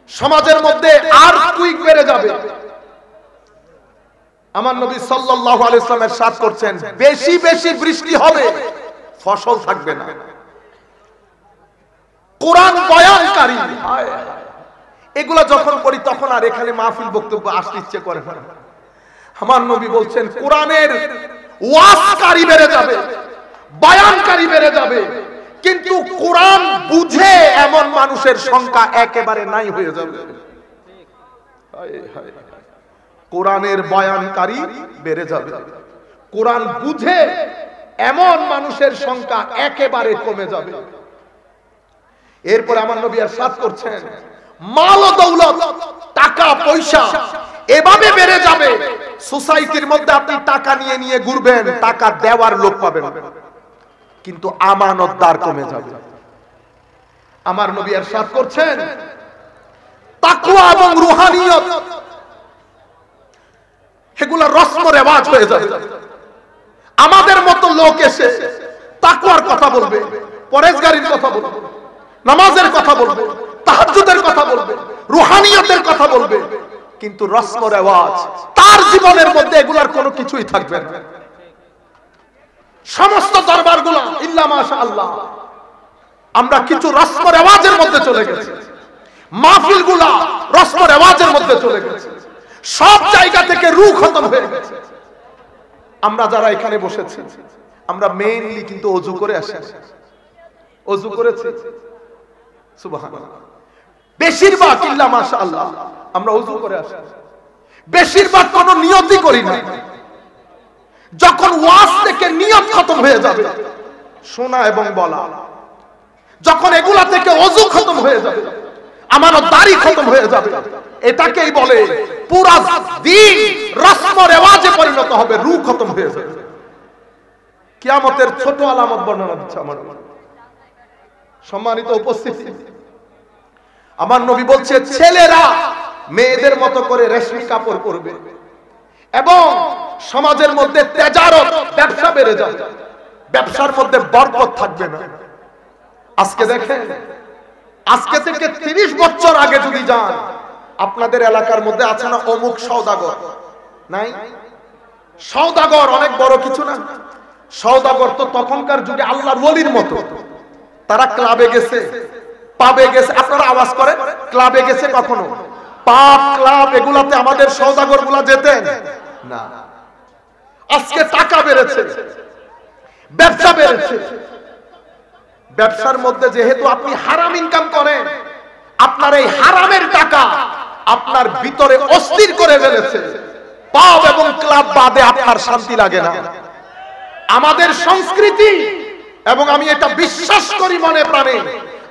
সমাজের মধ্যে আর কুইক বেড়ে যাবে। আমার নবী সাল্লাল্লাহু আলাইহি ওয়াসাল্লাম ইরশাদ করছেন, বেশি বেশি বৃষ্টি হবে, ফসল থাকবে না। কোরআন বয়ানকারী এগুলা যখন পড়ি তখন আর এখানে মাহফিল বক্তব্য আসতে ইচ্ছে করে না। আমার নবী বলছেন কোরআনের ওয়াজকারী বেড়ে যাবে, বয়ানকারী বেড়ে যাবে, কিন্তু কোরআন বুঝে এমন মানুষের সংখ্যা একেবারে নাই হয়ে যাবে। কোরআনের বয়ানকারী বেড়ে যাবে, কোরআন বুঝে এমন মানুষের সংখ্যা একেবারে কমে যাবে। এরপর আমার নবী ইরশাদ করছেন মাল ও দৌলত, টাকা পয়সা এভাবে বেড়ে যাবে, সোসাইটির মধ্যে আপনি টাকা নিয়ে নিয়ে ঘুরবেন, টাকা দেওয়ার লোক পাবেন, কিন্তু আমানতদার কমে যাবে। আমার নবী ইরশাদ করছেন তাকওয়া এবং রূহানিয়ত এগুলা রসম রেওয়াজ হয়ে যাবে। আমাদের মতো লোক এসে তাকওয়ার কথা বলবে, পরেজগারির কথা বলবে, নামাজের কথা বলবে, তাহাজ্জুদের কথা বলবে, রূহানিয়তের কথা বলবে, কিন্তু রসম রেওয়াজ তার জীবনের মধ্যে এগুলার কোনো কিছুই থাকবে না। সমস্ত দরবারগুলো ইল্লা মাশাআল্লাহ আমরা কিছু রসম রেওয়াজের মধ্যে চলে গেছি, মাহফিলগুলা রসম রেওয়াজের মধ্যে চলে গেছে, সব জায়গা থেকে রূহ খতম হয়ে গেছে। আমরা যারা এখানে বসেছি আমরা মেইনলি কিন্তু ওযু করে আসি, ওযু করেছি সুবহানাল্লাহ, বেশিরভাগ ইল্লা মাশাআল্লাহ আমরা ওযু করে আসি, বেশিরভাগ কোনো নিয়তই করি না। যখন ওয়াজ থেকে নিয়ত খতম হয়ে যাবে, শোনা এবং বলা, যখন এগুলা থেকে ওযু খতম হয়ে যাবে, আমানতদারি খতম হয়ে যাবে, এটাকেই বলে পুরা দিন রসম রেওয়াজে পরিণত হবে, রূহ খতম হয়ে যাবে। কিয়ামতের ছোট আলামত বর্ণনা দিচ্ছে আমার সম্মানিত উপস্থিতি। আমার নবী বলছে ছেলেরা মেয়েদের মতো করে রেশমি কাপড় পরবে এবং সমাজের মধ্যে তেজারত, ব্যবসা বেড়ে যাবে, ব্যবসার মধ্যে বরকত থাকবে না। আজকে দেখেন, আজকে থেকে 30 বছর আগে যদি যান, আপনাদের এলাকার মধ্যে আছে না অমুক সওদাগর, নাই? সওদাগর অনেক বড় কিছু না, সওদাগর তো তখনকার যুগে আল্লাহর ওলির মতো। তারা ক্লাবে গেছে, পাবে গেছে, আপনারা আওয়াজ করেন ক্লাবে গেছে কখনো? পাব, ক্লাব এগুলাতে আমাদের সওদাগর গুলা যেতেন না। আজকে টাকা বেড়েছে, ব্যবসা বেড়েছে, ব্যবসার মধ্যে যেহেতু আপনি হারাম ইনকাম করেন, আপনার এই হারামের টাকা আপনার ভিতরে অস্থির করে ফেলেছে। পাব এবং ক্লাব বাদে আপনার শান্তি লাগে না। আমাদের সংস্কৃতি, এবং আমি এটা বিশ্বাস করি মনে প্রাণে,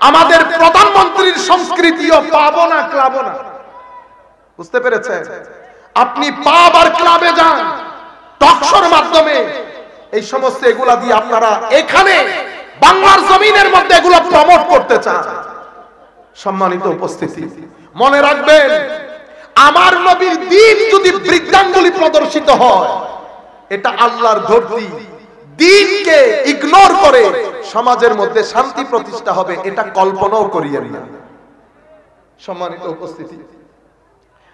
আমাদের প্রধানমন্ত্রীর সংস্কৃতিও পাবো না ক্লাবো না। বুঝতে পেরেছেন? আপনি পাব আর ক্লাবে যান, টকশোর মাধ্যমে এই সমস্ত এগুলা দিয়ে আপনারা এখানে বাংলার জমিনের মধ্যে এগুলো প্রমোট করতে চান। সম্মানিত উপস্থিতি, মনে রাখবেন আমার নবীর দ্বীন যদি বৃদ্ধাঙ্গুলি প্রদর্শিত হয়, এটা আল্লাহর ধরতি। দ্বীনকে ইগনোর করে সমাজের মধ্যে শান্তি প্রতিষ্ঠা হবে, এটা কল্পনাও করিয়েন না। সম্মানিত উপস্থিতি,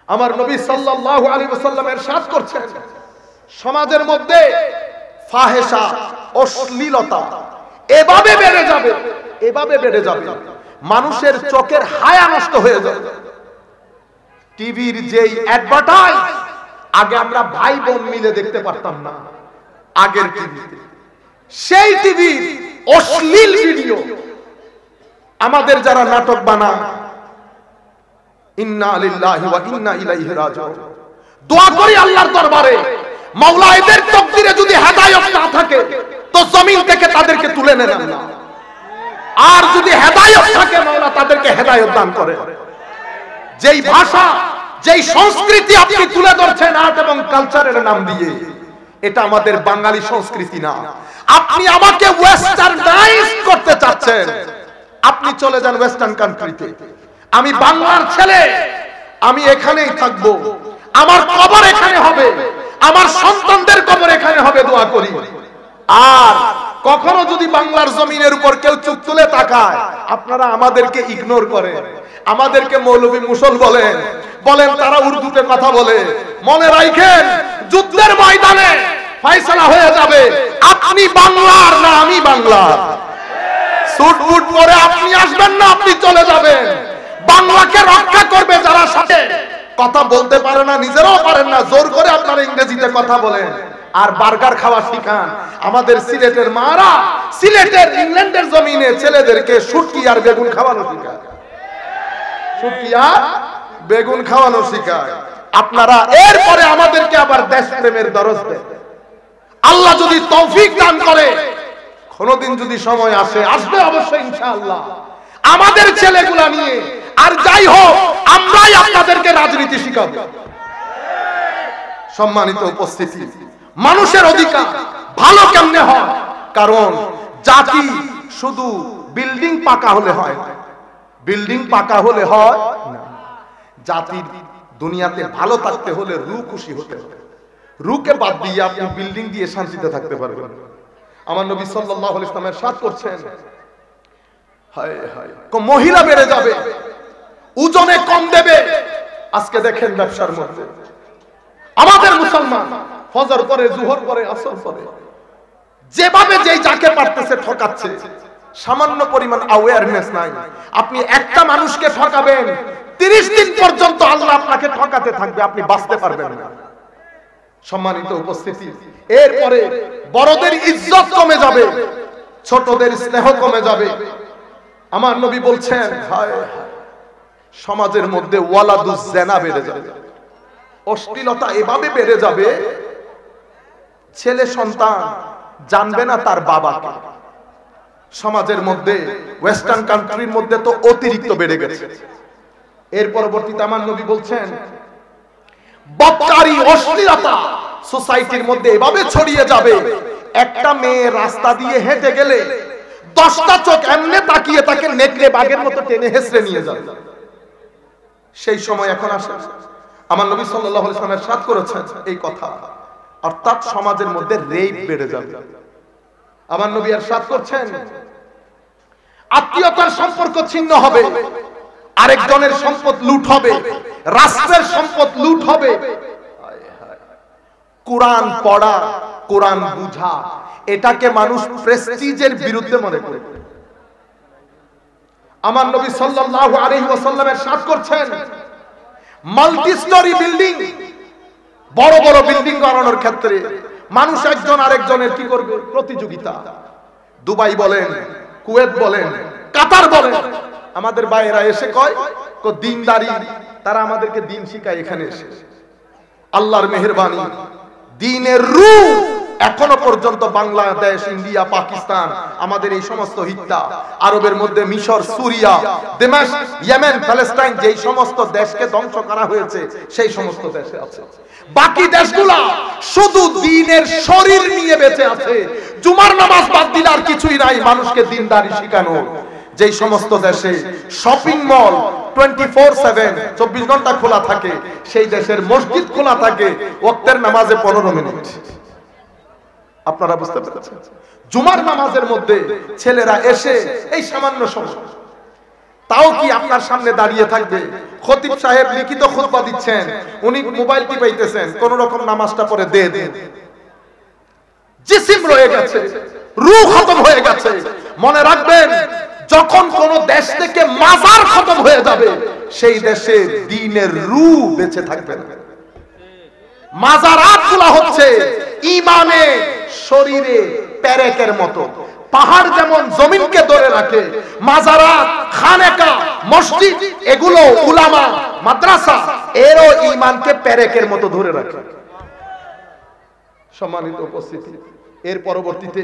আমার নবী সাল্লাল্লাহু আলাইহি ওয়াসাল্লাম ইরশাদ করছেন সমাজের মধ্যে ফাহেশা, অশ্লীলতা এভাবে বেড়ে যাবে, এভাবে বেড়ে যাবে, মানুষের চোখের হায়া নষ্ট হয়ে যাবে। টিভির যেই অ্যাডভার্টাইজ আগে আমরা ভাই বোন মিলে দেখতে পারতাম না, আগের টিভিতে সেই টিভির অশ্লীল ভিডিও, আমাদের যারা নাটক বানায়, ইন্না লিল্লাহি ওয়া ইন্না ইলাইহি রাজিউন, দোয়া করি আল্লাহর দরবারে, মাওলা এদের তাকদীরে যদি হেদায়েত না থাকে তো জমিন থেকে তাদেরকে তুলে নেন আল্লাহ, আর যদি হেদায়েত থাকে মাওলা তাদেরকে হেদায়েত দান করে। যেই ভাষা, যেই সংস্কৃতি আপনি তুলে ধরছেন আর্ট এবং কালচারের নাম দিয়ে, এটা আমাদের বাঙালি সংস্কৃতি না। আপনি আমাকে ওয়েস্টার্নাইজ করতে চাচ্ছেন, আপনি চলে যান ওয়েস্টার্ন কান্ট্রিতে। আমি বাংলার ছেলে, আমি এখানেই থাকবো, আমার কবর এখানে হবে, আমার সন্তানদের কবর এখানে হবে, দোয়া করি। আর কখনো যদি বাংলার জমিনের উপর কেউ চোখ তুলে তাকায়, আপনারা আমাদেরকে ইগনোর করেন, আমাদেরকে মৌলভী মুসল বলেন, বলেন তারা উর্দুতে কথা বলে। মনে রাখেন, যুদ্ধের ময়দানে ফয়সালা হয়ে যাবে, আপনি বাংলার না আমি বাংলার। সুট বুট পরে আপনি আসবেন না, আপনি চলে যাবেন। বাংলাকে রক্ষা করবে যারা সাথে কথা বলতে পারে না, নিজেরাও পারেন না, জোর করে আপনারা ইংরেজিতে কথা বলেন আর বার্গার খাওয়া শিখান। আমাদের সিলেটের মারা সিলেটের ইংল্যান্ডের জমিনে ছেলেদেরকে শুটকি আর বেগুন খাওয়ানো শিখায়, শুটকি আর বেগুন খাওয়ানো শিখায়। আপনারা এরপরে আমাদেরকে আবার দেশপ্রেমের দরজ দেন। আল্লাহ যদি তৌফিক দান করে, কোনদিন যদি সময় আসে, আসবে অবশ্যই ইনশাআল্লাহ, আমাদের ছেলেগুলা নিয়ে আর যাই হোক আমরাই আপনাদেরকে রাজনীতি শিখাবো। সম্মানিত উপস্থিতি, মানুষের অধিকার ভালো কেমনে হয়? কারণ জাতি শুধু বিল্ডিং পাকা হলে হয় না, বিল্ডিং পাকা হলে হয় না। জাতির দুনিয়াতে ভালো থাকতে হলে রূহ খুশি হতে হবে। রূহকে বাদ দিয়ে আপনি বিল্ডিং দিয়ে শান্তিতে থাকতে পারবেন। আমার নবী সাল্লাল্লাহু আলাইহি ওয়াসাল্লাম ইরশাদ করছেন, হায় হায়, মহিলা বেড়ে যাবে, ওজনে কম দেবে। আজকে দেখেন ব্যবসার মধ্যে আমাদের মুসলমান ফজর পরে, জোহর পরে, আসর পরে যেভাবে যেই যাকে পারতেছে ঠকাচ্ছে, সামান্য পরিমাণ অ্যাওয়ারনেস নাই। আপনি একটা মানুষকে ঠকাবেন, 30 দিন পর্যন্ত আল্লাহ আপনাকে ঠকাতে থাকবে, আপনি বাঁচতে পারবেন না। সম্মানিত উপস্থিতি, এরপরে বড়দের ইজ্জত কমে যাবে, ছোটদের স্নেহ কমে যাবে। আমার নবী বলছেন, হায় সমাজের মধ্যে ওয়ালাদুজ জিনা বেড়ে যাবে, অশ্লীলতা এভাবে বেড়ে যাবে, ছেলে সন্তান জানবে না তার বাবাকে। সমাজের মধ্যে ওয়েস্টার্ন কান্ট্রির মধ্যে তো অতিরিক্ত বেড়ে গেছে। এর পরবর্তীতে আমার নবী বলছেন, বদকারী অশ্লীলতা সোসাইটির মধ্যে এভাবে ছড়িয়ে যাবে, একটা মেয়ে রাস্তা দিয়ে হেঁটে গেলে 10টা চোখ এমনি তাকিয়ে তাকে নেকড়ে বাঘের মতো টেনে হেসড়ে নিয়ে যাবে। সেই সময় এখন আসে। আমার নবী সাল্লাল্লাহু আলাইহি ওয়াসাল্লাম ইরশাদ করেছেন এই কথা, অর্থাৎ সমাজের মধ্যে রেপ বেড়ে যাবে। আমার নবী ইরশাদ করছেন, আত্মীয়তার সম্পর্ক ছিন্ন হবে, আরেকজনের সম্পদ লুট হবে, রাষ্ট্রের সম্পদ লুট হবে। কোরআন পড়া, কোরআন বুঝা, এটাকে মানুষ প্রেস্টিজের বিরুদ্ধে মনে করে। আমার নবী সাল্লাল্লাহু আলাইহি ওয়াসাল্লাম ইরশাদ করছেন, মাল্টি স্টোরি বিল্ডিং, বড় বড় বিল্ডিং বানানোর ক্ষেত্রে মানুষ একজন আরেকজনের কি করবে? প্রতিযোগিতা। দুবাই বলেন, কুয়েত বলেন, কাতার বলেন, আমাদের বাইরা এসে কয় দিনদারি, তারা আমাদেরকে দিন শিখায় এখানে এসে। আল্লাহর মেহেরবানি, দ্বীনের রূহ এখনো পর্যন্ত বাংলাদেশ, ইন্ডিয়া, পাকিস্তান, আমাদের এই সমস্ত হিত্তা, আরবের মধ্যে মিশর, সুরিয়া, দামেস্ক, ইয়েমেন, প্যালেস্টাইন, যেই সমস্ত দেশকে ধ্বংস করা হয়েছে সেই সমস্ত দেশে আছে। বাকি দেশগুলা শুধু দ্বীনের শরীর নিয়ে বেঁচে আছে। জুমার নামাজ বাদ দিলে আর কিছুই নাই মানুষকে দ্বীনদারি শিখানো। যেই সমস্ত দেশে শপিং মল 24/7 24 ঘন্টা খোলা থাকে, সেই দেশের মসজিদ খোলা থাকে ওয়াক্তের নামাজে 15 মিনিট। আপনারা বুঝতে পেরেছেন? জুমার নামাজের মধ্যে ছেলেরা এসে এই সামান্য সময়, তাও কি আপনার সামনে দাঁড়িয়ে থাকবে? খতিব সাহেব লিখিত খুতবা দিচ্ছেন, উনি মোবাইল টিপাইতেছেন, কোন রকম নামাজটা পড়ে দে দে, জিসিম রয়ে গেছে, রূহ খতম হয়ে গেছে। মনে রাখবেন, যখন কোন দেশ থেকে মাজার খতম হয়ে যাবে, সেই দেশে দ্বীনের রূহ বেঁচে থাকবে না। মাজারাতগুলো হচ্ছে ঈমানে, শরীরে পেরেকের মতো। পাহাড় যেমন জমিনকে ধরে রাখে, মাজারাত, খানেকা, মসজিদ, এগুলো উলামা, মাদ্রাসা, এরও ঈমানকে পেরেকের মতো ধরে রাখে। সম্মানিত উপস্থিতি, এর পরবর্তীতে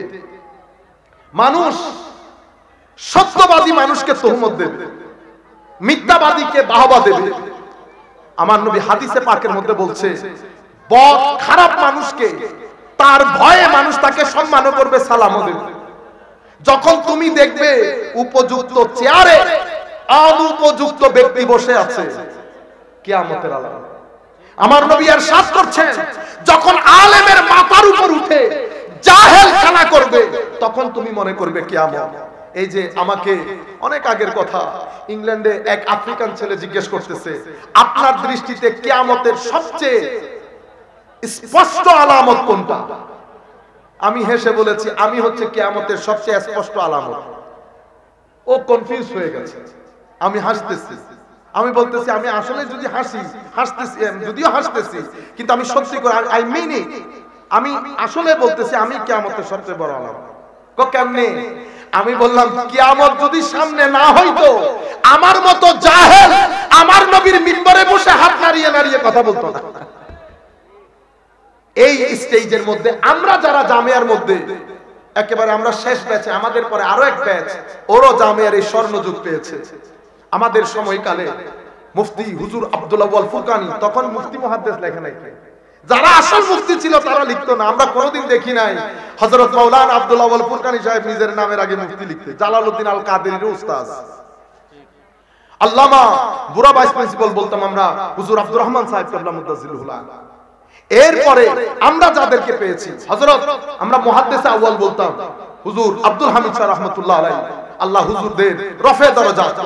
মানুষ সত্যবাদী মানুষকে তহমত দেবে, মিথ্যাবাদীকে বাহবা দেবে। আমার নবী হাদিসে পাকের মধ্যে বলছে, খারাপ মানুষকে তার ভয়ে মানুষ তাকে সম্মান করবে, সালামও দেবে। যখন তুমি দেখবে উপযুক্ত চেয়ারে অনুপযুক্ত ব্যক্তি বসে আছে, কিয়ামতের আলামত। আমার নবী ইরশাদ করছেন, যখন আলেমের মাথার উপর উঠে জাহেল খানা করবে, তখন তুমি মনে করবে কিয়ামত। এই যে আমাকে অনেক আগের কথা, ইংল্যান্ডে এক আফ্রিকান ছেলে জিজ্ঞেস করতেছে, আপনার দৃষ্টিতে কিয়ামতের সবচেয়ে স্পষ্ট আলামত কোনটা? আমি হেসে বলেছি, আমি হচ্ছে কিয়ামতের সবচেয়ে স্পষ্ট আলামত। ও কনফিউজ হয়ে গেছে। আমি হাসতেছি, আমি বলতেছি আমি আসলে যদি হাসতেছি, যদিও হাসতেছি, কিন্তু আমি সত্যি করে আই মিন ইট, আমি আসলে বলতেছি আমি কিয়ামতের সবচেয়ে বড় আলামত। কেমনে? আমি বললাম কিয়ামত যদি সামনে না হইতো আমার মতো জাহেল আমার নবীর মিম্বরে বসে হাত নাড়িয়ে নাড়িয়ে কথা বলতো না। এই স্টেজের মধ্যে আমরা যারা জামিয়ার মধ্যে একেবারে আমরা শেষ ব্যাচে, আমাদের পরে আরো এক ব্যাচ, ওরও জামিয়ার এই স্বর্ণযুগ পেয়েছে। আমাদের সময়কালে মুফতি হুজুর আব্দুল আউয়াল ফুরকানি, তখন মুফতি মুহাদ্দিস লেখা নাই, যারা আসল মুফতি ছিল তারা লিখতো না। আমরা কোনোদিন দেখি নাই হযরত মাওলানা আব্দুল আউয়াল ফুরকানি সাহেব নিজের নামের আগে মুফতি লিখতে। জালালউদ্দিন আল কাদেরীর উস্তাদ আল্লামা বুড়া ভাইস প্রিন্সিপাল বলতাম আমরা হুজুর আব্দুর রহমান সাহেব কাবলা মুদাজ্জিলুল হুলা। এরপরে আমরা যাদেরকে পেয়েছি হযরত, আমরা মুহাদ্দিস আউয়াল বলতাম হুজুর আব্দুল হামিদ শাহ রাহমাতুল্লাহ আলাইহি, আল্লাহ হুজুরদের রফে দরজাত।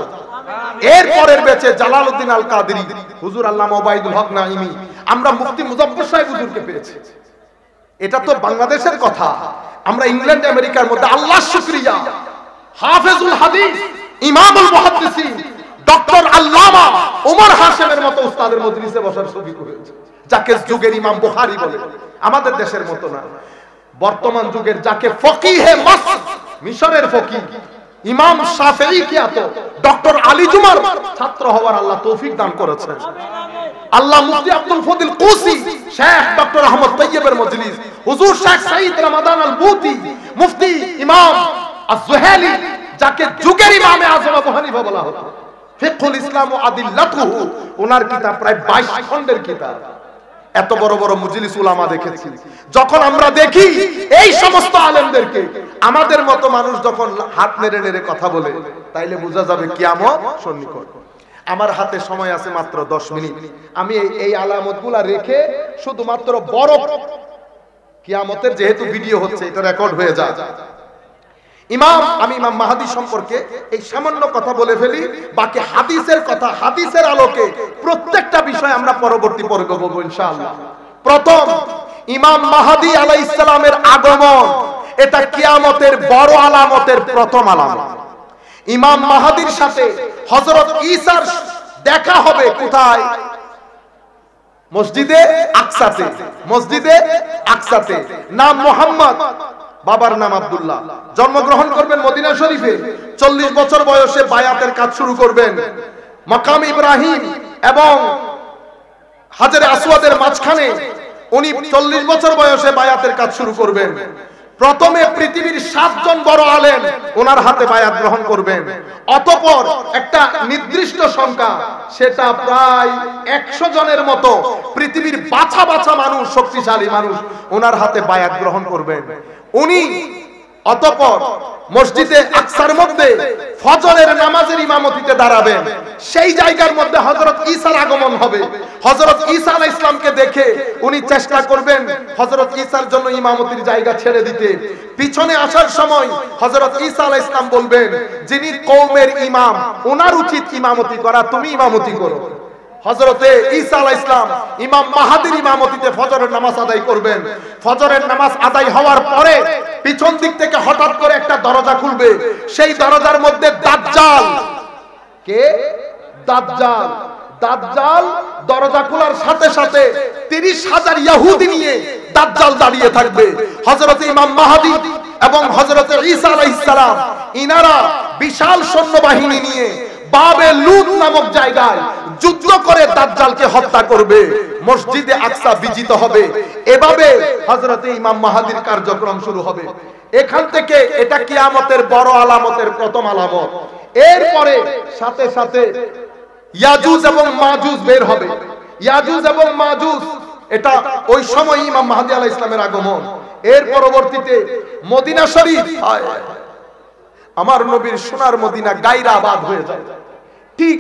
এরপরের বেচে জালালউদ্দিন আল কাদেরী, হুজুর আল্লামা ওবাইদুল হক নাঈমি, আমরা মুফতি মুজাফফর সাহেব হুজুরকে পেয়েছি। এটা তো বাংলাদেশের কথা। আমরা ইংল্যান্ড আমেরিকার মধ্যে আল্লাহর শুকরিয়া হাফেজুল হাদিস ইমামুল মুহাদ্দিসিন ডক্টর আল্লামা ওমর হাশেমের মতো উস্তাদের মজলিসে বসার সুযোগ হয়েছে, যাকে যুগের ইমাম বুখারী বলে। আমাদের দেশের মতো না, বর্তমান যুগের যাকে ফকিহে মিসর, মিশরের ফকিহ ইমাম শাফিঈ খ্যাত ডক্টর আলী জুমার ছাত্র হওয়ার আল্লাহ তৌফিক দান করেছেন। আল্লাহ মুফতি আব্দুল ফজিল কুসি, শেখ ডক্টর আহমদ তৈয়বের মজলিস, হুজুর শেখ সাঈদ রমাদান আল বুতি, মুফতি ইমাম আজ-জুহালি, যাকে যুগের ইমামে আযম আবু হানিফা বলা হতো, ফিকহুল ইসলাম ওয়া আদিল্লাতুহু, ওনার কিতাব প্রায় 22 খণ্ডের কিতাব। এত বড় বড় মুজলিস উলামা দেখেছি। যখন আমরা দেখি এই সমস্ত আলেমদেরকে, আমাদের মতো মানুষ যখন হাত নেড়ে নেড়ে কথা বলে, তাইলে বোঝা যাবে কিয়ামত সন্নিকট। আমার হাতে সময় আছে মাত্র 10 মিনিট। আমি এই আলামতগুলা রেখে শুধুমাত্র বড় কিয়ামতের, যেহেতু ভিডিও হচ্ছে এটা রেকর্ড হয়ে যায়, আমি ইমাম মাহদী সম্পর্কে এই সামান্য কথা বলে ফেলি। বাকি হাদিসের কথা, হাদিসের আলোকে প্রত্যেকটা বিষয় আমরা পরবর্তী পর্বে বলবো ইনশাআল্লাহ। প্রথম, ইমাম মাহদী আলাইহিস সালামের আগমন, এটা কিয়ামতের বড় আলামতের প্রথম আলামত। ইমাম মাহদীর সাথে হযরত ঈসার দেখা হবে কোথায়? মসজিদে আকসাতে। মসজিদে আকসাতে। নাম মুহাম্মদ, বাবার নাম আব্দুল্লাহ। জন্মগ্রহণ করবেন মদিনা শরীফে। 40 বছর বয়সে বায়াতের কাজ শুরু করবেন। মাকাম ইব্রাহিম এবং হাজরে আসওয়াদের মাঝখানে উনি 40 বছর বয়সে বায়াতের কাজ শুরু করবেন। প্রথমে পৃথিবীর 7 জন বড় আলেম ওনার হাতে বায়াত গ্রহণ করবেন। অতঃপর একটা নির্দিষ্ট সংখ্যা, সেটা প্রায় 100 জনের মতো পৃথিবীর বাছা বাছা মানুষ, শক্তিশালী মানুষ ওনার হাতে বায়াত গ্রহণ করবেন। উনি অতঃপর মসজিদে আকসার মধ্যে ফজরের নামাজের ইমামতিতে দাঁড়াবেন। সেই জায়গার মধ্যে হযরত ঈসার আগমন হবে। হযরত ঈসা আলাইহিস সালামকে দেখে উনি চেষ্টা করবেন হযরত ঈসার জন্য ইমামতির জায়গা ছেড়ে দিতে। পিছনে আসার সময় হযরত ঈসা আলাইহিস সালাম বলবেন, যিনি কওমের ইমাম, ওনার উচিত ইমামতি করা, তুমি ইমামতি করো। হযরতে ঈসা আলাইহিস সালাম ইমাম মাহদীর ইমামতিতে ফজরের নামাজ আদায় করবেন। ফজরের নামাজ আদায় হওয়ার পরে পিছন দিক থেকে হঠাৎ করে একটা দরজা খুলবে। সেই দরজার মধ্যে দাজ্জাল, কে? দাজ্জাল। দাজ্জাল দরজা খোলার সাথে সাথে 30,000 ইহুদি নিয়ে দাজ্জাল দাঁড়িয়ে থাকবে। হযরত ইমাম মাহদী এবং হযরত ঈসা আলাইহিস সালাম ইনারা বিশাল সৈন্যবাহিনী নিয়ে বাবে লুত নামক জায়গায় যুদ্ধ করে দাজ্জালকে হত্যা করবে। মসজিদে আকসা বিজিত হবে। এভাবে হযরত ইমাম মাহদীর কার্যক্রম শুরু হবে। এখান থেকে এটা কিয়ামতের বড় আলামতের প্রথম আলামত। এরপরে সাথে সাথে ইয়াজুজ এবং মাজুজ বের হবে। ইয়াজুজ এবং মাজুজ, এটা ওই সময় ইমাম মাহদী আলাইহিস সালামের আগমন। এর পরবর্তীতে মদিনা শরীফ, আমার নবীর সোনার মদিনা গায়রা আবাদ হয়ে যায়। ঠিক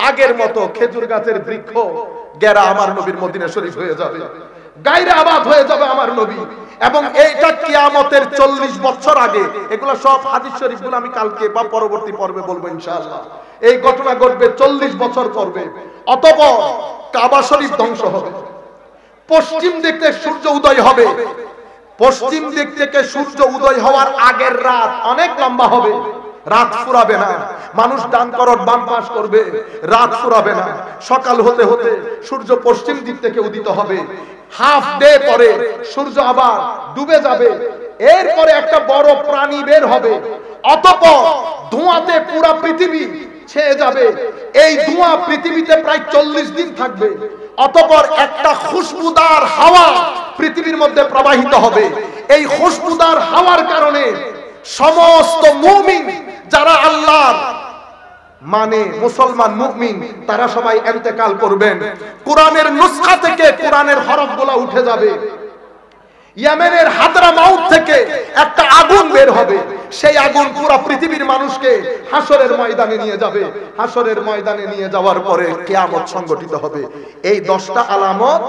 আগের মতো খেজুর গাছের বৃক্ষ গেরা আমার নবীর মদিনা শরীফ হয়ে যাবে, গায়রা আবাদ হয়ে যাবে আমার নবী। এবং এইটা কিয়ামতের 40 বছর আগে। এগুলো সব হাদিস শরীফগুলো আমি কালকে বা পরবর্তী পর্বে বলবো ইনশাআল্লাহ। এই ঘটনা ঘটবে 40 বছর পর্বে। অতঃপর কাবা শরীফ ধ্বংস হবে। পশ্চিম দিক থেকে সূর্য উদয় হবে। পশ্চিম দিক থেকে সূর্য উদয় হওয়ার আগের রাত অনেক লম্বা হবে। রাত ফুরাবে না। মানুষ ডান করত বাম পাশ করবে, রাত ফুরাবে না। সকাল হতে হতে সূর্য পশ্চিম দিক থেকে উদিত হবে, হাফ ডে পরে সূর্য আবার ডুবে যাবে, এরপরে একটা বড় প্রাণী বের হবে, অতঃপর ধোঁয়াতে পুরো পৃথিবী ছেয়ে যাবে। এই ধোঁয়া পৃথিবীতে প্রায় 40 দিন থাকবে। অতঃপর একটা খুশবুদার হাওয়া পৃথিবীর মধ্যে প্রবাহিত হবে। এই খুশবুদার হাওয়ার কারণে সমস্ত মুমিন যারা আল্লাহর মানে মুসলমান মুমিন তারা সবাই ইন্তেকাল করবেন। কোরআনের নুসখা থেকে কোরআনের হরফগুলো উঠে যাবে। ইয়েমেনের হাদরামাউত থেকে একটা আগুন বের হবে, সেই আগুন পুরো পৃথিবীর মানুষকে হাসরের ময়দানে নিয়ে যাবে। হাসরের ময়দানে নিয়ে যাওয়ার পরে কিয়ামত সংগঠিত হবে। এই 10টা আলামত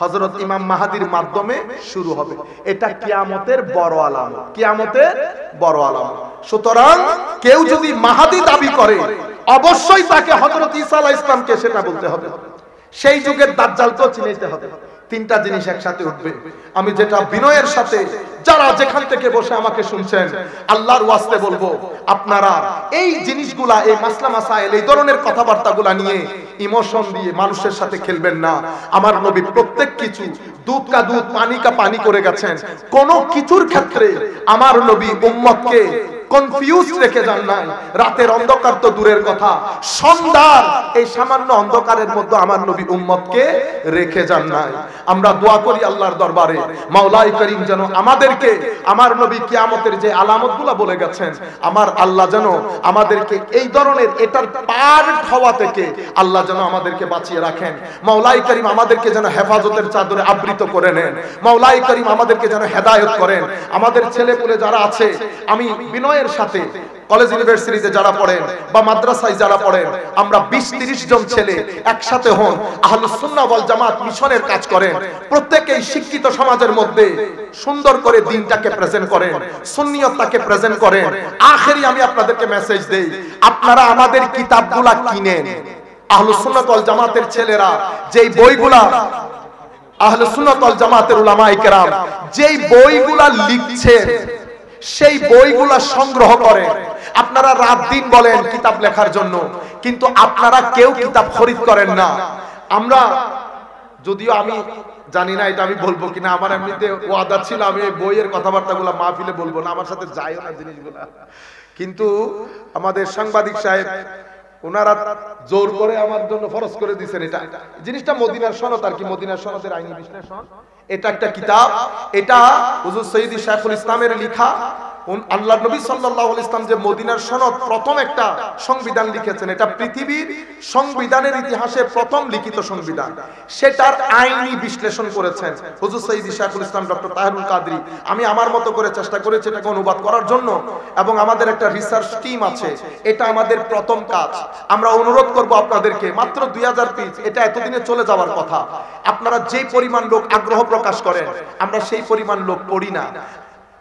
হযরত ইমাম মাহদীর মাধ্যমে শুরু হবে। এটা কিয়ামতের বড় আলামত, কিয়ামতের বড় আলামত। সুতরাং কেউ যদি মাহদী দাবি করে অবশ্যই তাকে হযরত ঈসা আলাইহিস সালামকে সেটা বলতে হবে। সেই যুগের দাজ্জালকেও চিনাইতে হবে। 3টা জিনিস একসাথে উঠবে। আমি যেটা বিনয়ের সাথে যারা যেখান থেকে বসে আমাকে শুনছেন আল্লাহর ওয়াস্তে বলবো, আপনারা এই জিনিসগুলা, এই মাসলা মাসাইল, এই ধরনের কথাবার্তাগুলা নিয়ে ইমোশন দিয়ে মানুষের সাথে খেলবেন না। আমার নবী প্রত্যেক কিছু দুধ কা দুধ পানি কা পানি করে গেছেন। কোন কিছুর ক্ষেত্রে আমার নবী উম্মতকে কনফিউজ রেখে যান নাই। রাতের অন্ধকার তো দূরের কথা, সন্ধ্যার এই সামান্য অন্ধকারের মধ্যে আমার নবী উম্মতকে রেখে যান নাই। আমরা দোয়া করি আল্লাহর দরবারে মাওলাই করিম যেন আমাদেরকে, আমার নবী কিয়ামতের যে আলামতগুলো বলে গেছেন, আমার আল্লাহ যেন আমাদেরকে এই ধরনের এটার পার্ট হওয়া থেকে আল্লাহ যেন আমাদেরকে বাঁচিয়ে রাখেন। মাওলাই করিম আমাদেরকে যেন হেফাজতের চাদরে আবৃত করে নেন। মাওলাই করিম আমাদেরকে যেন হেদায়েত করেন। আমাদের ছেলেপুলে যারা আছে, আমি বিনয়ের সাথে কলেজ ইউনিভার্সিটিতে যারা পড়েন বা মাদ্রাসায় যারা পড়েন, আমরা 20-30 জন ছেলে একসাথে হন, আহলুস সুন্নাহ ওয়াল জামাত মিশনের কাজ করেন। প্রত্যেকই শিক্ষিত সমাজের মধ্যে সুন্দর করে দিনটাকে প্রেজেন্ট করেন, সুন্নিয়তটাকে প্রেজেন্ট করেন। আখেরি আমি আপনাদেরকে মেসেজ দেই, আপনারা আমাদের কিতাবগুলা কিনেন। আহলুস সুন্নাহ ওয়াল জামাতের ছেলেরা যেই বইগুলা, আহলুস সুন্নাহ ওয়াল জামাতের উলামায়ে কেরাম যেই বইগুলা লিখছেন, সেই বইগুলা সংগ্রহ করেন। আপনারা রাত দিন বলেন কিতাব লেখার জন্য, কিন্তু আপনারা কেউ কিতাব খরিদ করেন না। আমরা যদিও আমি জানি না এটা আমি বলবো কিনা, আমার এমনিতে ওয়াদা ছিল আমি এই বইয়ের কথাবার্তাগুলো মাহফিলে বলবো না, আমার সাথে যায়ও না জিনিসগুলা, কিন্তু আমাদের সাংবাদিক সাহেব ওনারা জোর করে আমার জন্য ফরজ করে দিয়েছেন। এটা জিনিসটা মদিনার সনদ আর কি, মদিনার সনদের আইনি বিশ্লেষণ। এটা একটা কিতাব, এটা হুজুর সৈয়দি শাইখুল ইসলামের লেখা। আল্লাহর নবী সাল্লাল্লাহু আলাইহি ওয়াসাল্লাম যে মদিনার সনদ প্রথম একটা সংবিধান লিখেছেন, এটা পৃথিবীর সংবিধানের ইতিহাসে প্রথম লিখিত সংবিধান, সেটার আইনি বিশ্লেষণ করেছেন হুজুর সৈয়দি শাইখুল ইসলাম ডক্টর তাহেরুল কাদরি। আমি আমার মতো করে চেষ্টা করেছি এটাকে অনুবাদ করার জন্য, এবং আমাদের একটা রিসার্চ টিম আছে। এটা আমাদের প্রথম কাজ। আমরা অনুরোধ করব আপনাদেরকে, মাত্র 2000 পেজ, এটা এতদিনে চলে যাওয়ার কথা। আপনারা যেই পরিমাণ লোক আগ্রহ প্রকাশ করেন, আমরা সেই পরিমাণ লোক পড়ি না।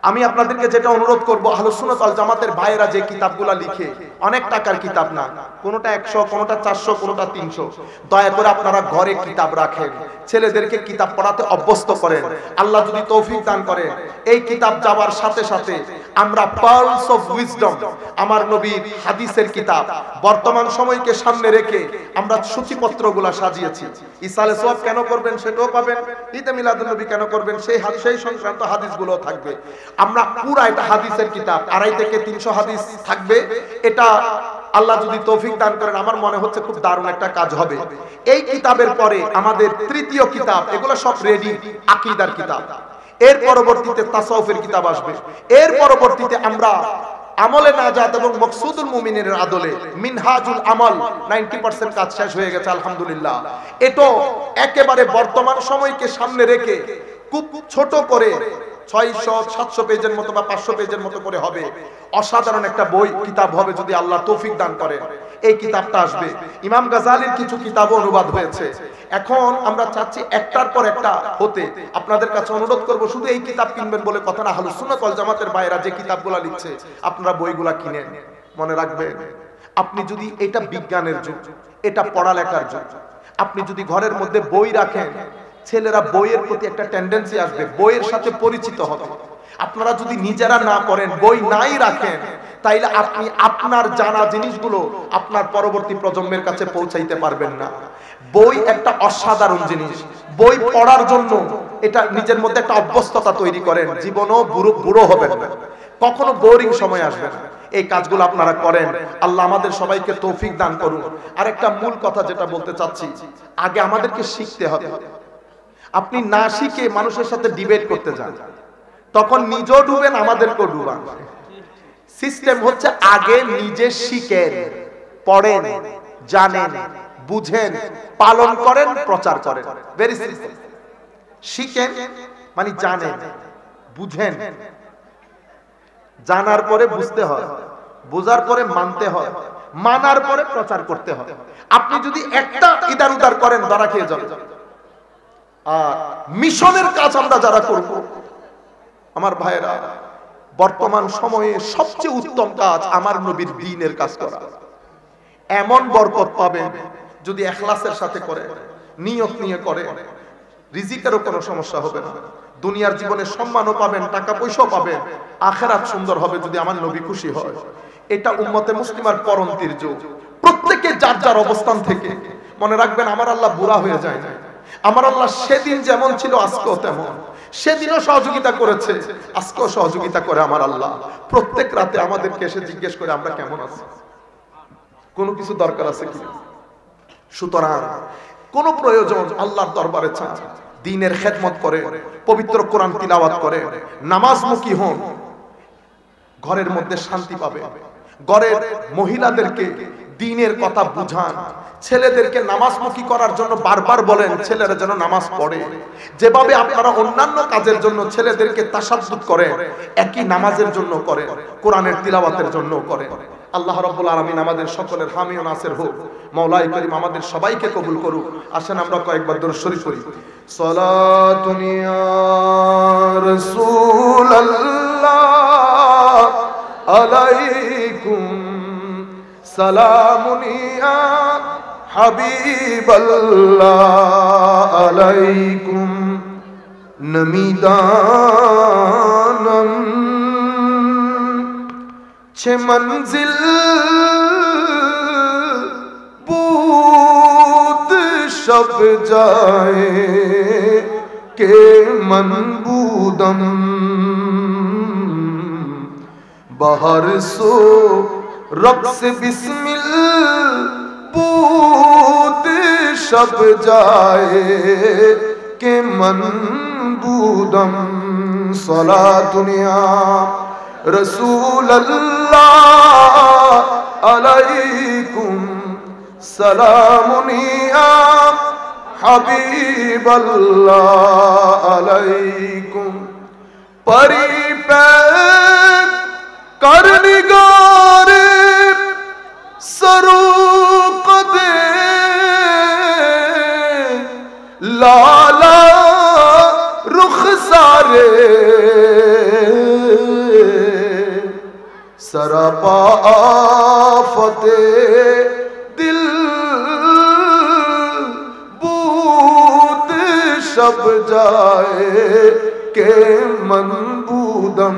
আমি আপনাদেরকে যেটা অনুরোধ করব, আহলুস সুন্নাহ ওয়াল জামাতের ভাইয়েরা যে কিতাবগুলো লিখে, অনেক টাকার কিতাব না, কোনটা 100, কোনটা 400, কোনটা 300, দয়া করে আপনারা ঘরে কিতাব রাখেন, ছেলেদেরকে কিতাব পড়াতে অভ্যস্ত করেন। আল্লাহ যদি তৌফিক দান করে, এই কিতাব যাওয়ার সাথে সাথে আমরা পার্লস অফ উইজডম, আমার নবীর হাদিসের কিতাব, বর্তমান সময়কে সামনে রেখে আমরা সূচিপত্রগুলো সাজিয়েছি। ইসালে সওয়াব কেন করবেন সেটাও পাবেন, ঈদে মিলাদুন নবী কেন করবেন সেই সংক্রান্ত হাদিসগুলো থাকবে। আমরা পুরা এটা হাদিসের কিতাব, 250 থেকে 300 হাদিস থাকবে। এটা আল্লাহ যদি তৌফিক দান করেন, আমার মনে হচ্ছে খুব দারুণ একটা কাজ হবে। এই কিতাবের পরে আমাদের তৃতীয় কিতাব, এগুলো সব রেডি, আকীদার কিতাব। এর পরবর্তীতে তাসাউফের কিতাব আসবে। এর পরবর্তীতে আমরা আমলে নাজাত এবং মকসুদুল মুমিনের আদলে মিনহাজুল আমল 90% কাজ শেষ হয়ে গেছে আলহামদুলিল্লাহ। এটা একেবারে বর্তমান সময়কে সামনে রেখে খুব ছোট করে 600-700 পেজের মতো বা 500 পেজের মতো করে হবে। অসাধারণ একটা বই কিতাব হবে যদি আল্লাহ তৌফিক দান করেন। এই কিতাবটা আসবে। ইমাম গাজালির কিছু কিতাবও অনুবাদ হয়েছে। এখন আমরা চাচ্ছি একটার পর একটা হতে। আপনাদের কাছে অনুরোধ করব, শুধু এই কিতাব কিনবেন বলে কথা না, আহলুস সুন্নাহ ওয়াল জামাতের ভাইরা যে কিতাবগুলো লিখছে আপনারা বইগুলা কিনেন। মনে রাখবেন, আপনি যদি, এটা বিজ্ঞানের যুগ, এটা পড়ালেখার যুগ, আপনি যদি ঘরের মধ্যে বই রাখেন, ছেলেরা বইয়ের প্রতি একটা টেন্ডেন্সি আসবে, বইয়ের সাথে পরিচিত হবে। আপনারা যদি নিজেরা না পড়েন, বই নাই রাখেন, তাইলে আপনি আপনার জানা জিনিসগুলো আপনার পরবর্তী প্রজন্মের কাছে পৌঁছাইতে পারবেন না। বই একটা অসাধারণ জিনিস, বই পড়ার জন্য এটা নিজের মধ্যে একটা অভ্যস্ততা তৈরি করেন, জীবনও বুড়ো হবেন না, কখনো বোরিং সময় আসবে না। এই কাজগুলো আপনারা করেন, আল্লাহ আমাদের সবাইকে তৌফিক দান করুন। আর একটা মূল কথা যেটা বলতে চাচ্ছি, আগে আমাদেরকে শিখতে হবে। আপনি না শিখে মানুষের সাথে ডিবেট করতে যান, তখন নিজেও ডুবেন, আমাদেরকেও ডুবান। সিস্টেম হচ্ছে আগে নিজে শিখেন, পড়েন, জানেন, বুঝেন, পালন করেন, প্রচার করেন। Very simple. শিখেন মানে জানেন, বুঝেন, জানার পরে বুঝতে হয়, বোঝার পরে মানতে হয়, মানার পরে প্রচার করতে হয়। আপনি যদি একটা ইদার উদার করেন, ধরা খেয়ে যাবেন। আর মিশনের কাজ আমরা যারা করব, আমার ভাইয়েরা, বর্তমান সময়ে সবচেয়ে উত্তম কাজ আমার নবীর দ্বীনের কাজ করা। এমন বরকত পাবেন যদি ইখলাসের সাথে করে, নিয়ত নিয়ে করে, রিজিকেরও কোনো সমস্যা হবে না। দুনিয়ার জীবনে সম্মানও পাবেন, টাকা পয়সাও পাবেন, আখিরাত সুন্দর হবে যদি আমার নবী খুশি হয়। এটা উম্মতে মুসলিমার পরন্তির যুগ। প্রত্যেকে যার যার অবস্থান থেকে মনে রাখবেন, আমার আল্লাহ বুড়া হয়ে যায় না। আমার আল্লাহ সেদিন যেমন ছিল আজকেও তেমন। সেদিনও সহযোগিতা করেছে, আজকেও সহযোগিতা করে আমার আল্লাহ। প্রত্যেক রাতে আমাদেরকে এসে জিজ্ঞেস করে আমরা কেমন আছি, কোনো কিছু দরকার আছে কি। সুতরাং কোন প্রয়োজন আল্লাহর দরবারে চান, দ্বীনের খেদমত করে, পবিত্র কোরআন তিলাওয়াত করে, নামাজমুখী হন, ঘরের মধ্যে শান্তি পাবে। ঘরের মহিলাদেরকে দ্বীনের কথা বুঝান, ছেলেদেরকে নামাজমুখী করার জন্য বারবার বলেন ছেলেরা যেন নামাজ পড়ে। যেভাবে আপনারা অন্যান্য কাজের জন্য ছেলেদেরকে তাসাদ্দুদ করেন, একই নামাজের জন্য করেন, কোরআনের তিলাওয়াতের জন্য করেন। আল্লাহ রাব্বুল আলামিন আমাদের সকলের হামি ও নাসির হোক। মাওলাই করিম আমাদের সবাইকে কবুল করুক। আসেন আমরা কয়েকবার দরুদ শরীফ পড়ি। সালাতুন ইয়া রাসূলুল্লাহ আলাইকুম, সালামুন ইয়া হাবিবাল্লাহ আলাইকুম, নমিদানম छे मंजिल बूद शब जाए के मनबूदम, बाहर सो रक्स बिस्मिल बूद शब जाए के मनबूदम, सलातुनिया रसूल अल्लाह अलैकुम, सलामुनिया हबीब अल्लाह अलैकुम, परी पैर कर निगार सरूक दे लाला रुख सारे, सरपा आफते दिल बूद शब जाए के मनबूदम,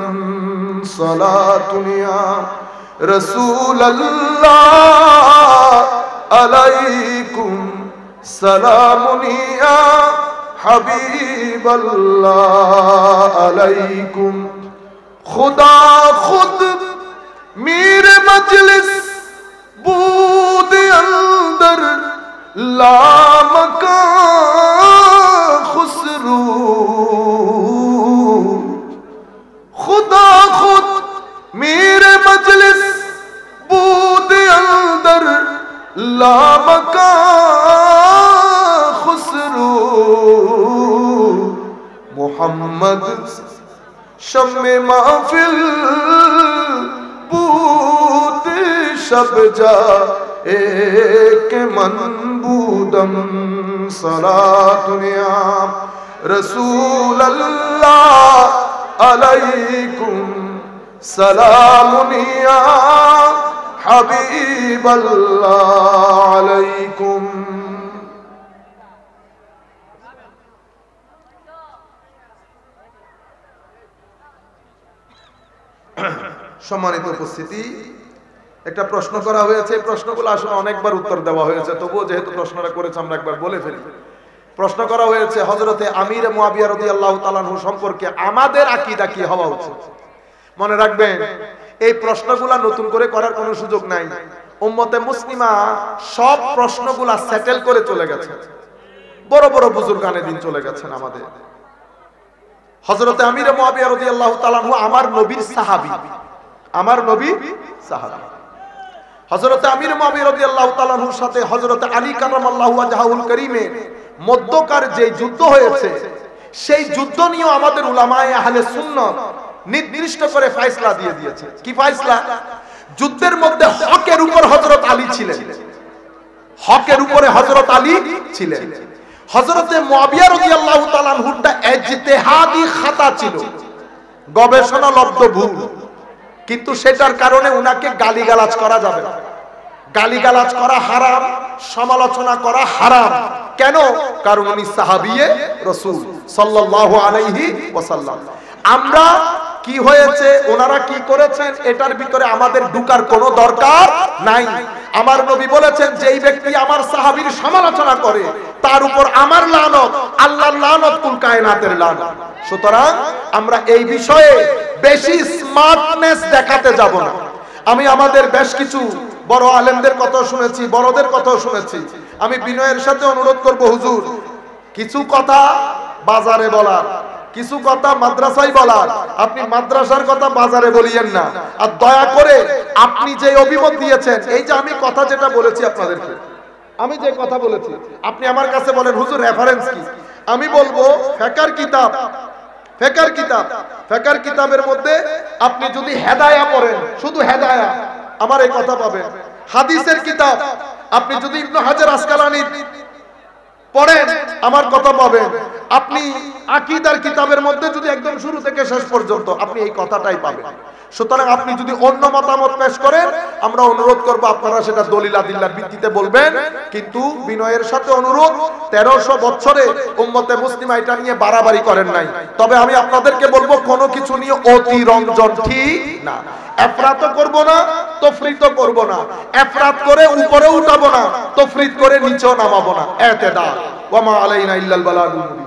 सलातुनिया रसूल अल्लाह अलैकुम, सलामुनिया हबीब अल्लाह अलैकुम, खुदा खुद मीर मजलिस बूद अंदर लामका खुसरू, खुदा खुद मीर मजलिस बूद अंदर लामका खुसरू, मोहम्मद शम्मे महफिल बूद शब जाए के मनबूदम, सलातुनिया रसूल अल्लाह अलैकुम, सलामुनिया हबीब अल्लाह अलैकुम। সম্মানিত উপস্থিতি, একটা প্রশ্ন করা হয়েছে, প্রশ্নগুলো আসলে অনেকবার উত্তর দেওয়া হয়েছে, তবুও যেহেতু প্রশ্নটা করেছে আমরা একবার বলে ফেলি। প্রশ্ন করা হয়েছে হযরতে আমির মুয়াবিয়া রাদিয়াল্লাহু তাআলা আনহু সম্পর্কে আমাদের আকীদা কি হওয়া উচিত। মনে রাখবেন, এই প্রশ্নগুলা নতুন করে করার কোনো সুযোগ নাই। উম্মতে মুসলিমা সব প্রশ্নগুলা সেটেল করে চলে গেছে, বড় বড় বুজুর্গানে দিন চলে গেছেন আমাদের। হযরতে আমির মুয়াবিয়া রাদিয়াল্লাহু তাআলা আনহু আমার নবীর সাহাবী, আমার নবীর সাহাবী। হযরতে আমির মুয়াবিয়া রাদিয়াল্লাহু তাআলা আনহুর সাথে হযরতে আলী কারামাল্লাহু ওয়াজহাহুল কারীমের মধ্যকার যে যুদ্ধ হয়েছে, সেই যুদ্ধ নিয়ে আমাদের উলামায়ে আহলে সুন্নাত নির্দিষ্ট করে ফয়সালা দিয়ে দিয়েছে। কি ফয়সালা? যুদ্ধের মধ্যে হকের উপর হযরত আলী ছিলেন, হকের উপরে হযরত আলী ছিলেন। হযরতে মুয়াবিয়া রাদিয়াল্লাহু তাআলা আনহুরটা ইজতিহাদি খাতা ছিল, গবেষণালব্ধ ভুল, কিন্তু সেটার কারণে উনাকে গালিগালাজ করা যাবে না। গালিগালাজ করা হারাম, সমালোচনা করা হারাম। কেন? কারণ উনি সাহাবিয়ে রাসূল সাল্লাল্লাহু আলাইহি ওয়াসাল্লাম। আমরা কি হয়েছে, ওনারা কি করেছেন, এটার ভিতরে আমাদের ঢুকার কোনো দরকার নাই। আমার নবী বলেছেন, যেই ব্যক্তি আমার সাহাবীর সমালোচনা করে তার উপর আমার লানত, আল্লাহর লানত, কুল কায়নাতের লানত। সুতরাং আমরা এই বিষয়ে বেশি স্মার্টনেস দেখাতে যাব না। আমি আমাদের বেশ কিছু বড় আলেমদের কথা শুনেছি, বড়দের কথা শুনেছি। আমি বিনয়ের সাথে অনুরোধ করব, হুজুর কিছু কথা বাজারে বলার, কিছু কথা মাদ্রাসায় বলার, আপনি মাদ্রাসার কথা বাজারে বলিয়েন না। আর দয়া করে আপনি যে অভিমত দিয়েছেন, এই যে আমি কথা যেটা বলেছি আপনাদেরকে, আমি যে কথা বলেছি, আপনি আমার কাছে বলেন হুজুর রেফারেন্স কি, আমি বলবো ফিকহের কিতাব, ফিকহের কিতাব, ফিকহের কিতাবের মধ্যে আপনি যদি হেদায়া পড়েন, শুধু হেদায়া, আমার এই কথা পাবেন। হাদিসের কিতাব আপনি যদি ইবনে হাজার আসকালানী পড়েন, আমার কথা পাবেন। আপনি আকীদার কিতাবের মধ্যে যদি একদম শুরু থেকে শেষ পর্যন্ত আপনি এই কথাটাই পাবেন। সুতরাং আপনি যদি অন্য মতামত পেশ করেন, আমরা অনুরোধ করব আপনারা সেটা দলিল আদিল্লার ভিত্তিতে বলবেন। কিন্তু বিনয়ের সাথে অনুরোধ, 1300 বছরে উম্মতে মুসলিমা এটা নিয়ে বাড়াবাড়ি করেন নাই। তবে আমি আপনাদেরকে বলবো, কোনো কিছু নিয়ে অতিরঞ্জন ঠিক না। এফরাত করব না, তফরিত করব না। এফরাত করে উপরে উঠাবো না, তফরিত করে নিচেও নামাবো না। এতেদাল। ওয়া মা আলাইনা ইল্লাল বালাগুল মুবিন।